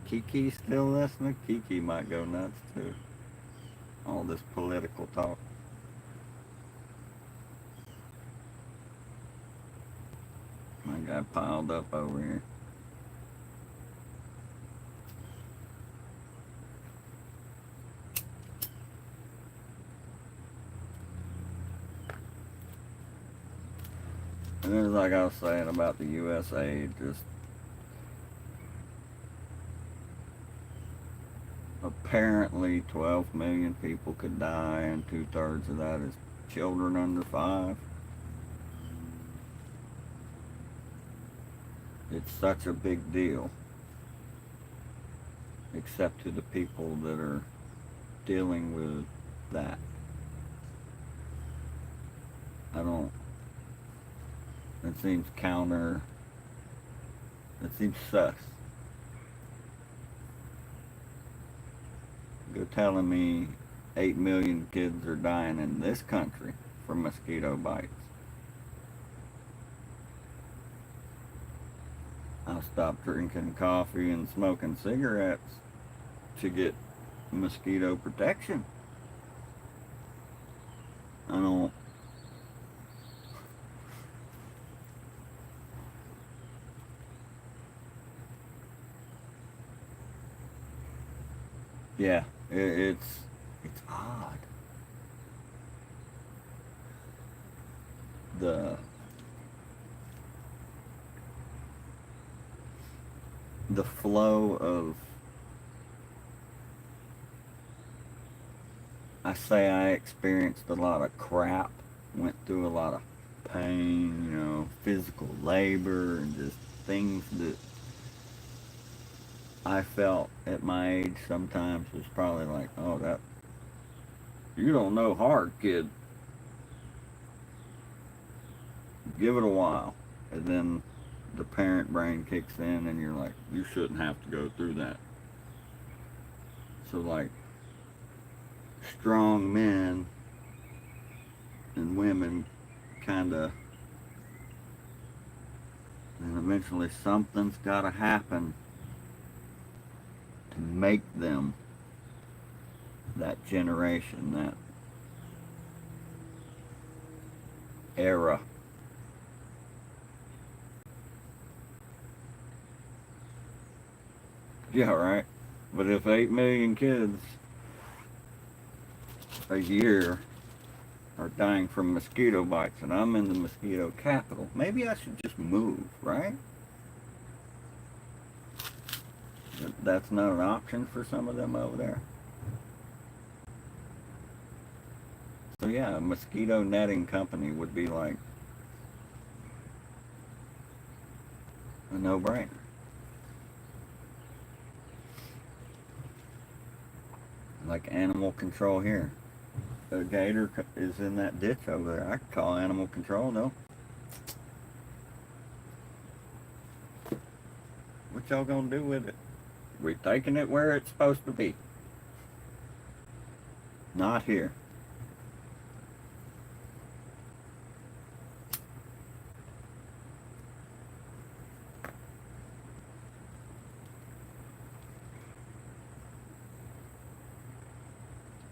Kiki still listening? Kiki might go nuts too. All this political talk. I got piled up over here. And it's like I was saying about the USaid, just apparently 12 million people could die, and 2/3 of that is children under 5. It's such a big deal, except to the people that are dealing with that. I don't, it seems it seems sus. You're telling me 8 million kids are dying in this country from mosquito bites. I stopped drinking coffee and smoking cigarettes to get mosquito protection. I don't. Yeah, it's odd. The flow of, I experienced a lot of crap, went through a lot of pain, physical labor, and just things that I felt at my age sometimes was probably like, oh, that, you don't know hard, kid. Give it a while. And then the parent brain kicks in and you're like, you shouldn't have to go through that. So like, strong men and women kind of, and eventually something's got to happen to make them that generation, that era. Yeah, right. But if 8 million kids a year are dying from mosquito bites, and I'm in the mosquito capital, maybe I should just move, right? But that's not an option for some of them over there. So yeah, a mosquito netting company would be like a no-brainer. Like animal control here. A gator is in that ditch over there. I could call animal control, no? What y'all gonna do with it? We're taking it where it's supposed to be. Not here.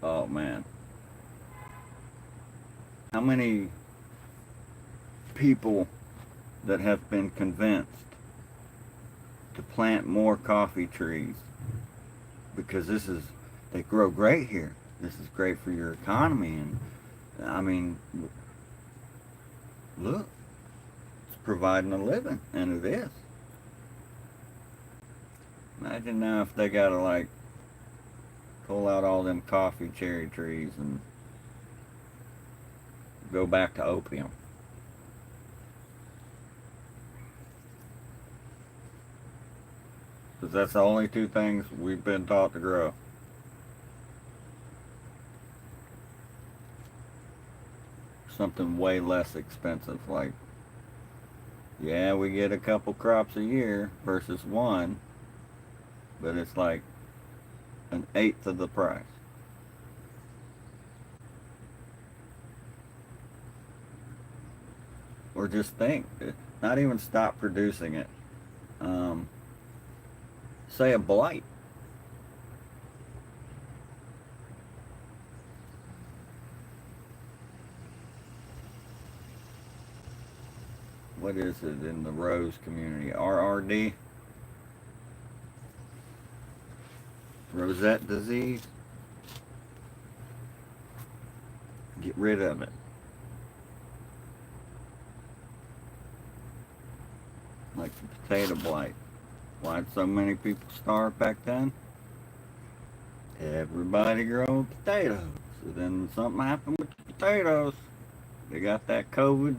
Oh man. How many people that have been convinced to plant more coffee trees because they grow great here. This is great for your economy, and I mean, look, it's providing a living, and it is. Imagine now if they gotta like pull out all them coffee cherry trees and go back to opium. Because that's the only two things we've been taught to grow. Something way less expensive, like, yeah, we get a couple crops a year versus one, but it's like an eighth of the price. Or just think, not even stop producing it. Say a blight. What is it in the rose community? RRD? Rosette disease? Get rid of it. Like the potato blight. Why'd so many people starve back then? Everybody growing potatoes. So then something happened with the potatoes. They got that COVID.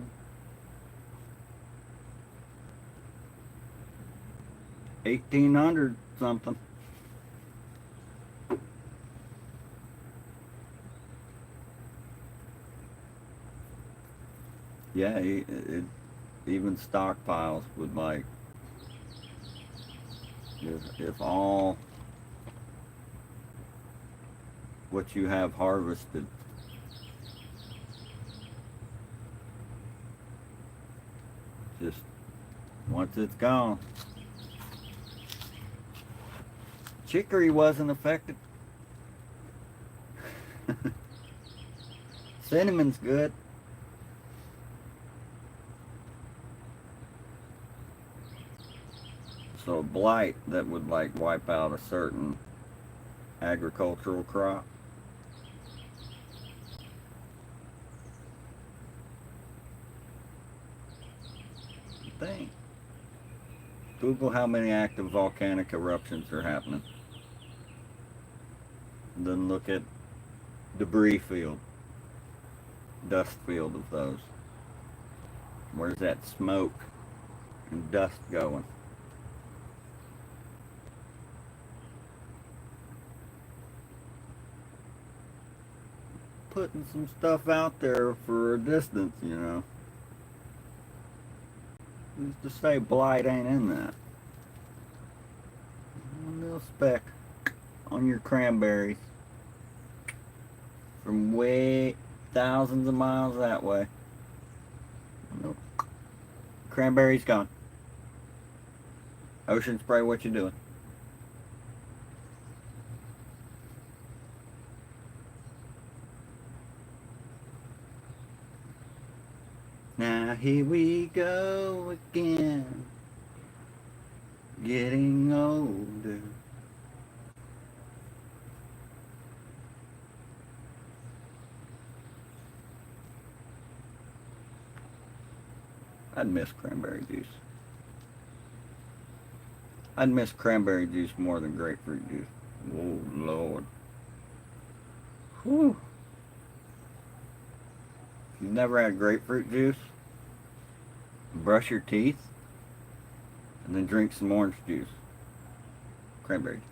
$1,800 something. Yeah, even stockpiles would like, if all what you have harvested just once it's gone. Chicory wasn't affected. Cinnamon's good. So a blight that would like wipe out a certain agricultural crop. Thing. Google how many active volcanic eruptions are happening. And then look at debris field, dust field of those. Where's that smoke and dust going? Putting some stuff out there for a distance, you know. Who's to say blight ain't in that? A little speck on your cranberries from way thousands of miles that way. Nope. Cranberries gone. Ocean spray, what you doing? Now here we go again, getting older. I'd miss cranberry juice. I'd miss cranberry juice more than grapefruit juice. Oh, Lord. Whew. If you've never had grapefruit juice, brush your teeth, and then drink some orange juice. Cranberry juice.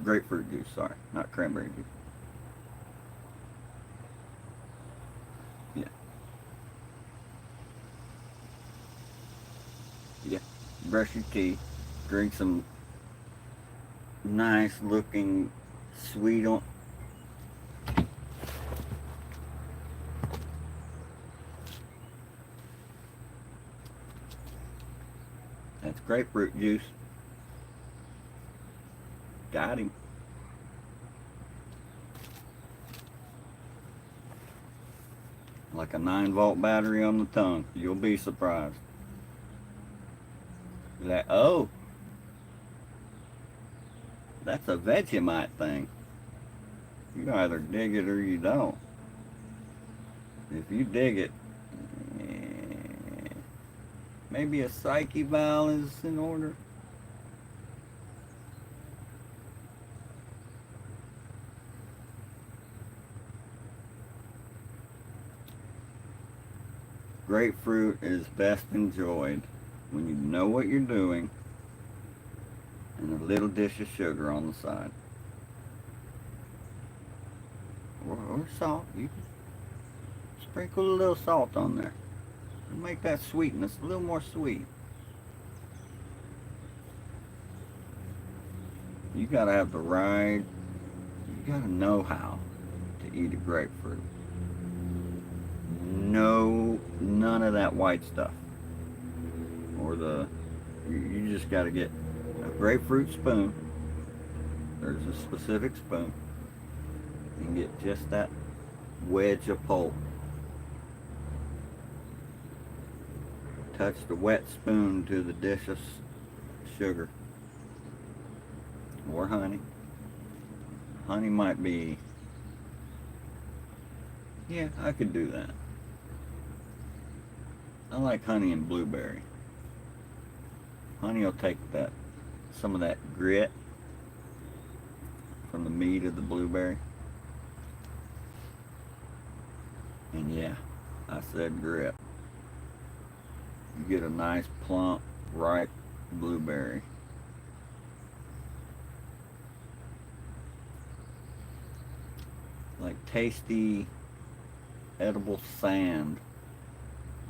Grapefruit juice, sorry, not cranberry juice. Yeah. Yeah. Brush your teeth, drink some nice looking sweet on. That's grapefruit juice. Got him. Like a 9-volt battery on the tongue. You'll be surprised. Like, oh, that's a Vegemite thing. You either dig it or you don't. If you dig it, maybe a psyche valve is in order. Grapefruit is best enjoyed when you know what you're doing and a little dish of sugar on the side. Or salt. You can sprinkle a little salt on there. Make that sweetness a little more sweet. You gotta have the right, you gotta know how to eat a grapefruit. No, none of that white stuff. Or you just gotta get a grapefruit spoon. There's a specific spoon. And get just that wedge of pulp. Touch the wet spoon to the dish of sugar. Or honey. Honey might be, yeah, I could do that. I like honey and blueberry. Honey will take some of that grit from the meat of the blueberry. And yeah, I said grit. You get a nice plump, ripe blueberry. Like tasty, edible sand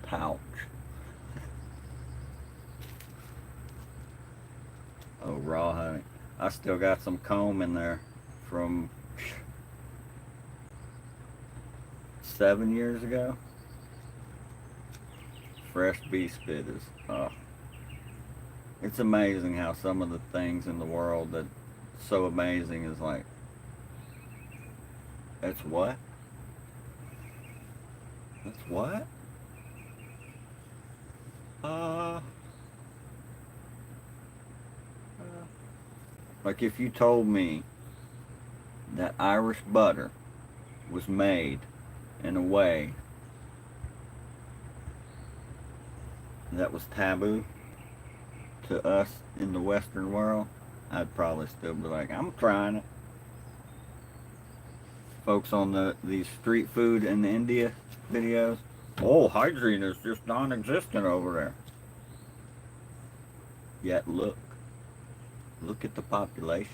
pouch. Oh, raw honey. I still got some comb in there from 7 years ago. Fresh bee spit is, it's amazing how some of the things in the world that's so amazing is like, that's what? That's what? Like if you told me that Irish butter was made in a way that was taboo to us in the Western world, I'd probably still be like, I'm trying it. Folks on these street food in India videos, oh, hygiene is just non-existent over there. Yet look at the population.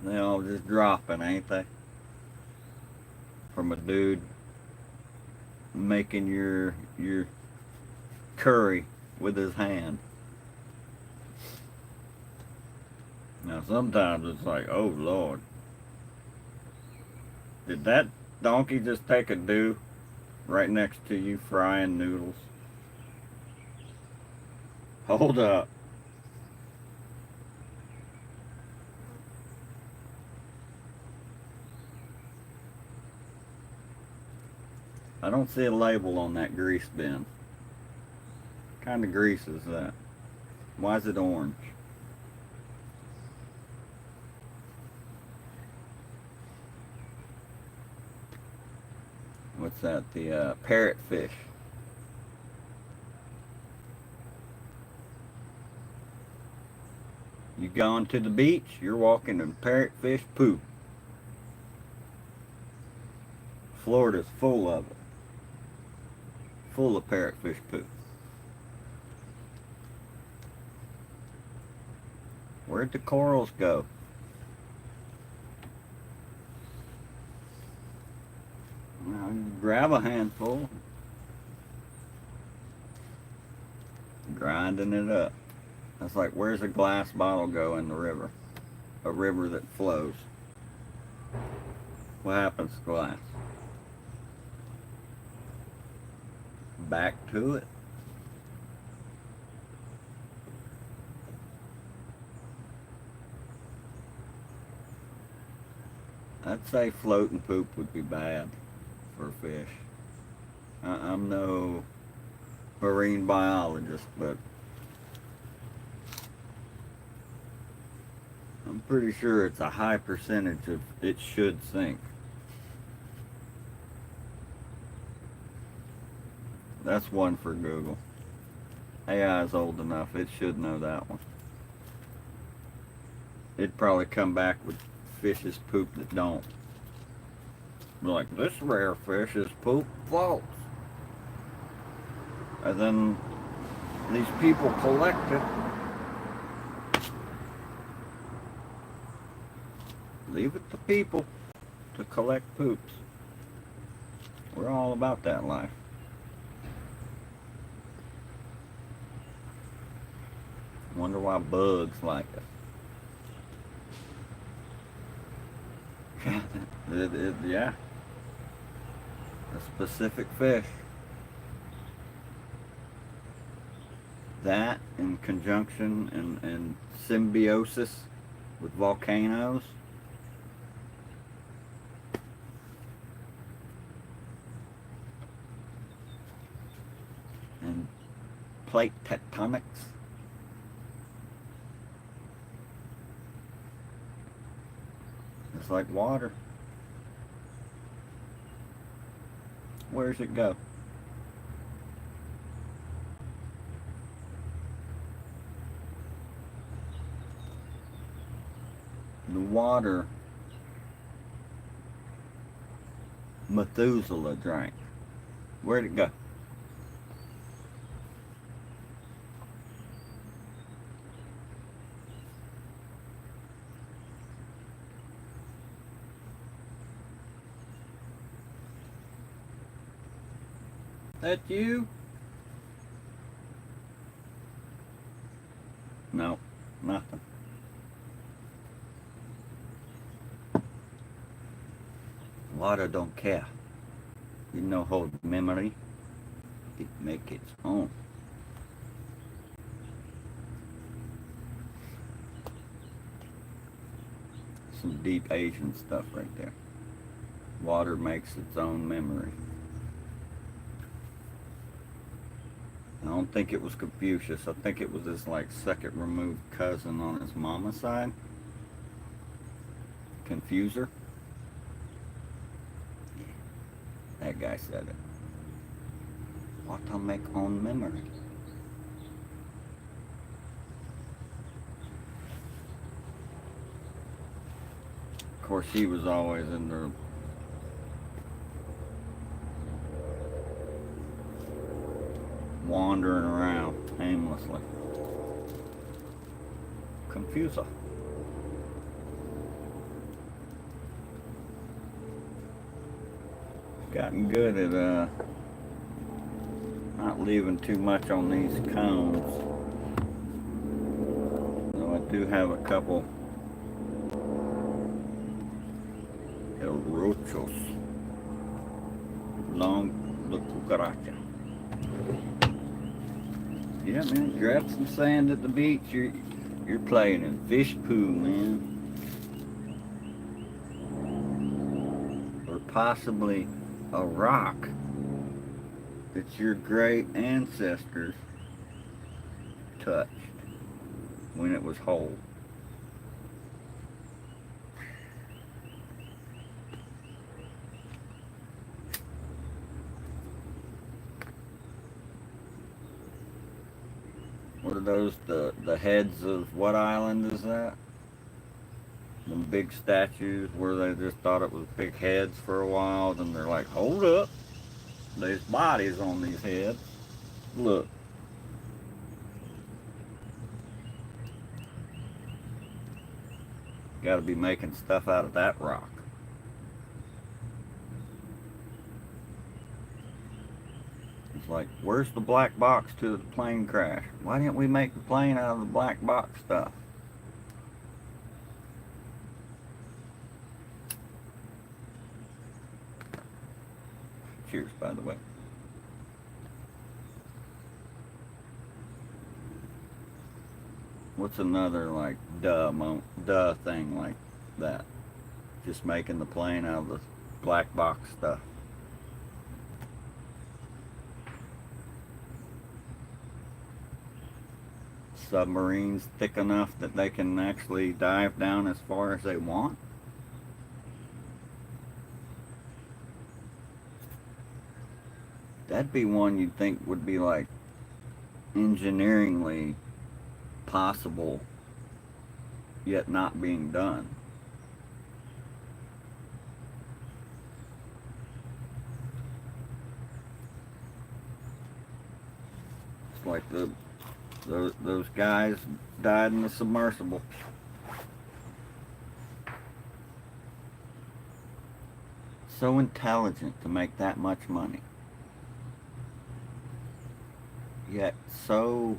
They all just dropping, ain't they? From a dude making your curry with his hand. Now sometimes it's like, oh Lord, did that donkey just take a do right next to you frying noodles? Hold up. I don't see a label on that grease bin. What kind of grease is that? Why is it orange? What's that? The parrotfish. You gone to the beach, you're walking in parrotfish poop. Florida's full of it. Full of parrotfish poop. Where'd the corals go? Now you grab a handful, grinding it up. That's like, where's a glass bottle go in the river? A river that flows. What happens to glass? Back to it. I'd say floating poop would be bad for a fish. I'm no marine biologist, but I'm pretty sure it's a high percentage of it should sink. That's one for Google. AI is old enough, it should know that one. It'd probably come back with fishes poop that don't. Be like, this rare fish's poop floats. And then these people collect it. Leave it to people to collect poops. We're all about that life. Wonder why bugs like us. Yeah. A specific fish. That in conjunction and symbiosis with volcanoes. And plate tectonics. It's like water. Where's it go? The water Methuselah drank. Where'd it go? That you? No, nothing. Water don't care. You know, hold memory. It make its own. Some deep Asian stuff right there. Water makes its own memory. I don't think it was Confucius. I think it was his like second removed cousin on his mama's side. Confuser. Yeah, that guy said it. Water make own memory. Of course, he was always in the wandering around aimlessly. Confuser. Gotten good at not leaving too much on these cones. So I do have a couple El Rochos. Long the cucaracha. Yeah, man, grab some sand at the beach. You're playing in fish poo, man. Or possibly a rock that your great ancestors touched when it was whole. What are those, the heads of what island is that? Them big statues where they just thought it was big heads for a while, then they're like, hold up, there's bodies on these heads. Look. Gotta be making stuff out of that rock. It's like, where's the black box to the plane crash? Why didn't we make the plane out of the black box stuff? Cheers, by the way. What's another like duh thing like that? just making the plane out of the black box stuff. Submarines thick enough that they can actually dive down as far as they want. That'd be one you'd think would be like engineeringly possible, yet not being done. It's like those guys died in the submersible. So intelligent to make that much money, yet so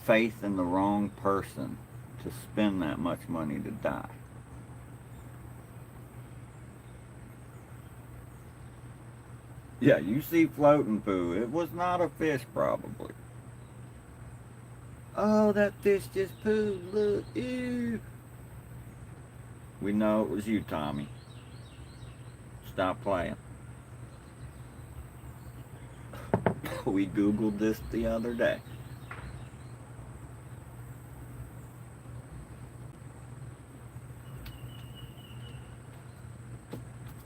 faith in the wrong person to spend that much money to die. Yeah, you see floating poo. It was not a fish, probably. Oh, that fish just pooed. Look, ew. We know it was you, Tommy. Stop playing. We Googled this the other day.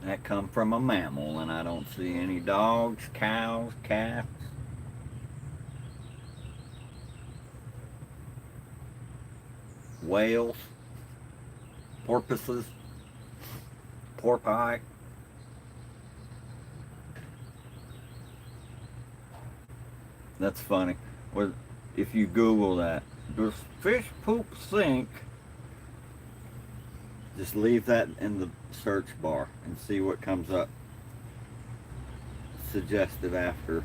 That come from a mammal, and I don't see any dogs, cows, cats. Whales, porpoises, porpoise. That's funny. If you Google that, does fish poop sink? Just leave that in the search bar and see what comes up. Suggested after.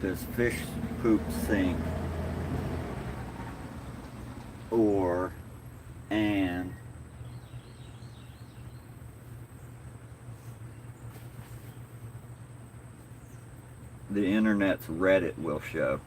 Does fish poop sink? Or, and the internet's Reddit will show.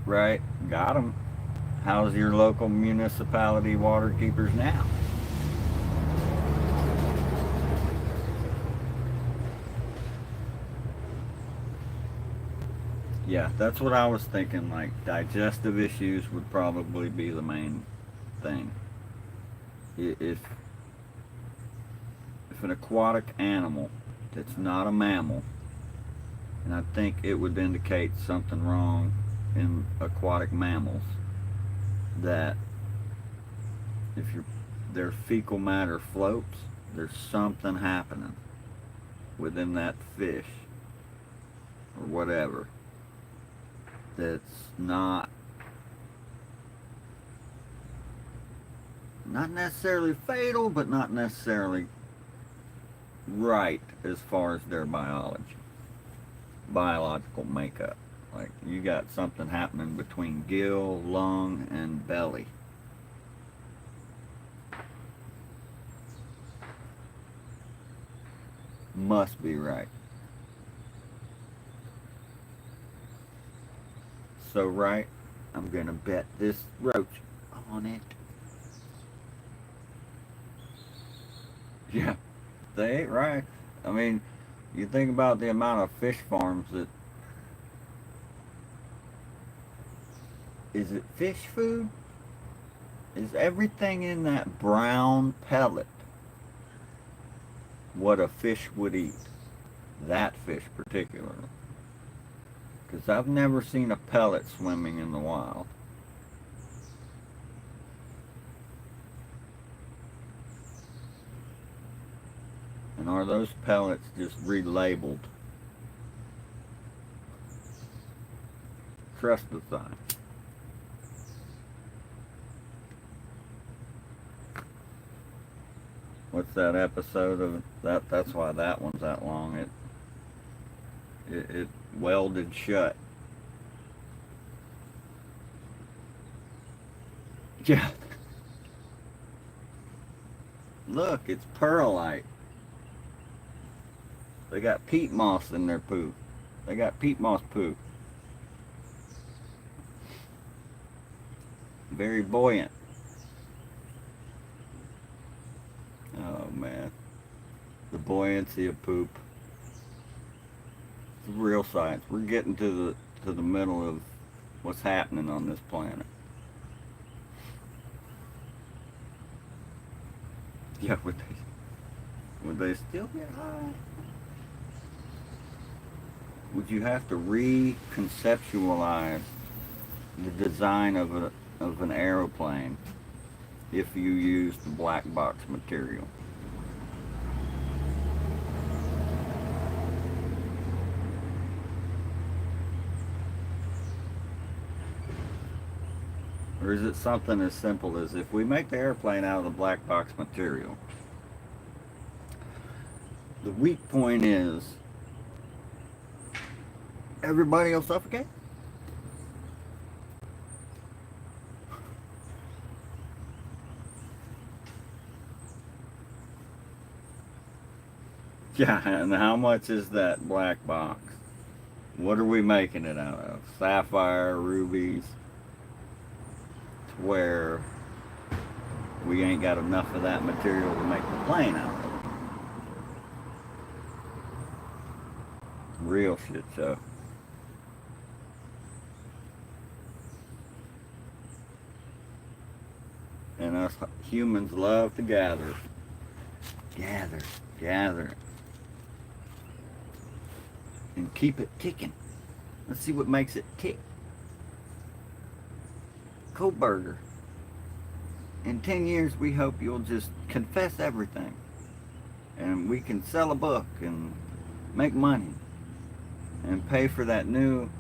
Right, got 'em. How's your local municipality water keepers now? Yeah, that's what I was thinking. Like, digestive issues would probably be the main thing. If an aquatic animal that's not a mammal, and I think it would indicate something wrong in aquatic mammals, that if their fecal matter floats, there's something happening within that fish or whatever that's not necessarily fatal, but not necessarily right as far as their biological makeup. Like, you got something happening between gill, lung, and belly. Must be right. So right, I'm gonna bet this roach on it. Yeah, they ain't right. I mean, you think about the amount of fish farms that... Is it fish food? Is everything in that brown pellet what a fish would eat? That fish particularly. Because I've never seen a pellet swimming in the wild. And are those pellets just relabeled? Trust the sign. What's that episode of that? That's why that one's that long. It welded shut. Yeah. Look, it's perlite. They got peat moss in their poop. They got peat moss poop. Very buoyant. Oh man. The buoyancy of poop. It's real science. We're getting to the middle of what's happening on this planet. Yeah, would they still get high? Would you have to reconceptualize the design of an aeroplane if you use the black box material? Or is it something as simple as, if we make the airplane out of the black box material, the weak point is everybody will suffocate? Yeah, and how much is that black box? What are we making it out of? Sapphire, rubies? To where we ain't got enough of that material to make the plane out of. Real shit show. And us humans love to gather. Gather. And keep it ticking. Let's see what makes it tick. Kold Burger. In 10 years, we hope you'll just confess everything. And we can sell a book and make money. And pay for that new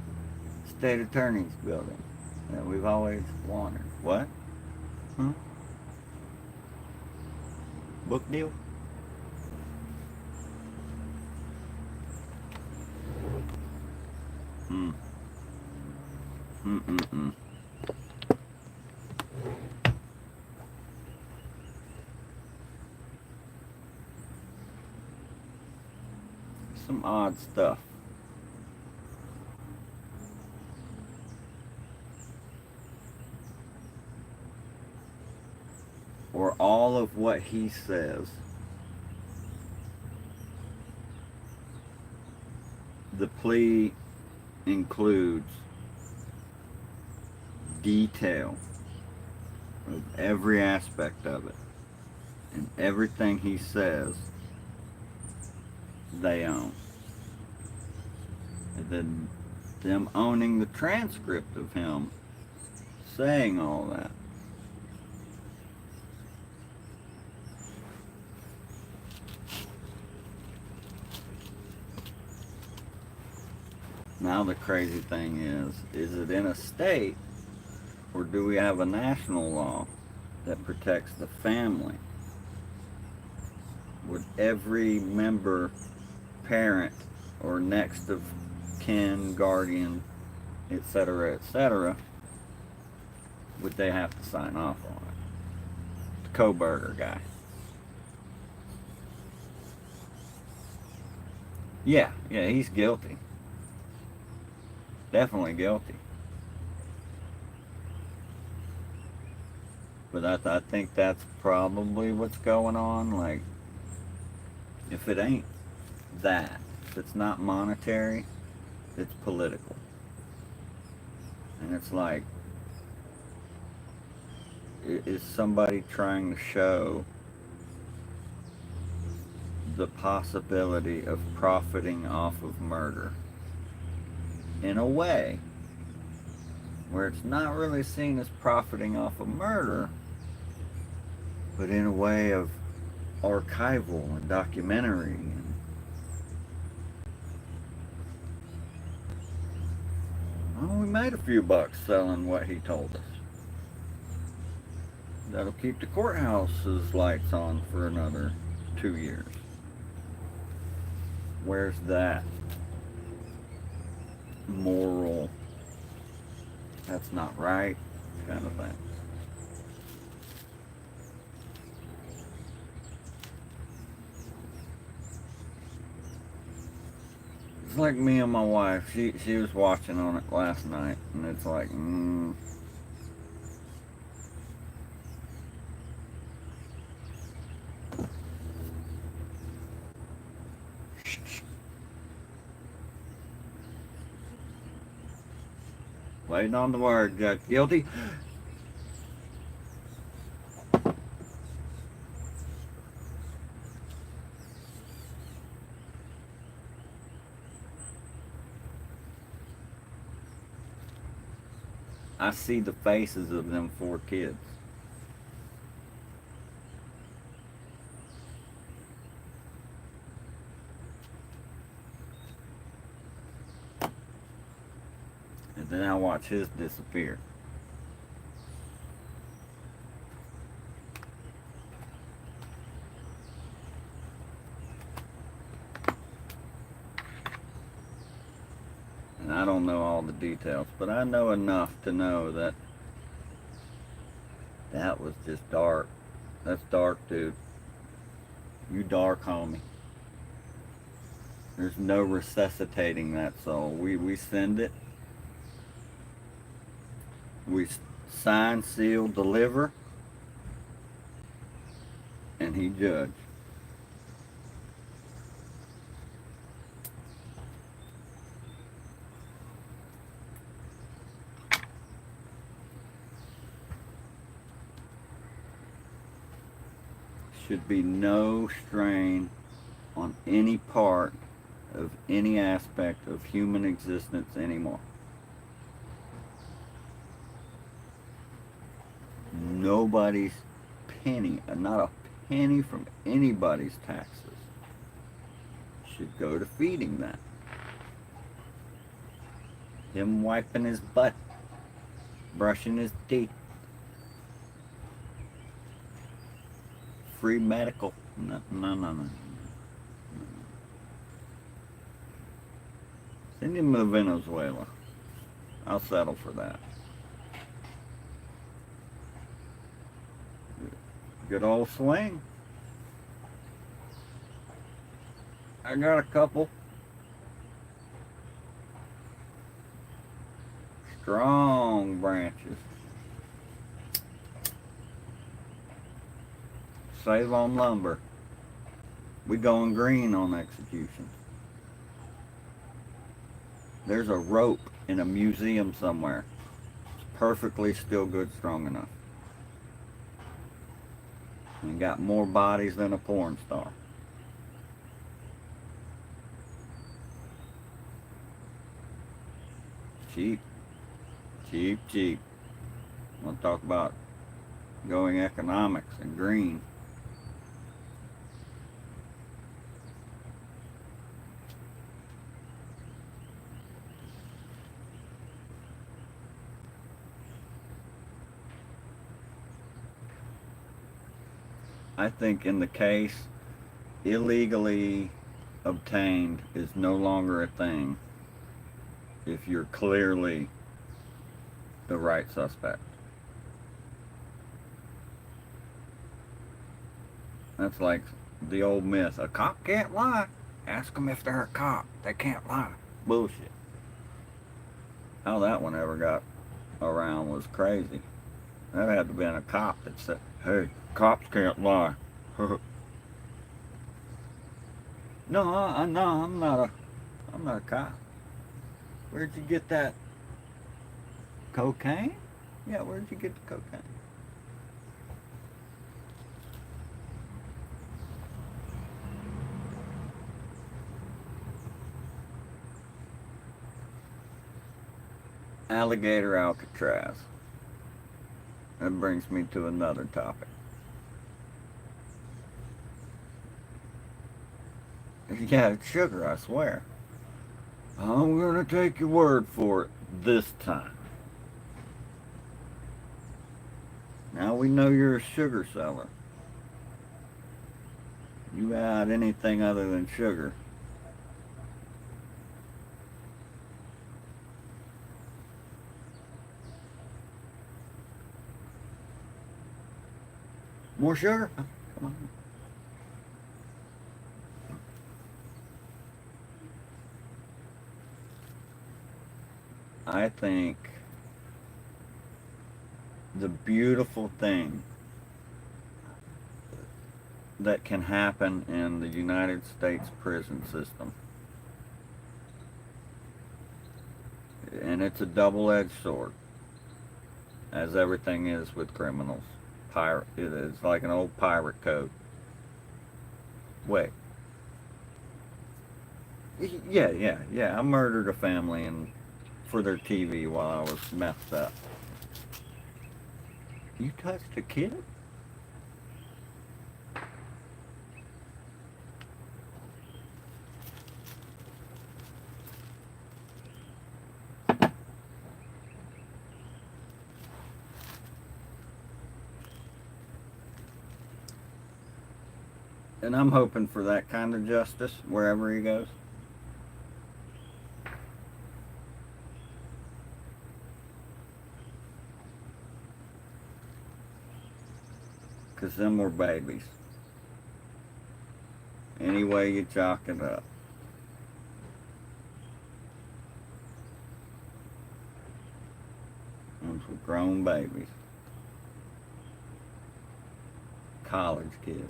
state attorney's building that we've always wanted. What? Huh? Book deal? Some odd stuff. Or all of what he says, the plea includes detail of every aspect of it, and everything he says they own. And then them owning the transcript of him saying all that. Now the crazy thing is it in a state, or do we have a national law that protects the family? Would every member, parent, or next of kin, guardian, etc., would they have to sign off on it? The Kold Burger guy. Yeah, he's guilty. Definitely guilty. But I think that's probably what's going on. Like, if it ain't that, if it's not monetary, it's political. And it's like, is somebody trying to show the possibility of profiting off of murder in a way where it's not really seen as profiting off of murder, but in a way of archival and documentary and we made a few bucks selling what he told us. That'll keep the courthouse's lights on for another 2 years. Where's that? moral, that's not right kind of thing. It's like me and my wife. She was watching on it last night, and it's like, waiting on the word, Judge. Guilty. I see the faces of them 4 kids. And then I watch his disappear. And I don't know all the details, but I know enough to know that that was just dark. That's dark, dude. You dark, homie. There's no resuscitating that soul. We send it. We sign, seal, deliver, and he judge. Should be no strain on any part of any aspect of human existence anymore. Nobody's penny, not a penny from anybody's taxes should go to feeding that. Him wiping his butt, brushing his teeth, free medical. No. Send him to Venezuela. I'll settle for that. Good old swing. I got a couple strong branches. Save on lumber. We going green on executions. There's a rope in a museum somewhere. It's perfectly still good, strong enough. And got more bodies than a porn star. Cheap. Cheap. We'll talk about going economics and green. I think in the case, illegally obtained is no longer a thing if you're clearly the right suspect. That's like the old myth, a cop can't lie. Ask them if they're a cop. They can't lie. Bullshit. How that one ever got around was crazy. That had to have been a cop that said, hey, cops can't lie. No, I'm not a cop. Where'd you get that cocaine? Yeah, where'd you get the cocaine? Alligator Alcatraz. That brings me to another topic. Yeah, it's sugar, I swear. I'm gonna take your word for it this time. Now we know you're a sugar seller. You add anything other than sugar, More sugar? Come on. I think the beautiful thing that can happen in the United States prison system, and it's a double-edged sword, as everything is with criminals. It is like an old pirate code. Wait. Yeah. I murdered a family and for their TV while I was messed up. You touched a kid? And I'm hoping for that kind of justice wherever he goes. Because them were babies. Any way you chalk it up. Those were grown babies. College kids.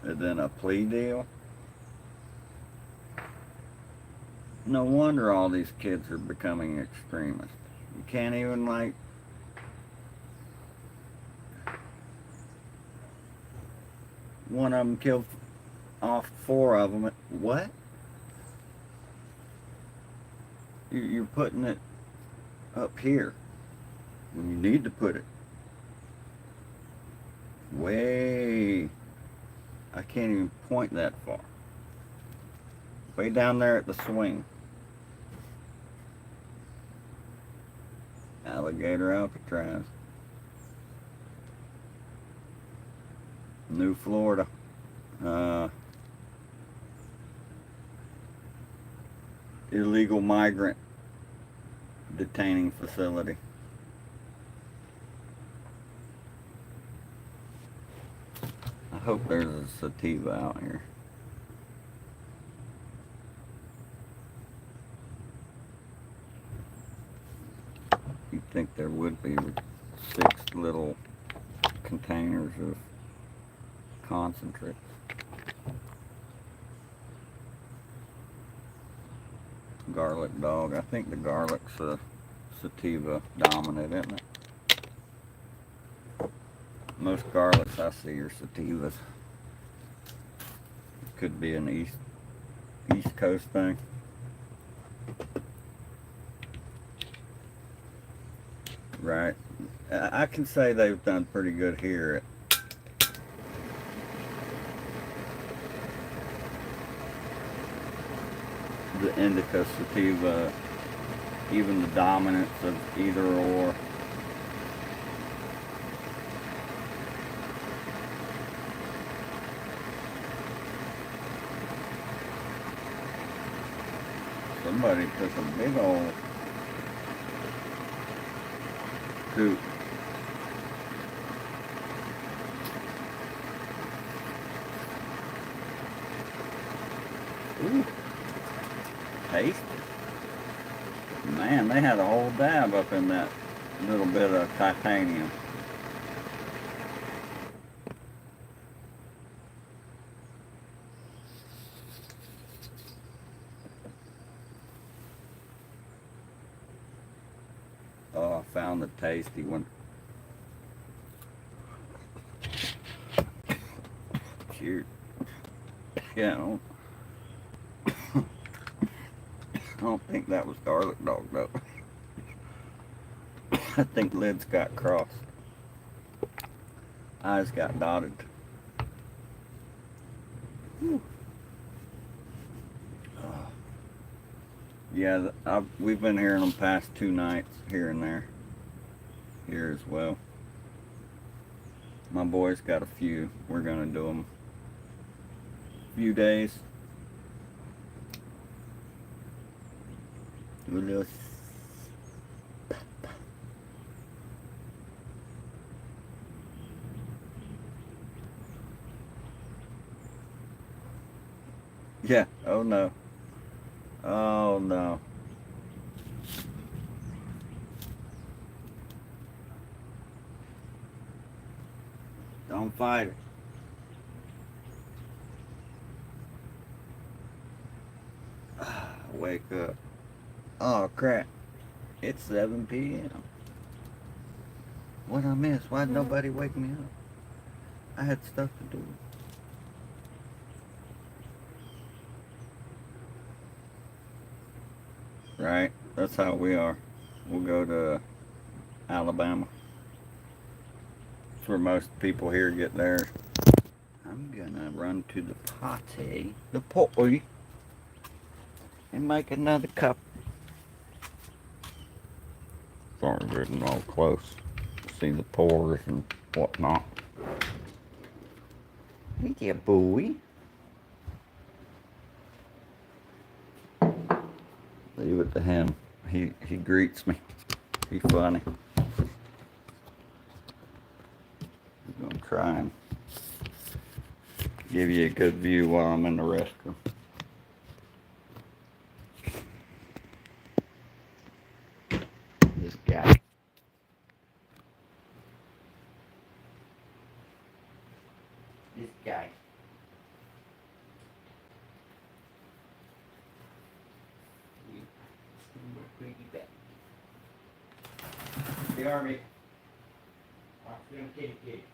And then a plea deal. No wonder all these kids are becoming extremists. You can't even one of them killed off 4 of them. What? You're putting it up here when you need to put it way. I can't even point that far. Way down there at the swing. Alligator Alcatraz. New Florida. Illegal migrant detaining facility. I hope there's a sativa out here. You'd think there would be 6 little containers of concentrate. Garlic dog. I think the garlic's sativa dominant, isn't it? Most garlics I see are sativas. Could be an East Coast thing. Right. I can say they've done pretty good here. The indica, sativa, even the dominance of either or. Somebody took a big old hoot. Ooh. Tasty. Man, they had a whole dab up in that little bit of titanium. Oh, I found the tasty one. Cheers. Yeah, I don't think that was garlic dog though. I think lids got crossed. Eyes got dotted. Yeah, we've been here in the past 2 nights, here and there. Here as well. My boys got a few. We're gonna do them a few days. Do a little Yeah. Oh no. Oh no. Don't fight her. Wake up. Oh crap. It's 7 p.m. What I miss? Why'd nobody wake me up? I had stuff to do. Right? That's how we are. We'll go to Alabama. That's where most people here get theirs. I'm gonna run to the potty, and make another cup. Sorry, getting all close. See the pores and whatnot. Hey there, boy. Leave it to him. He greets me. He's funny. I'm gonna try and give you a good view while I'm in the restroom. This guy. This guy. You pretty bad. The army. I'm gonna kitty kitty.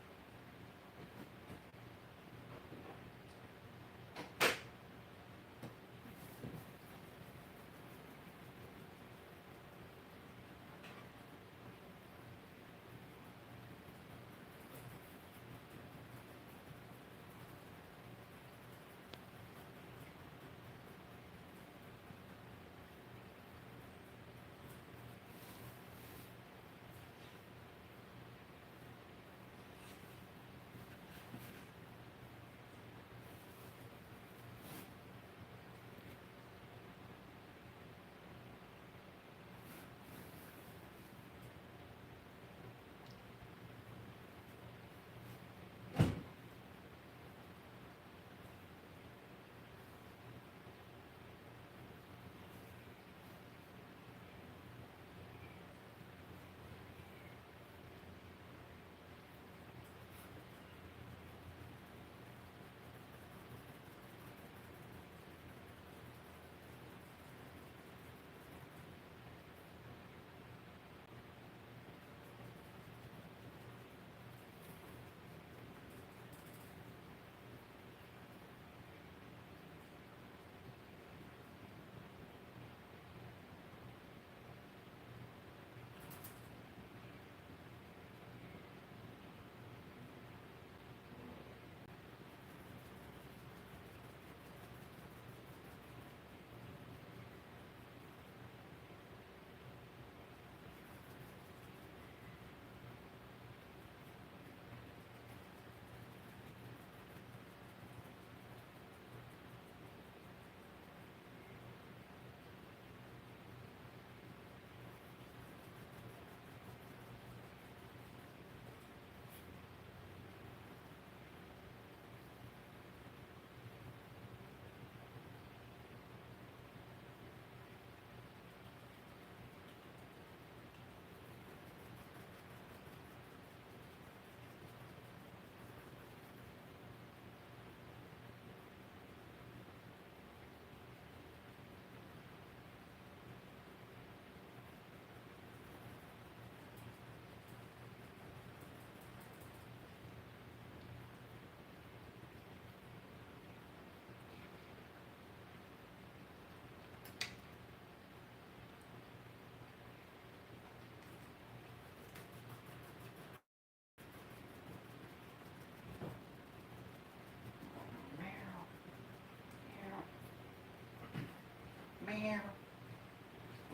Meow.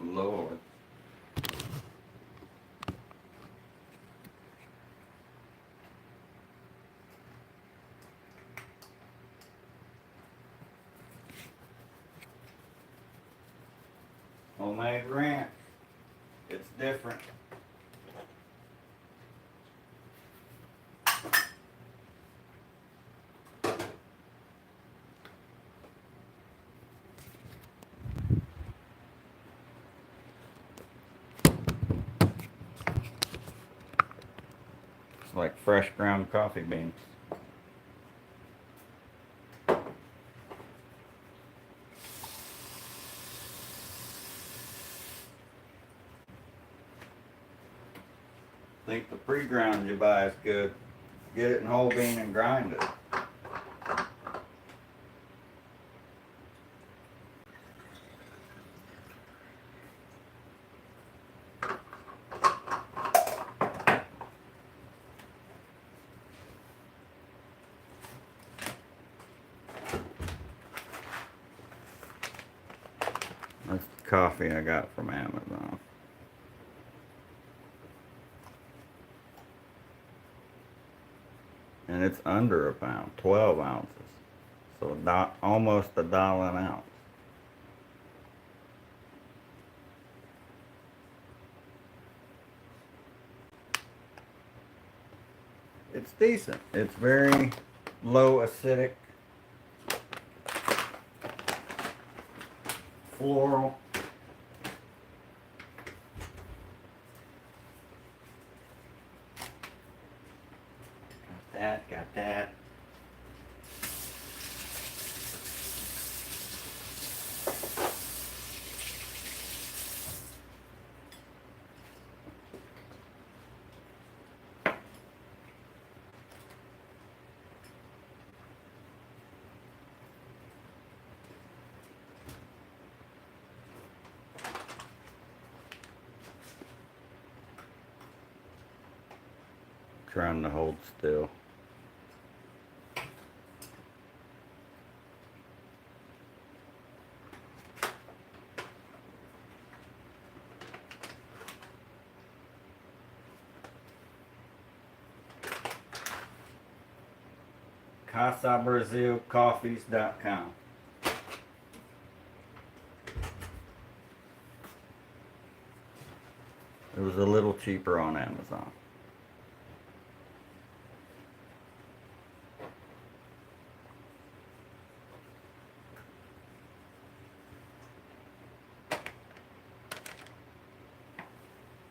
Lord. Homemade ranch. It's different. like fresh ground coffee beans. Think the pre-ground you buy is good. Get it in whole bean and grind it. That's the coffee I got from Amazon. And it's under a pound, 12 ounces. So almost $1 an ounce. It's decent. It's very low acidic, floral. Got that. Trying to hold still. CasaBrazilCoffees.com. It was a little cheaper on Amazon.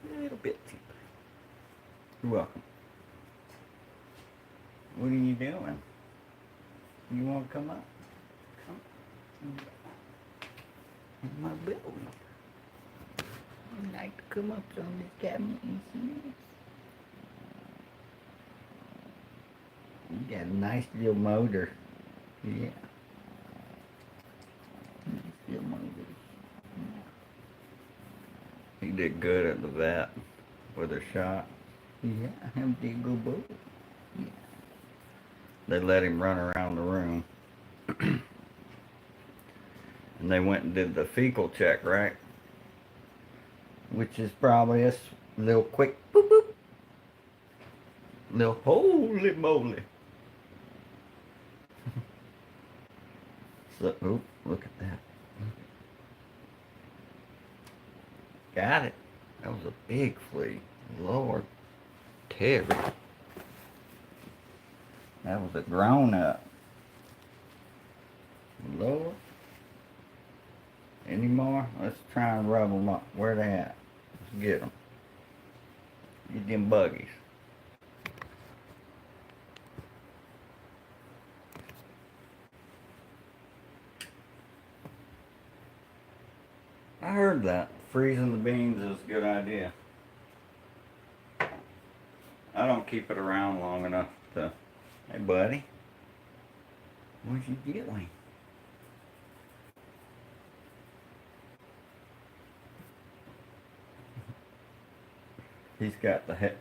A little bit cheaper. You're welcome. What are you doing? You want to come up? Come in my belly. You like to come up on this cabinet and see this? You got a nice little motor. Yeah. Nice little motor. Yeah. He did good at the vet with a shot. Yeah, him did go both. Yeah. They let him run around the room. And they went and did the fecal check, right? Which is probably a little quick boop boop. Little holy moly. So, oh, look at that. Got it. That was a big flea. Lord. Terry. That was a grown up. Lord. Any more? Let's try and rub them up. Where they at? Let's get them. Get them buggies. I heard that. Freezing the beans is a good idea. I don't keep it around long enough to... Hey, buddy. What you doing? He's got the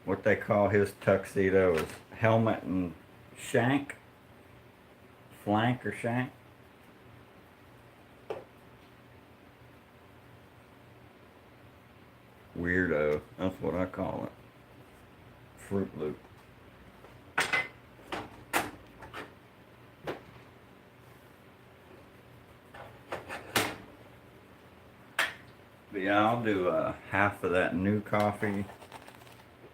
what they call his tuxedo is helmet and shank. Flank or shank. Weirdo. That's what I call it. Fruit Loop. But yeah, I'll do half of that new coffee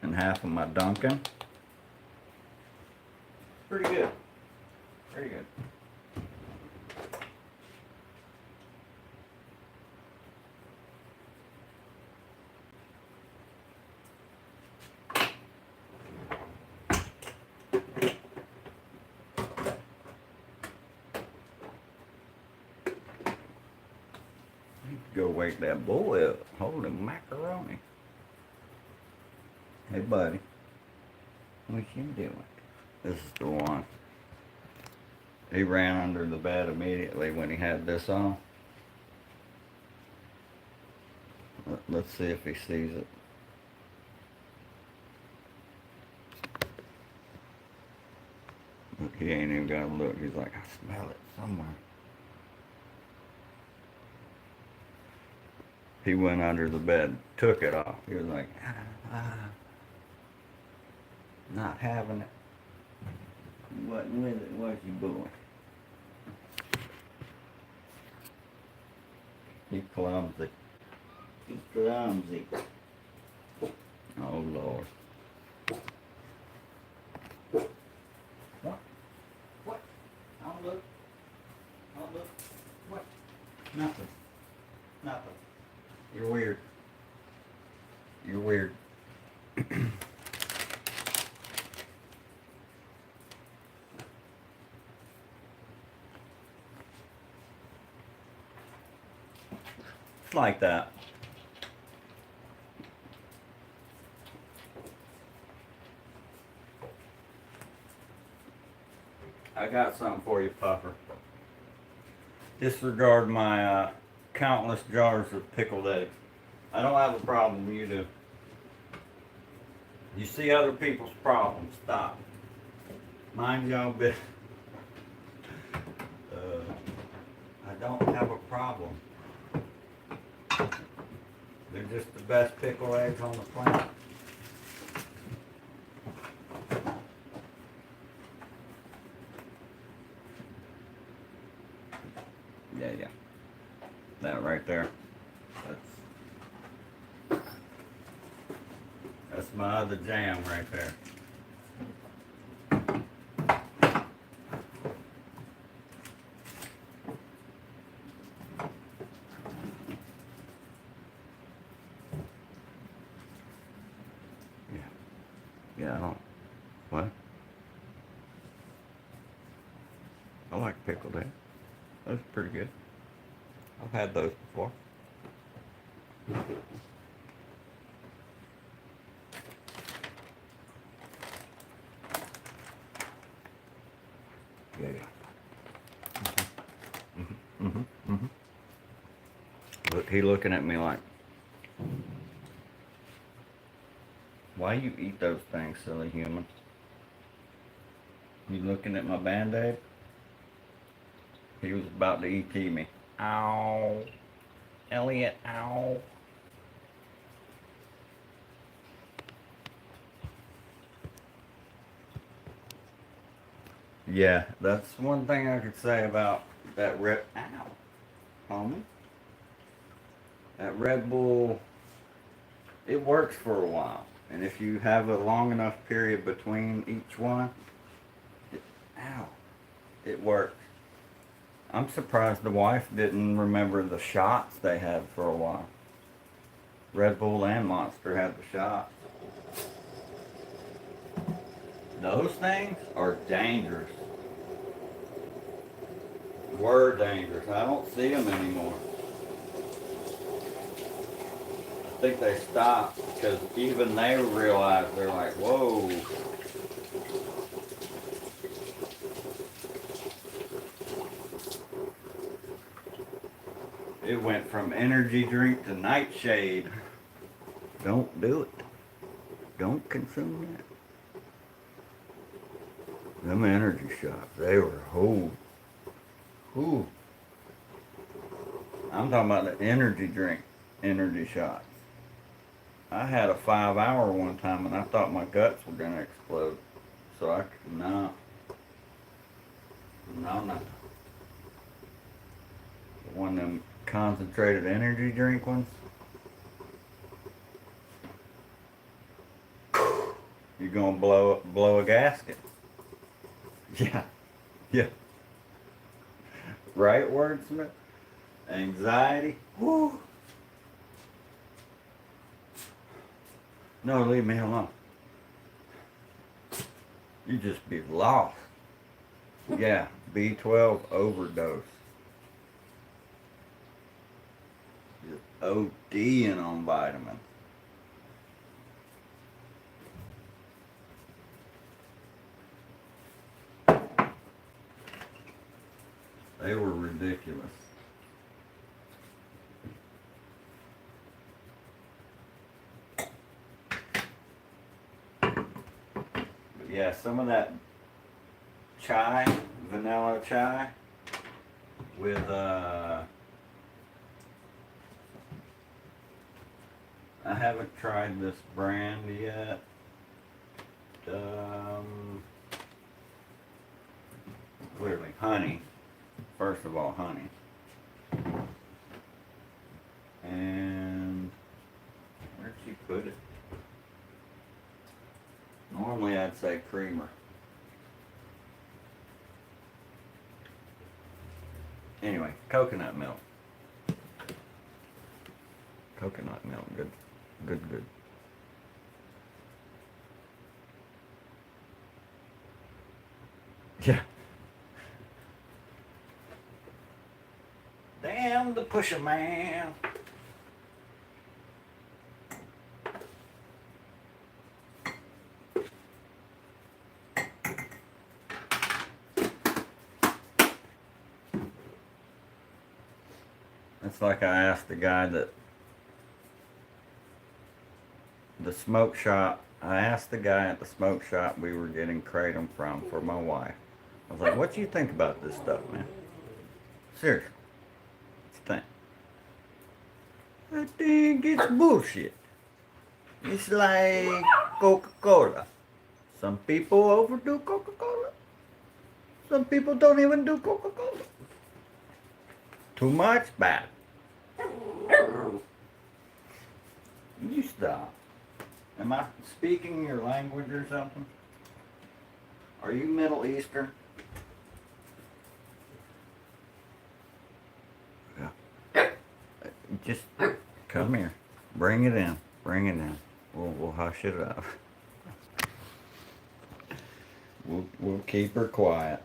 and half of my Dunkin'. Pretty good. Pretty good. Go wake that boy up. Holy macaroni. Hey, buddy. What you doing? This is the one. He ran under the bed immediately when he had this on. Let's see if he sees it. Look, he ain't even got to look. He's like, I smell it somewhere. He went under the bed, took it off. He was like, not having it. He wasn't with it, was you, boy? He's clumsy. He's clumsy. Oh, Lord. What? What? Don't look. Don't look. What? Nothing. Nothing. You're weird. You're weird. It's like that. I got something for you, Puffer. Disregard my countless jars of pickled eggs. I don't have a problem, you do. You see other people's problems, stop. Mind your own business. I don't have a problem. They're just the best pickled eggs on the planet. Yeah. That right there. That's my other jam right there. Yeah, I don't. What? I like pickled eggs. Those are pretty good. I've had those before. Yeah. Look, he looking at me like, why you eat those things, silly human? You looking at my Band-Aid? He was about to ET me. Ow. Elliot, ow. Yeah, that's one thing I could say about that homie. That Red Bull, it works for a while. And if you have a long enough period between each one, it works. I'm surprised the wife didn't remember the shots they had for a while. Red Bull and Monster had the shots. Those things are dangerous. Were dangerous. I don't see them anymore. I think they stopped because even they realized, they're like, whoa. It went from energy drink to nightshade. Don't do it. Don't consume that. Them energy shots, they were Ooh. I'm talking about the energy drink, energy shots. I had a 5-hour one time and I thought my guts were gonna explode. So no. One of them concentrated energy drink ones. You're gonna blow a gasket. Yeah. Right, wordsmith? Anxiety. Woo. No, leave me alone. You just be lost. Yeah, B12 overdose. ODing on vitamins. They were ridiculous. But yeah, some of that chai, vanilla chai, with I haven't tried this brand yet. Clearly honey. First of all, honey. And where'd she put it? Normally I'd say creamer. Anyway, coconut milk. Coconut milk, good. Good. Yeah. Damn the pusher man. It's like I asked the guy that I asked the guy at the smoke shop we were getting kratom from for my wife. I was like, what do you think about this stuff, man? Seriously. What you think? I think it's bullshit. It's like Coca-Cola. Some people overdo Coca-Cola. Some people don't even do Coca-Cola. Too much, bad. You stop. Am I speaking your language or something? Are you Middle Eastern? Yeah. Just come here. Bring it in. Bring it in. We'll hush it up. We'll keep her quiet.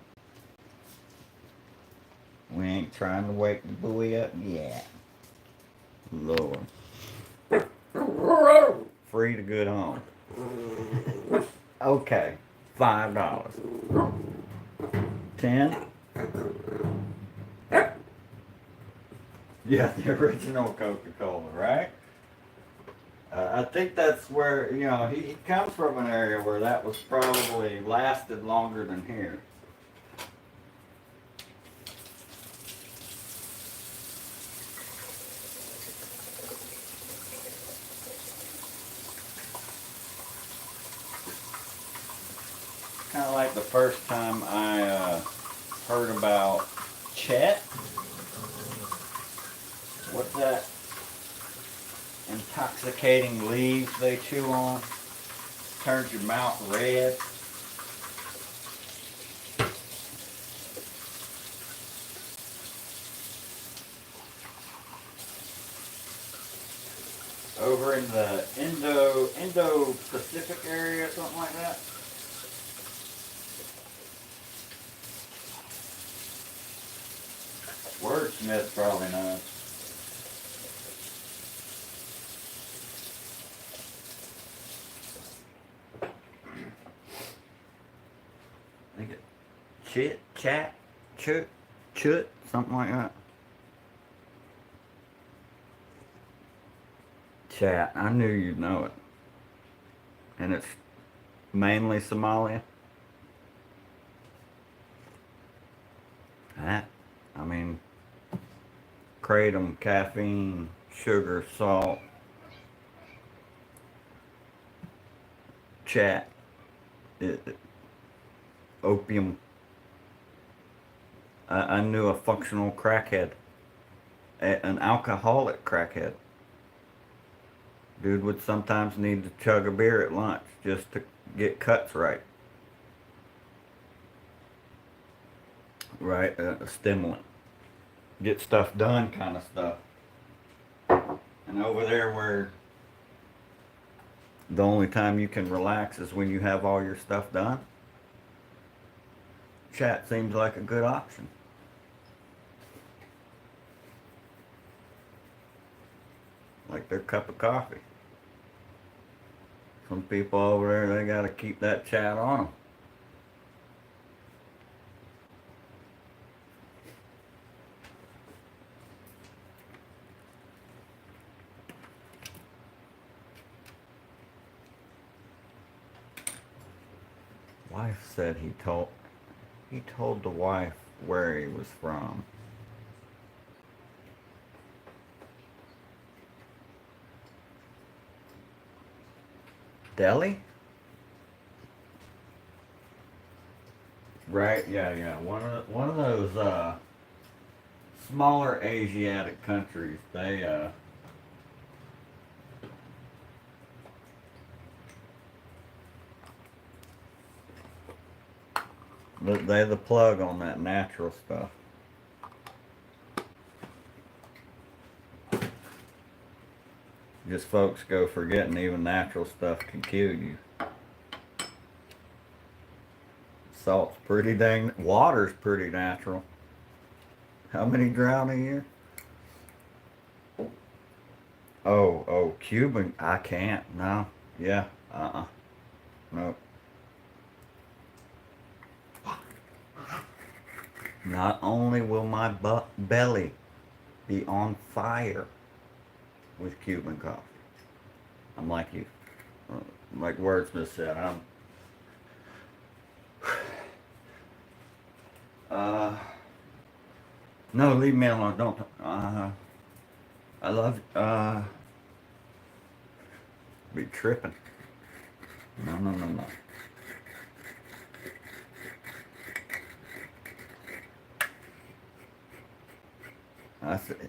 We ain't trying to wake the buoy up yet. Lord. Free to good home. Okay. $5. 10? Yeah, the original Coca-Cola, right? I think that's where, you know, he comes from an area where that was probably lasted longer than here. Kind of like the first time I heard about Chet. What's that? Intoxicating leaves they chew on. Turns your mouth red. Over in the Indo-Pacific area or something like that. Wordsmith probably knows. I think it chut, something like that. Chat, I knew you'd know it. And it's mainly Somalia. That, I mean, kratom, caffeine, sugar, salt, chat, opium. I knew a functional crackhead, an alcoholic crackhead. Dude would sometimes need to chug a beer at lunch just to get cuts right. Right, a stimulant. Get stuff done kind of stuff. And over there where the only time you can relax is when you have all your stuff done, chat seems like a good option. like their cup of coffee. Some people over there, they gotta keep that chat on them. Wife said he told the wife where he was from. Delhi? Right, yeah. One of those smaller Asiatic countries. They're the plug on that natural stuff. Just folks go forgetting even natural stuff can kill you. Salt's pretty dang, water's pretty natural. How many drown a year? Oh, Cuban, I can't, no, yeah, nope. Not only will my belly be on fire with Cuban coffee, I'm like you, like Wordsmith said, no, leave me alone, don't, I love, be tripping. No.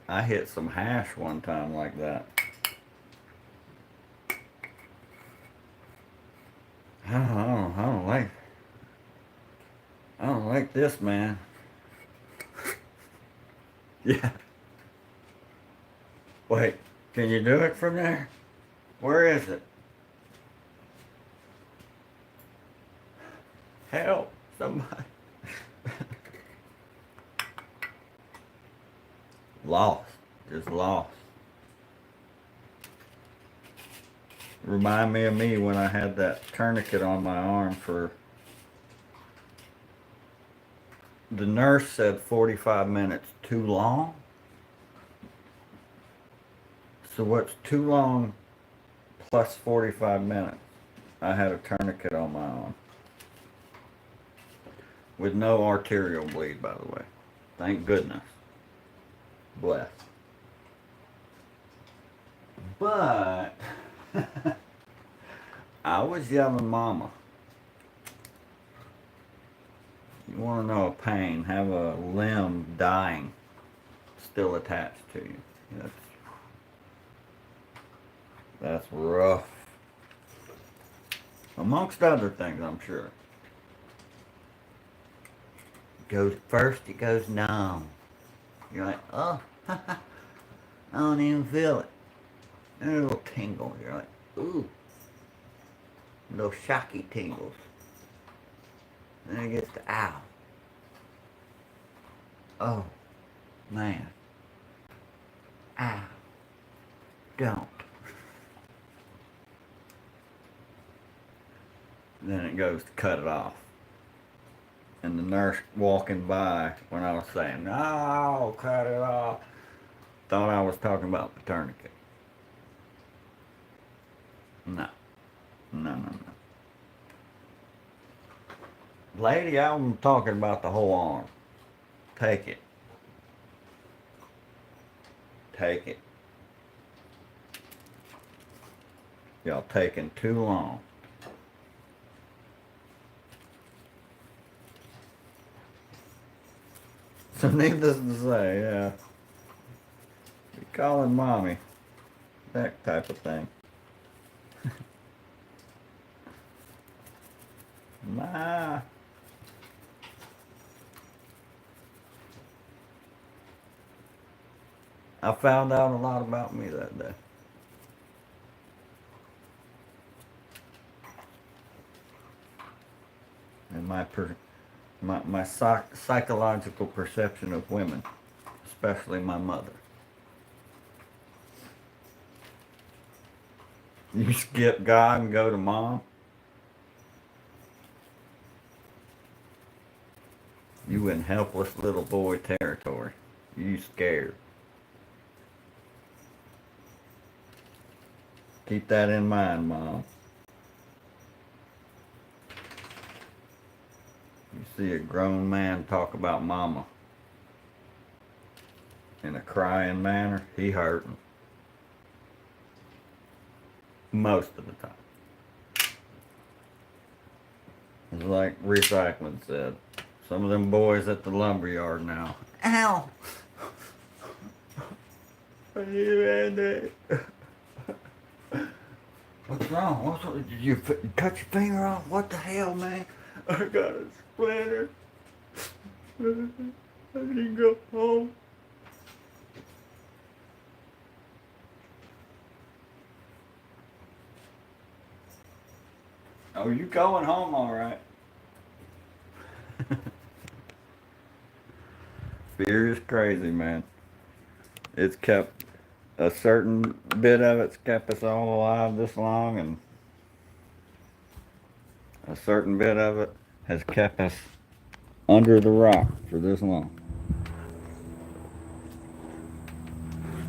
I hit some hash one time like that. I don't like this, man. Yeah. Wait, can you do it from there? Where is it? Help, somebody. Just lost. Remind me of me when I had that tourniquet on my arm for, the nurse said 45 minutes too long. So what's too long plus 45 minutes? I had a tourniquet on my arm. With no arterial bleed, by the way. Thank goodness. Bless. But I was yelling mama. You want to know a pain, have a limb dying still attached to you. That's rough. Amongst other things, I'm sure. It goes numb. You're like, oh, I don't even feel it. And a little tingle. You're like, ooh. Little shocky tingles. Then it gets to ow. Oh, man. Ow. Don't. Then it goes to cut it off. And the nurse walking by when I was saying, no, cut it off, thought I was talking about the tourniquet. No. Lady, I'm talking about the whole arm. Take it. Y'all taking too long. So needless to say, yeah. You're calling mommy. That type of thing. Ma. I found out a lot about me that day. And my psychological perception of women, especially my mother. You skip God and go to mom? You in helpless little boy territory. You scared. Keep that in mind, Mom. You see a grown man talk about mama in a crying manner, he hurting. Most of the time. It's like recycling said. Some of them boys at the lumberyard now. Ow! What's wrong? Did you cut your finger off? What the hell, man? I got a splinter. I need to go home. Oh, you going home all right? Fear is crazy, man. It's kept a certain bit of it's kept us all alive this long, and a certain bit of it has kept us under the rock for this long.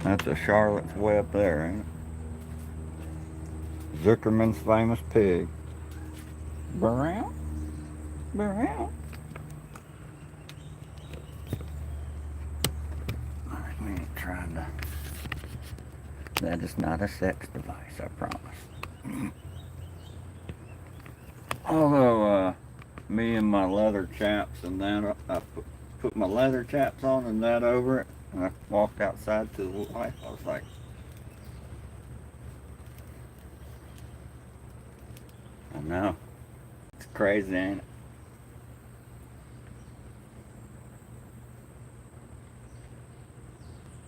That's a Charlotte's Web there, ain't it? Zuckerman's famous pig. Brown? Brown? We ain't trying to... That is not a sex device, I promise. Although, me and my leather chaps and that, I put my leather chaps on and that over it, and I walked outside to the light. I was like, I know. It's crazy, ain't it?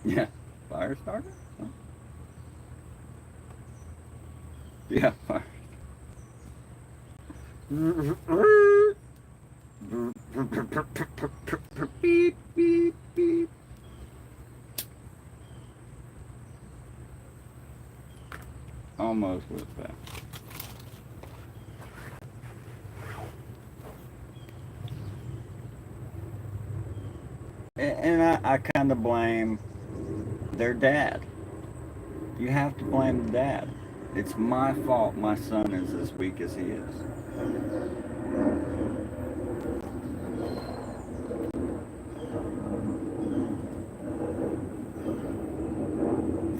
Yeah. Fire starter? Huh? Yeah, fire. Beep, beep, beep. Almost with that. And I kind of blame their dad. You have to blame the dad. It's my fault my son is as weak as he is.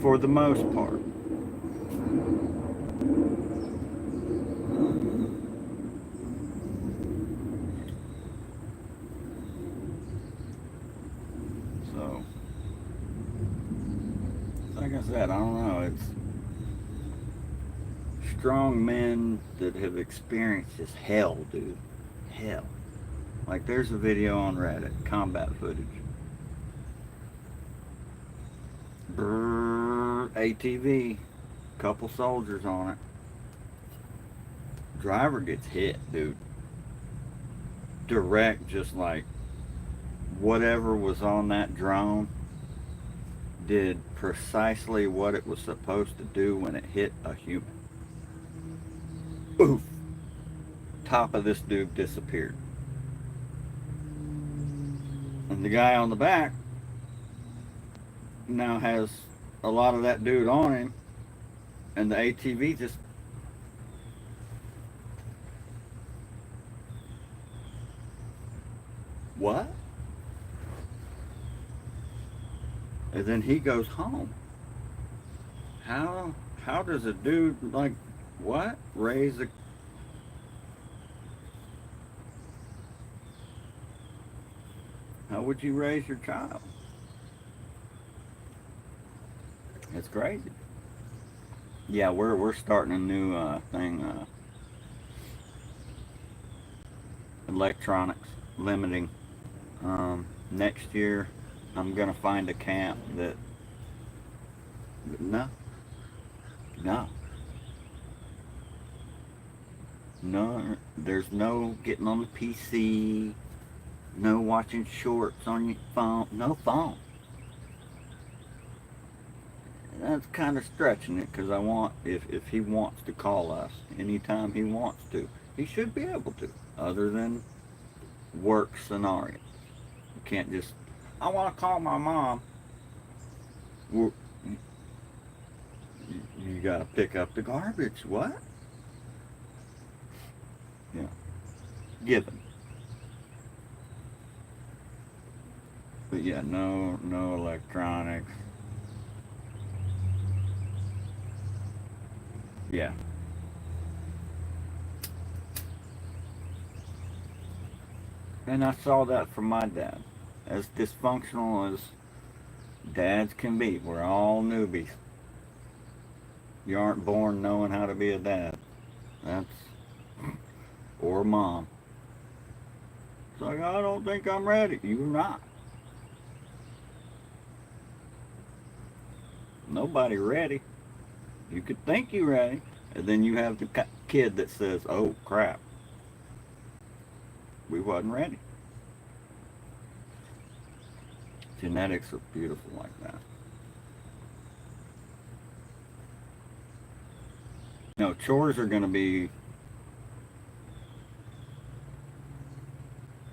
For the most part. So, like I said, I don't know. It's strong men that have experienced just hell, dude. Hell. Like there's a video on Reddit, combat footage. Brrr, ATV, couple soldiers on it. Driver gets hit, dude. Direct, just like whatever was on that drone did precisely what it was supposed to do when it hit a human. Boof! Top of this dude disappeared. And the guy on the back now has a lot of that dude on him, and the ATV just... What? And then he goes home. How does a dude like what? Raise a... How would you raise your child? It's crazy. Yeah, we're starting a new thing, electronics limiting. Next year I'm gonna find a camp that... No, no, no. There's no getting on the PC, no watching shorts on your phone, no phone. that's kind of stretching it, because I want, if he wants to call us anytime he wants to, he should be able to, other than work scenarios. You can't just, I want to call my mom. Well, you got to pick up the garbage. What? Yeah. Given. But yeah, no electronics. Yeah. And I saw that from my dad. As dysfunctional as dads can be, we're all newbies. You aren't born knowing how to be a dad. That's, or a mom. It's like, I don't think I'm ready. You're not. Nobody ready. You could think you're ready, and then you have the kid that says, "Oh crap, we wasn't ready." Genetics are beautiful like that. No, chores are going to be.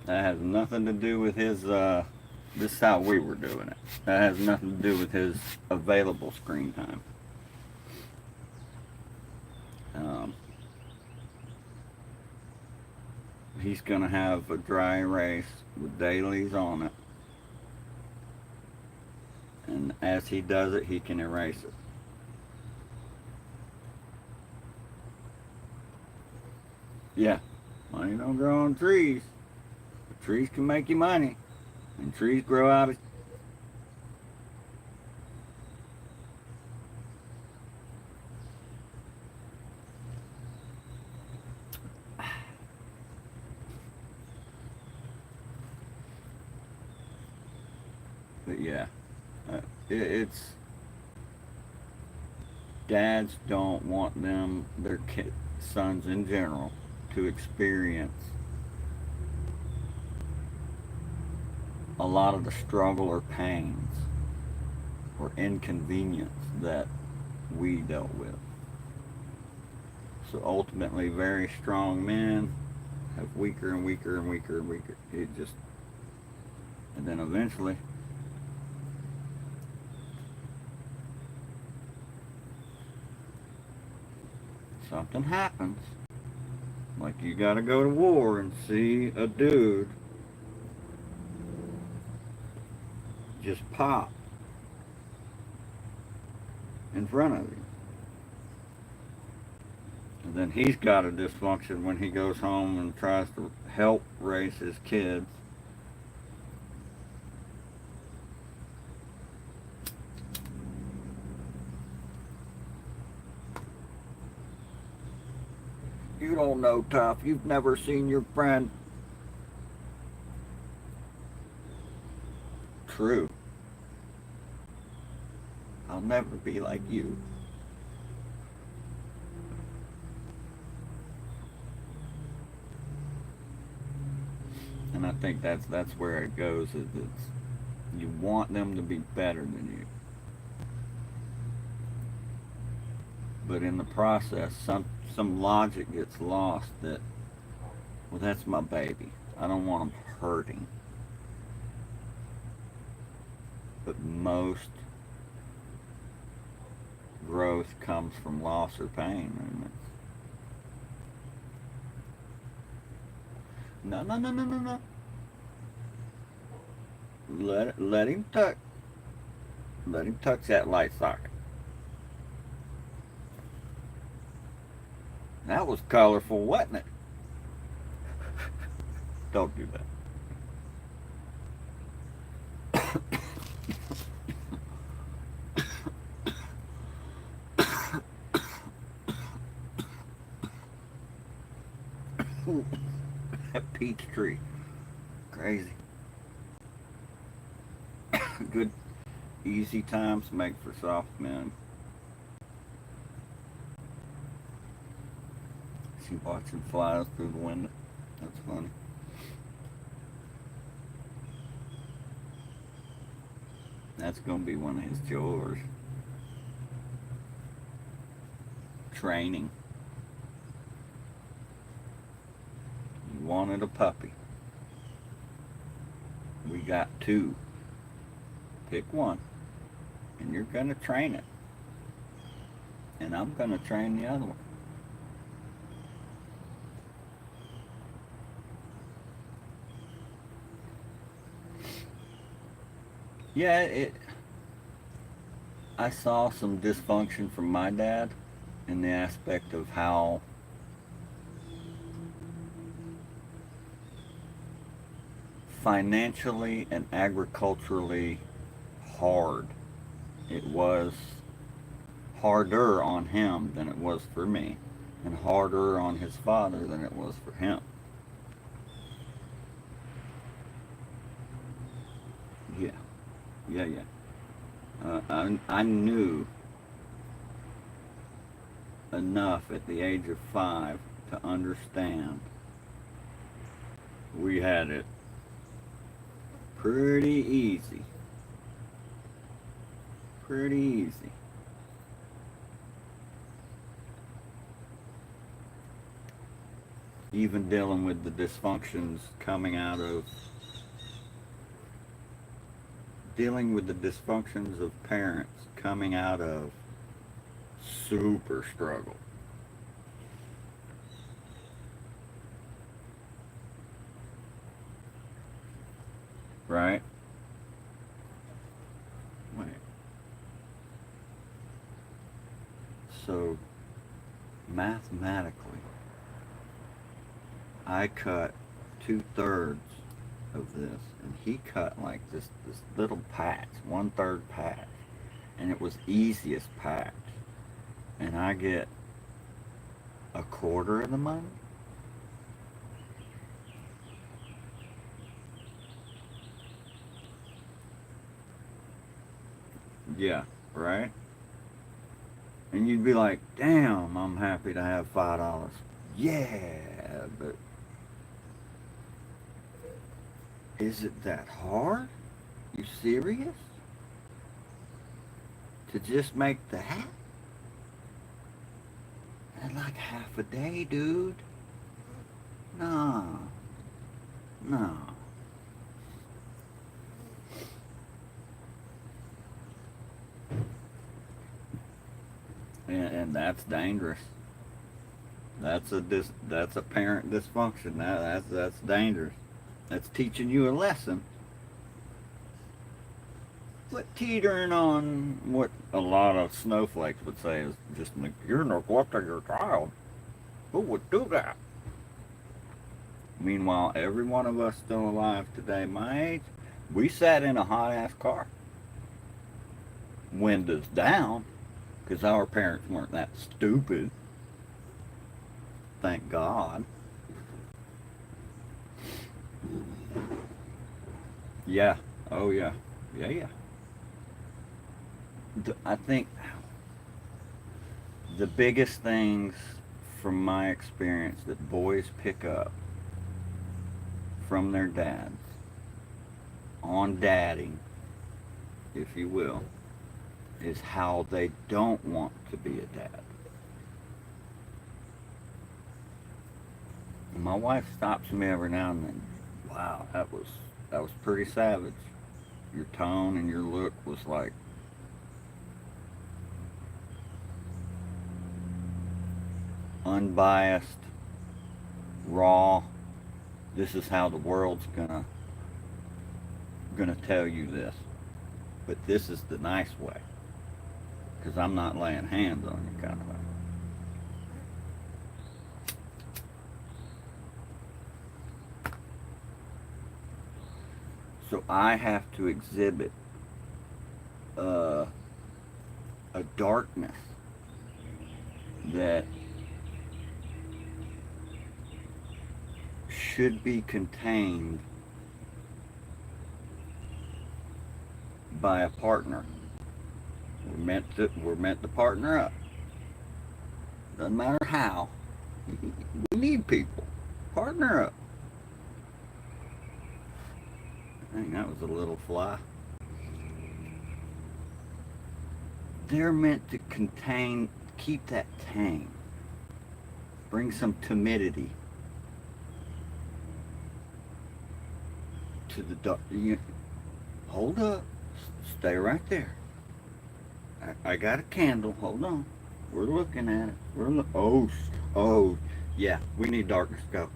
That has nothing to do with his. This is how we were doing it. That has nothing to do with his available screen time. He's going to have a dry erase with dailies on it. And as he does it, he can erase it. Yeah, money don't grow on trees. But trees can make you money. And trees grow out of... But yeah, it's... Dads don't want their sons in general, to experience a lot of the struggle or pains or inconvenience that we dealt with. So ultimately, very strong men have weaker and weaker and weaker and weaker. It just, and then eventually, something happens. Like you gotta go to war and see a dude just pop in front of you. And then he's got a dysfunction when he goes home and tries to help raise his kids. You don't know, tough. You've never seen your friend. True. I'll never be like you. And I think that's where it goes. It's you want them to be better than you, but in the process, some logic gets lost. That, well, that's my baby. I don't want him hurting. But most growth comes from loss or pain. And no. Let him touch. Let him touch that light socket. That was colorful, wasn't it? Don't do that. That peach tree. Crazy. Good, easy times make for soft men. She watching flies through the window. That's funny. That's gonna be one of his chores. training. You wanted a puppy. We got two. Pick one. And you're going to train it. And I'm going to train the other one. Yeah, I saw some dysfunction from my dad in the aspect of how financially and agriculturally hard it was. Harder on him than it was for me, and harder on his father than it was for him. Yeah, yeah. I knew enough at the age of 5 to understand we had it pretty easy. Pretty easy. Even dealing with the dysfunctions coming out of dealing with the dysfunctions of parents coming out of super struggle. Right? Wait. So mathematically I cut 2/3 of this, and he cut like this little patch, 1/3 patch, and it was easiest patch, and I get a quarter of the money. Yeah, right. And you'd be like, "Damn, I'm happy to have $5." Yeah, but is it that hard? You serious? To just make that? And like half a day, dude? No. No. And that's dangerous. That's a parent dysfunction. That's dangerous. That's teaching you a lesson. But teetering on what a lot of snowflakes would say is just you're neglecting your child. Who would do that? Meanwhile, every one of us still alive today, my age, we sat in a hot ass car, windows down, because our parents weren't that stupid. Thank God. Yeah. Oh yeah. Yeah. I think the biggest things from my experience that boys pick up from their dads on dadding, if you will, is how they don't want to be a dad. My wife stops me every now and then. Wow, that was pretty savage. Your tone and your look was like, unbiased, raw. This is how the world's gonna tell you this, but this is the nice way, because I'm not laying hands on you, kind of way. So I have to exhibit a darkness that should be contained by a partner. We're meant to partner up. Doesn't matter how. We need people. Partner up. I think that was a little fly. They're meant to keep that tame. Bring some timidity to the dog. Hold up. Stay right there. I got a candle. Hold on. We're looking at it. Oh, yeah. We need darkness. Go.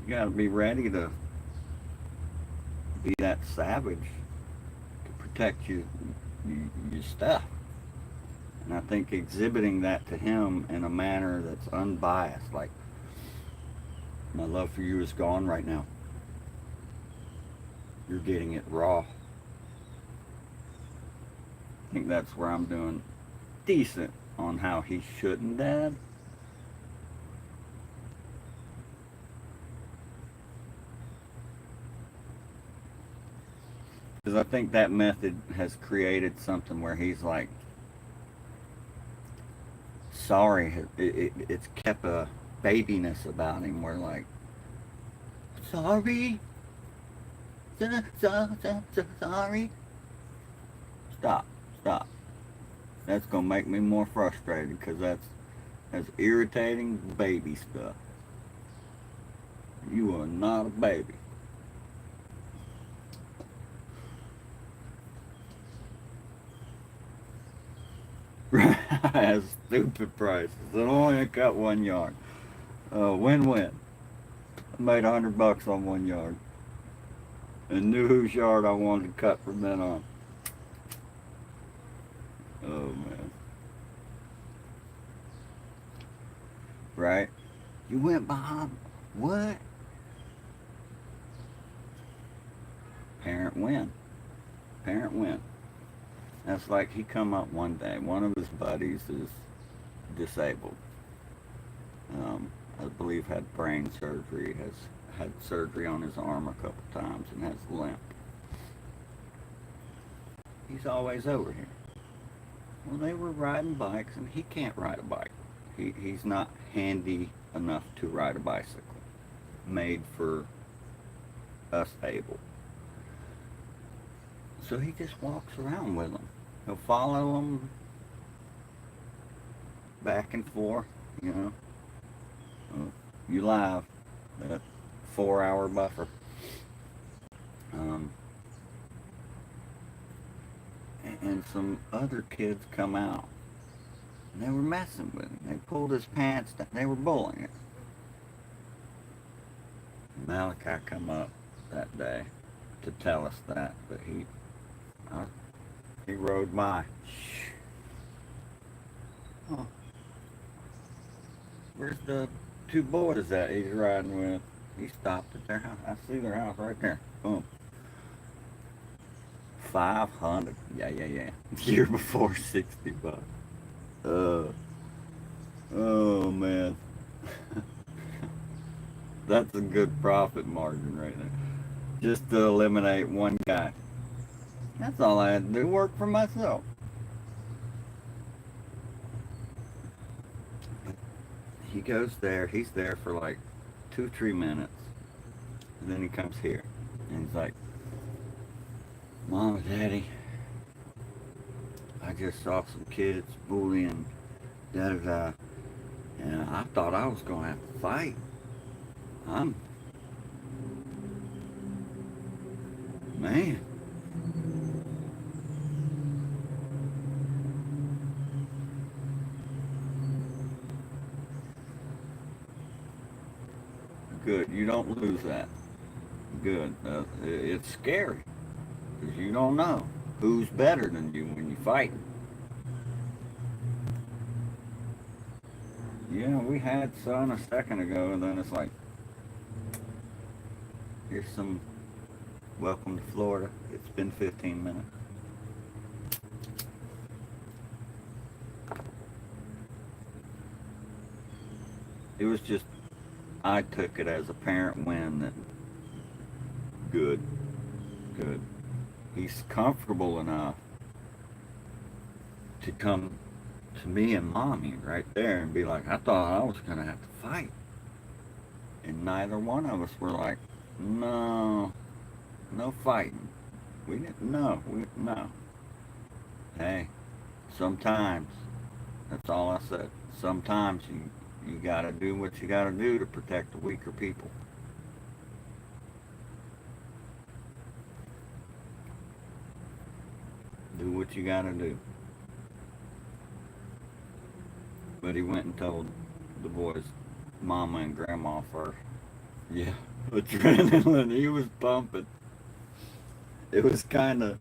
You gotta be ready to be that savage to protect your stuff. And I think exhibiting that to him in a manner that's unbiased, like, my love for you is gone right now. You're getting it raw. I think that's where I'm doing decent on how he shouldn't, Dad. Because I think that method has created something where he's like, sorry. It's kept a babiness about him where, like, sorry. Sorry. Stop. That's gonna make me more frustrated because that's irritating baby stuff. You are not a baby. Has stupid prices. It only cut 1 yard. Win-win. I made $100 on 1 yard. And knew whose yard I wanted to cut from then on. Oh man. Right? You went behind. What? Parent win. That's like he come up one day. One of his buddies is disabled. I believe had brain surgery, has had surgery on his arm a couple times and has a limp. He's always over here. Well, they were riding bikes and he can't ride a bike. He's not handy enough to ride a bicycle. Made for us able. So he just walks around with them. He'll follow them back and forth, you know. You live that 4-hour buffer. And some other kids come out. And they were messing with him. They pulled his pants down. They were bullying him. Malachi come up that day to tell us that, but he rode by. Oh, where's the 2 boys that he's riding with? He stopped at their house. I see their house right there. Boom. 500. Yeah. Year before $60. Oh man. That's a good profit margin right there. Just to eliminate one guy. That's all I had to do, work for myself. He goes there, he's there for like 2-3 minutes. And then he comes here. And he's like, Mom, Daddy, I just saw some kids bullying, da-da-da. And I thought I was going to have to fight. Man. Good, you don't lose that. Good. It's scary. Because you don't know who's better than you when you fight. Yeah, we had sun a second ago, and then it's like, here's some welcome to Florida. It's been 15 minutes. It was just, I took it as a parent win that good. He's comfortable enough to come to me and Mommy right there and be like, I thought I was going to have to fight. And neither one of us were like, no fighting. We didn't know. No. Hey, sometimes, that's all I said. Sometimes you gotta do what you gotta do to protect the weaker people. Do what you gotta do. But he went and told the boys' mama and grandma first. Yeah, adrenaline. He was pumping. It was kind of.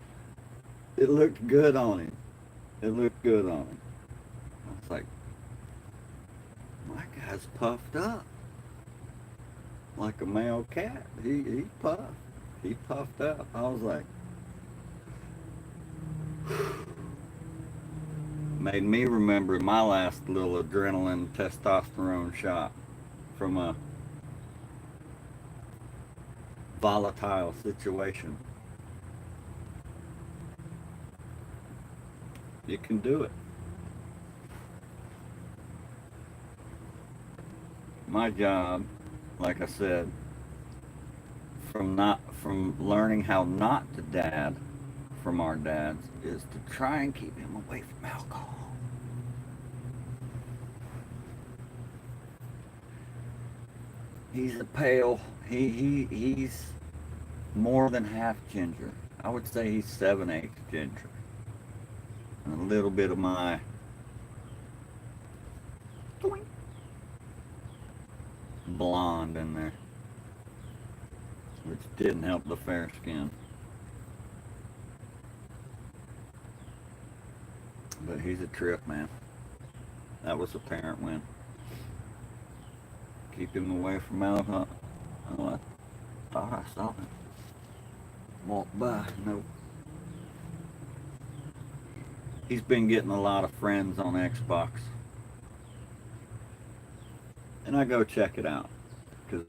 It looked good on him. It looked good on him. I was like, my guy's puffed up like a male cat. He puffed. He puffed up. I was like, made me remember my last little adrenaline testosterone shot from a volatile situation. You can do it. My job, like I said, from learning how not to dad from our dads, is to try and keep him away from alcohol. He's a pale. He's more than half ginger. I would say he's 7/8 ginger. And a little bit of my blonde in there, which didn't help the fair skin. But he's a trip, man. That was a parent win. Keep him away from alcohol. Oh, I thought I saw him walk by. Nope. He's been getting a lot of friends on Xbox. And I go check it out, because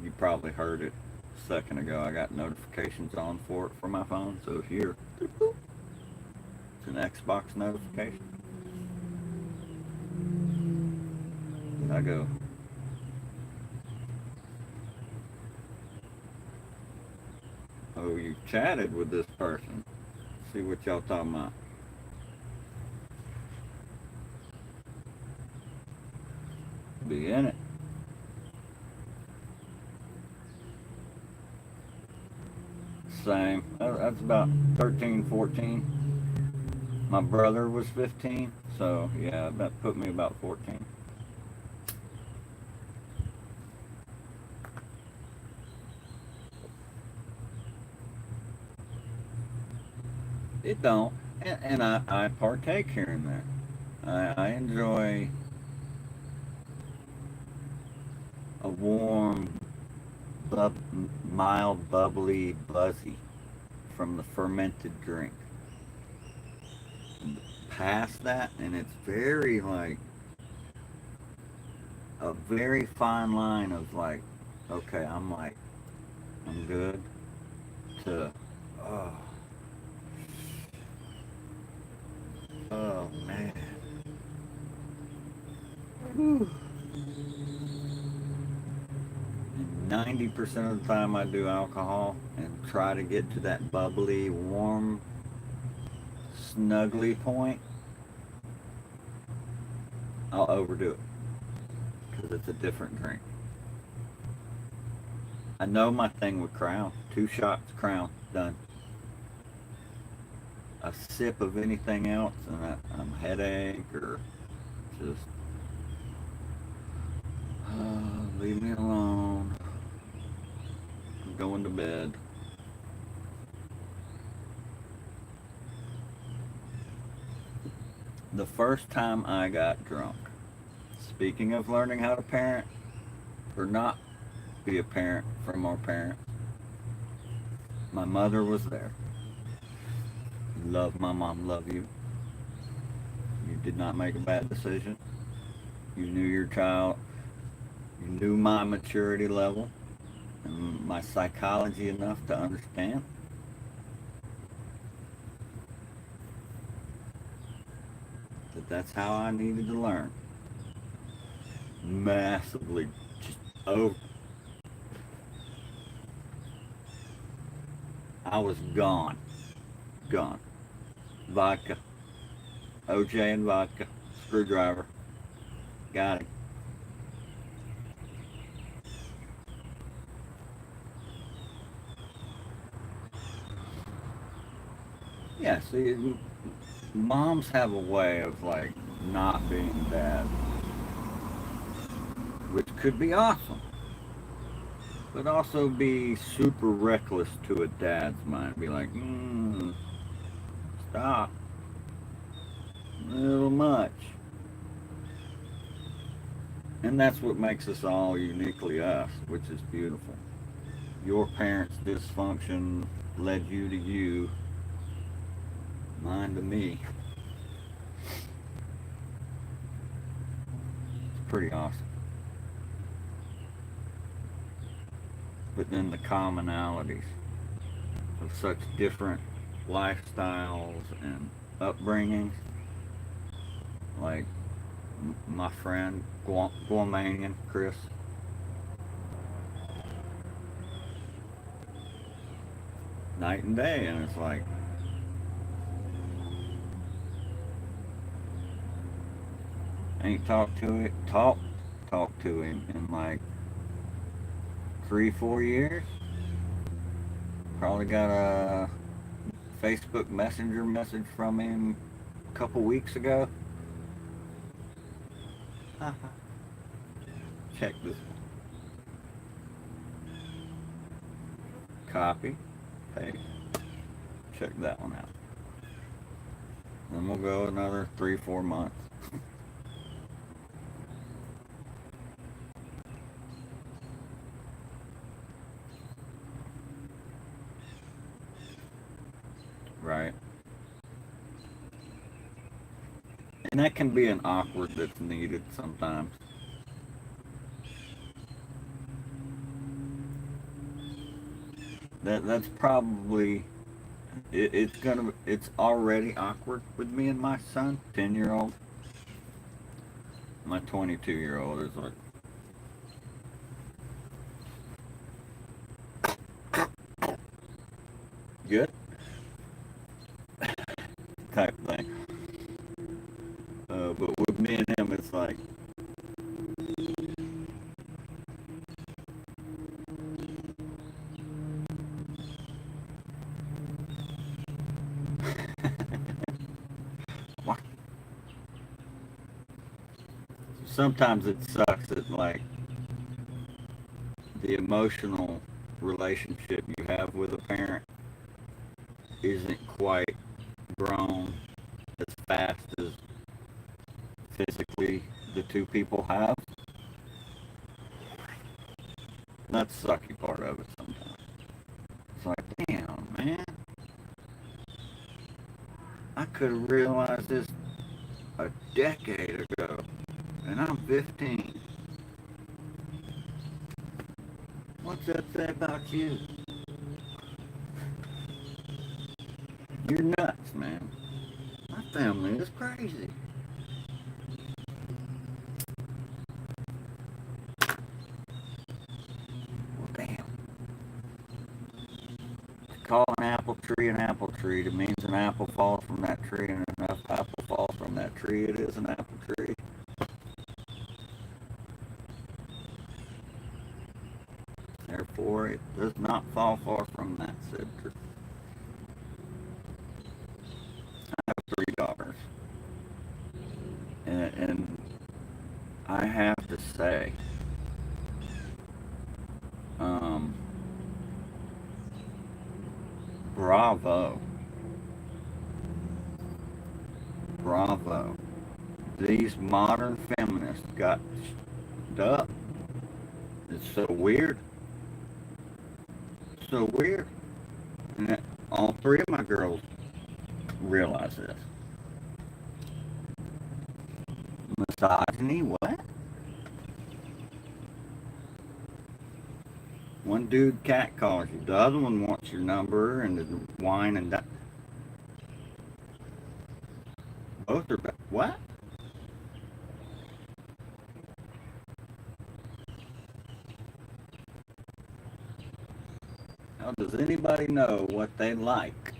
you probably heard it a second ago. I got notifications on for it for my phone. So if you're, it's an Xbox notification. I go, oh, you chatted with this person. See what y'all talking about. Be in it. Same. That's about 13, 14. My brother was 15, so yeah, that put me about 14. It don't, and I partake here and there. I enjoy a warm, mild, bubbly, buzzy from the fermented drink. Past that, and it's very like a very fine line of like, okay, I'm good, to, oh, oh man. Whew. 90% of the time I do alcohol and try to get to that bubbly, warm, snuggly point, I'll overdo it because it's a different drink. I know my thing with Crown. 2 shots Crown, done. A sip of anything else and I'm headache or just, leave me alone. I'm going to bed. The first time I got drunk, speaking of learning how to parent or not be a parent from our parents, my mother was there. Love my mom, love you. You did not make a bad decision. You knew your child. You knew my maturity level and my psychology enough to understand that that's how I needed to learn. Massively, just over. I was gone. Gone. Vodka, OJ and vodka, screwdriver. Got him. Yeah, see, moms have a way of like not being bad, which could be awesome, but also be super reckless to a dad's mind. Be like, stop, a little much. And that's what makes us all uniquely us, which is beautiful. Your parents' dysfunction led you to you, mine to me. It's pretty awesome. But then the commonalities of such different lifestyles and upbringings, like my friend Guamanian Chris, night and day, and it's like ain't talked to him in like 3-4 years. Probably got a Facebook Messenger message from him a couple weeks ago. Check this one. Copy, paste. Check that one out. Then we'll go another 3-4 months. Right? And that can be an awkward that's needed sometimes. That's probably it's already awkward with me and my son, 10-year-old. My 22-year-old is like, good type thing. But with me and him, it's like, what? Sometimes it sucks that like the emotional relationship you have with a parent isn't quite grown as fast as physically the two people have. That's the sucky part of it sometimes. It's like, damn, man. I could have realized this a decade ago, and I'm 15. What's that say about you? You're nuts, man. My family is crazy. Well, damn. To call an apple tree, it means an apple falls from that tree, and enough apple falls from that tree, it is an apple tree. Therefore, it does not fall far from that said tree. I have 3 daughters, and I have to say, bravo, bravo. These modern feminists got up. It's so weird. So weird. And all 3 of my girls realize this. Misogyny, what? One dude catcalls you, the other one wants your number and the wine and that. Both are bad. What? How does anybody know what they like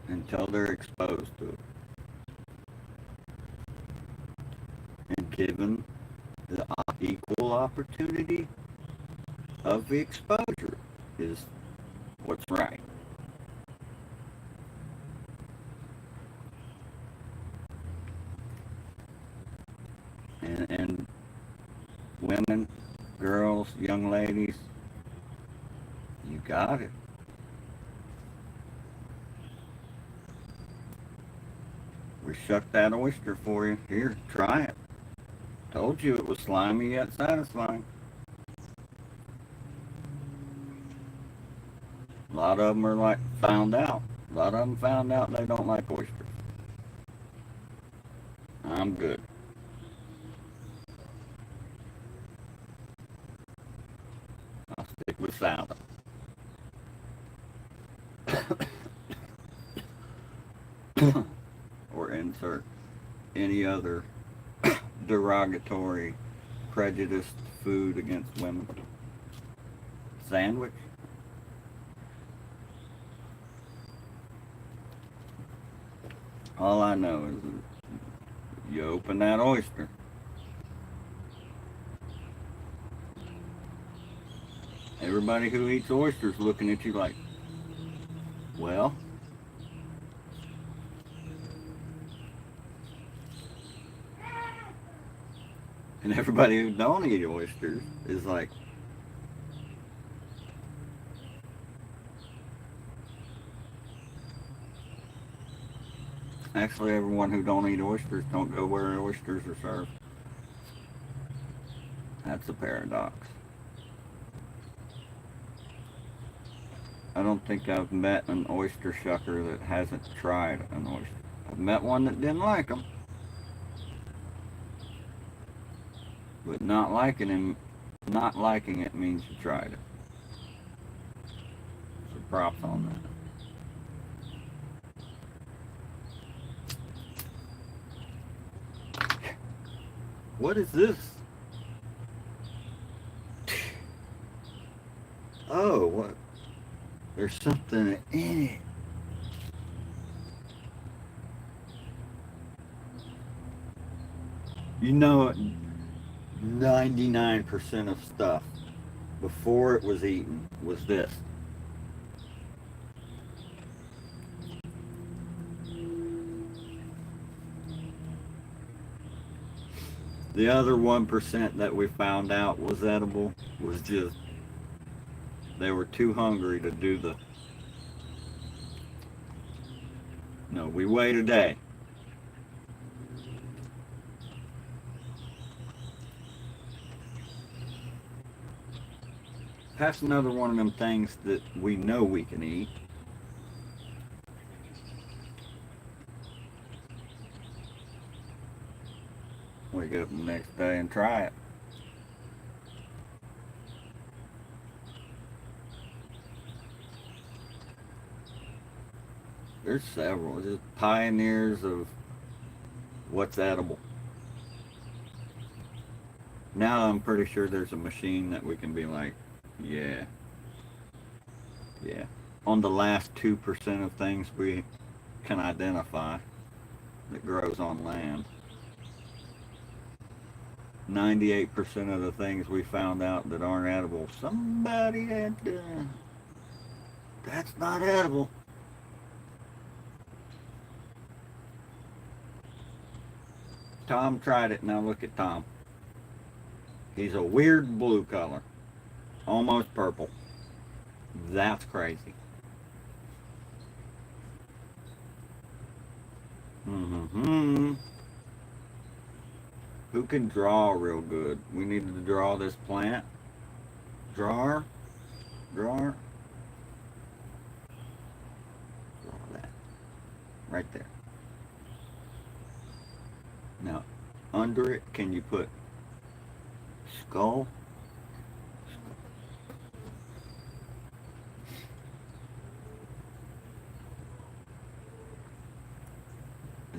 until they're exposed to it? given the equal opportunity of the exposure is what's right. And women, girls, young ladies, you got it. We shucked that oyster for you. Here, try it. Told you it was slimy yet satisfying. A lot of them are like found out. A lot of them found out they don't like oysters. I'm good. I'll stick with salad. Or insert any other derogatory, prejudiced food against women. Sandwich. All I know is you open that oyster. Everybody who eats oysters looking at you like, well, and everybody who don't eat oysters is like, actually everyone who don't eat oysters don't go where oysters are served. That's a paradox. I don't think I've met an oyster shucker that hasn't tried an oyster. I've met one that didn't like them. But not liking it means you tried it. So props on that. What is this? Oh, what? There's something in it. You know, 99% of stuff before it was eaten was this. The other 1% that we found out was edible was just, they were too hungry to do the, no, we wait a day. That's another one of them things that we know we can eat. Wake up the next day and try it. There's several, just pioneers of what's edible. Now I'm pretty sure there's a machine that we can be like, yeah. On the last 2% of things we can identify that grows on land. 98% of the things we found out that aren't edible, somebody had, that's not edible. Tom tried it, now look at Tom. He's a weird blue color, almost purple. That's crazy. Who can draw real good? We needed to draw this plant. Draw that. Right there. Now, under it, can you put skull?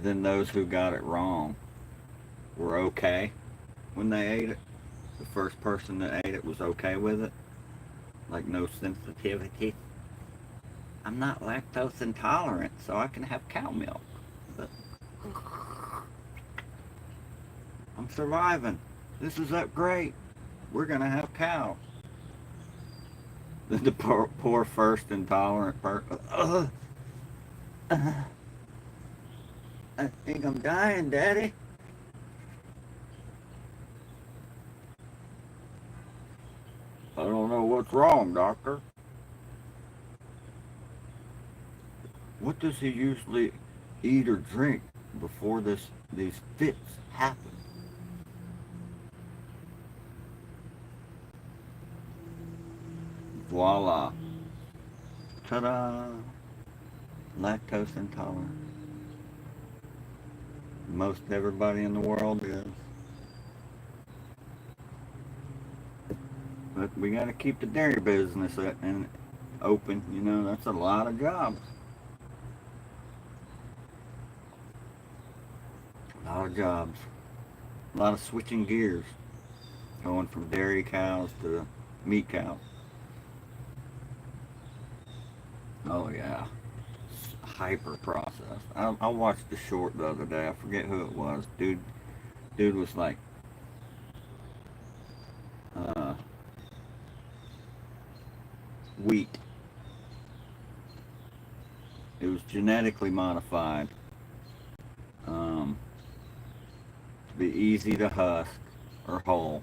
Then those who got it wrong were okay when they ate it. The first person that ate it was okay with it. Like no sensitivity. I'm not lactose intolerant, so I can have cow milk. But I'm surviving. This is up great. We're gonna have cows. The poor first intolerant person. I think I'm dying, Daddy. I don't know what's wrong, Doctor. What does he usually eat or drink before these fits happen? Voila. Ta-da. Lactose intolerant. Most everybody in the world is. But we got to keep the dairy business and open. You know, that's a lot of jobs. A lot of jobs. A lot of switching gears. Going from dairy cows to meat cows. Oh yeah. Hyper processed. I watched the short the other day. I forget who it was. Dude was like, wheat. It was genetically modified to be easy to husk or hull,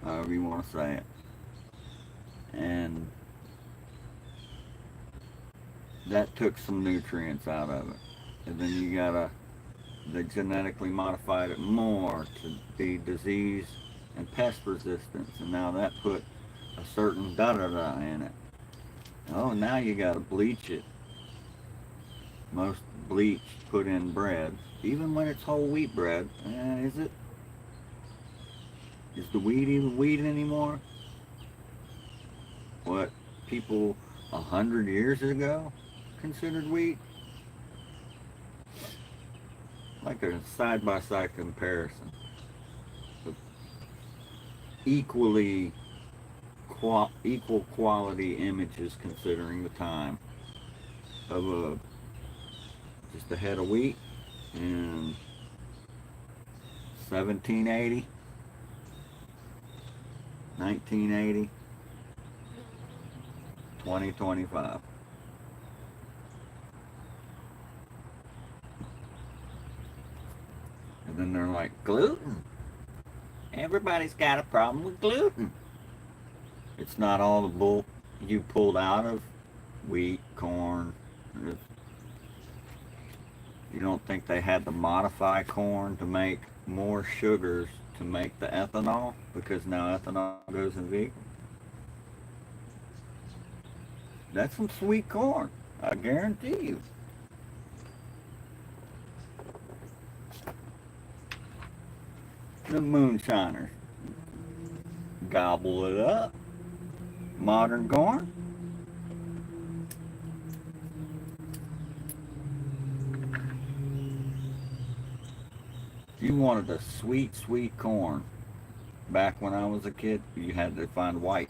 however you want to say it. And that took some nutrients out of it. And then they genetically modified it more to be disease and pest resistance. And now that put a certain da-da-da in it. Oh, now you gotta bleach it. Most bleach put in bread, even when it's whole wheat bread. Is the wheat even wheat anymore? What people 100 years ago considered wheat? Like a side-by-side comparison. Of equal quality images considering the time of just a head of wheat in 1780, 1980, 2025. And then they're like, gluten. Everybody's got a problem with gluten. It's not all the bull you pulled out of wheat, corn. You don't think they had to modify corn to make more sugars to make the ethanol? Because now ethanol goes in vehicles. That's some sweet corn, I guarantee you. The moonshiners gobble it up. Modern corn. You wanted a sweet, sweet corn. Back when I was a kid, you had to find white.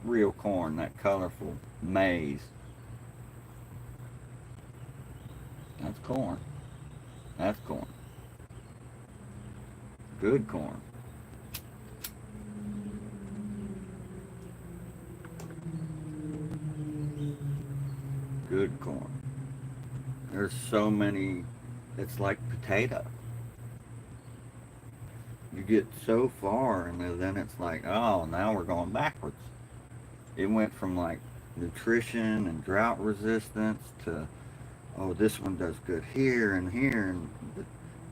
Real corn, that colorful maize. That's corn. That's corn. Good corn. Good corn. There's so many, it's like potato. You get so far and then it's like, oh, now we're going backwards. It went from like nutrition and drought resistance to, oh, this one does good here, and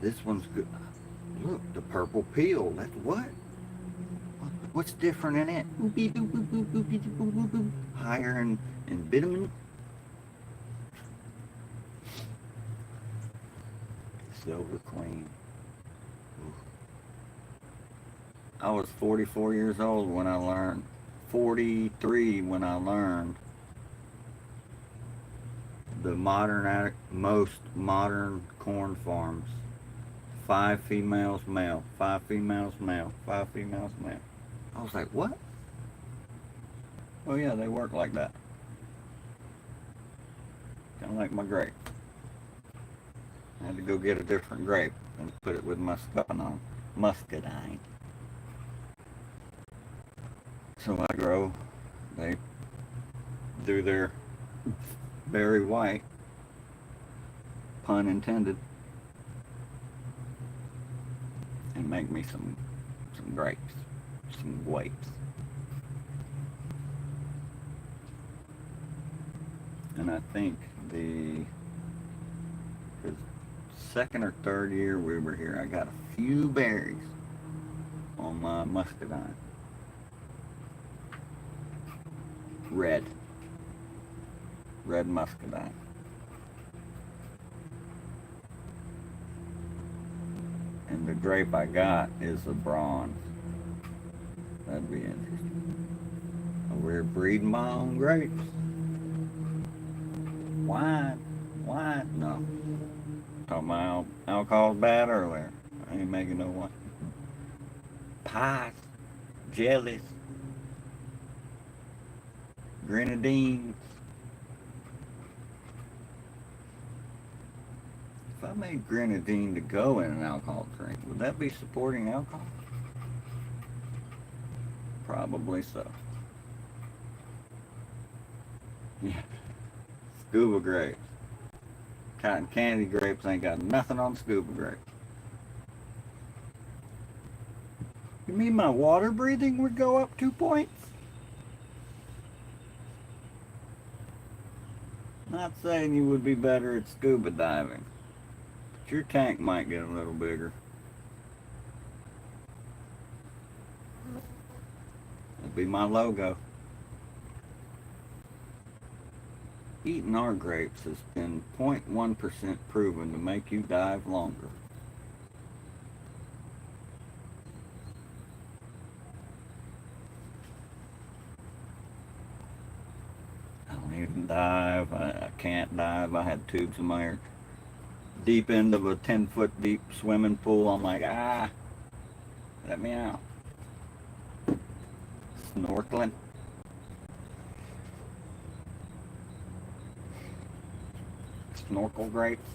this one's good. Look, the purple peel, that's what? What's different in it? Higher in vitamin. Silver Queen. I was 44 years old when I learned, 43 when I learned the most modern corn farms. 5 females male, 5 females male, 5 females male. I was like, what? Oh yeah, they work like that. kind of like my grape. I had to go get a different grape and put it with muscadine. So I grow, they do their berry white, pun intended, and make me some grapes, some grapes. And I think the second or third year we were here, I got a few berries on my muscadine. Red muscadine. And the grape I got is a bronze. That'd be interesting. We're breeding my own grapes. Wine? No. Talking about alcohol's bad earlier. I ain't making no wine. Pies, jellies, grenadines. If I made grenadine to go in an alcohol drink, would that be supporting alcohol? Probably so. Yeah. Scuba grapes. Cotton candy grapes ain't got nothing on scuba grapes. You mean my water breathing would go up 2 points? Not saying you would be better at scuba diving, but your tank might get a little bigger. That'd be my logo. Eating our grapes has been 0.1% proven to make you dive longer. I don't even dive. I can't dive. I had tubes in my ear. Deep end of a 10-foot deep swimming pool. I'm like, let me out. Snorkeling. Snorkel grapes.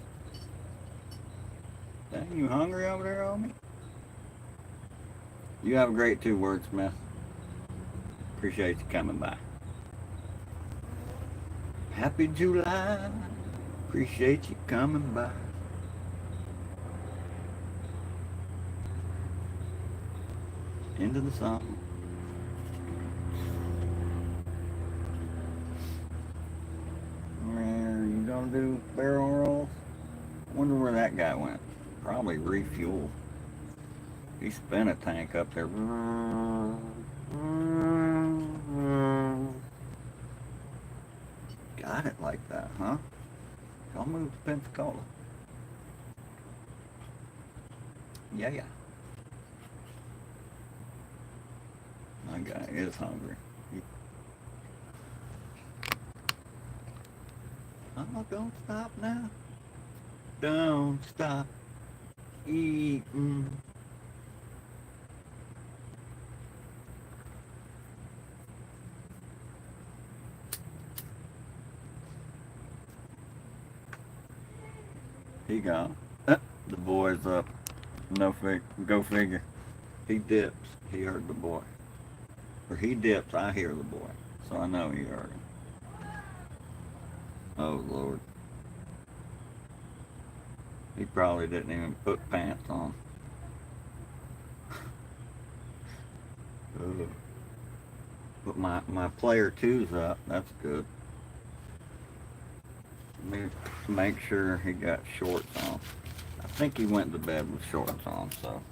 Dang, you hungry over there, homie? You have a great 2 wordsmith. Appreciate you coming by. Happy July. Appreciate you coming by. Into the song. You gonna do barrel rolls? Wonder where that guy went. Probably refuel. He spent a tank up there. Got it like that, huh? I'll move to Pensacola. Yeah. My guy is hungry. Oh, don't stop now. Don't stop eating. He gone. The boy's up. Go figure. He dips. He heard the boy. Or he dips, I hear the boy. So I know he heard him. Oh, Lord. He probably didn't even put pants on. But my player 2's up. That's good. Let me make sure he got shorts on. I think he went to bed with shorts on, so.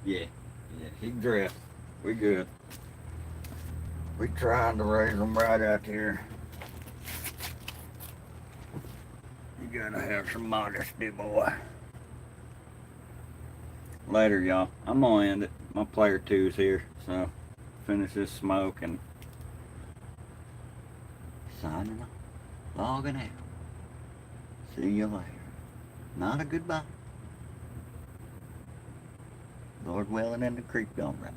Yeah, he dressed. We good. We trying to raise them right out here. You gotta have some modesty, boy. Later, y'all. I'm gonna end it. My player 2's here, so finish this smoke and signing off. Logging out. See you later. Not a goodbye. Lord willing and the creek don't run.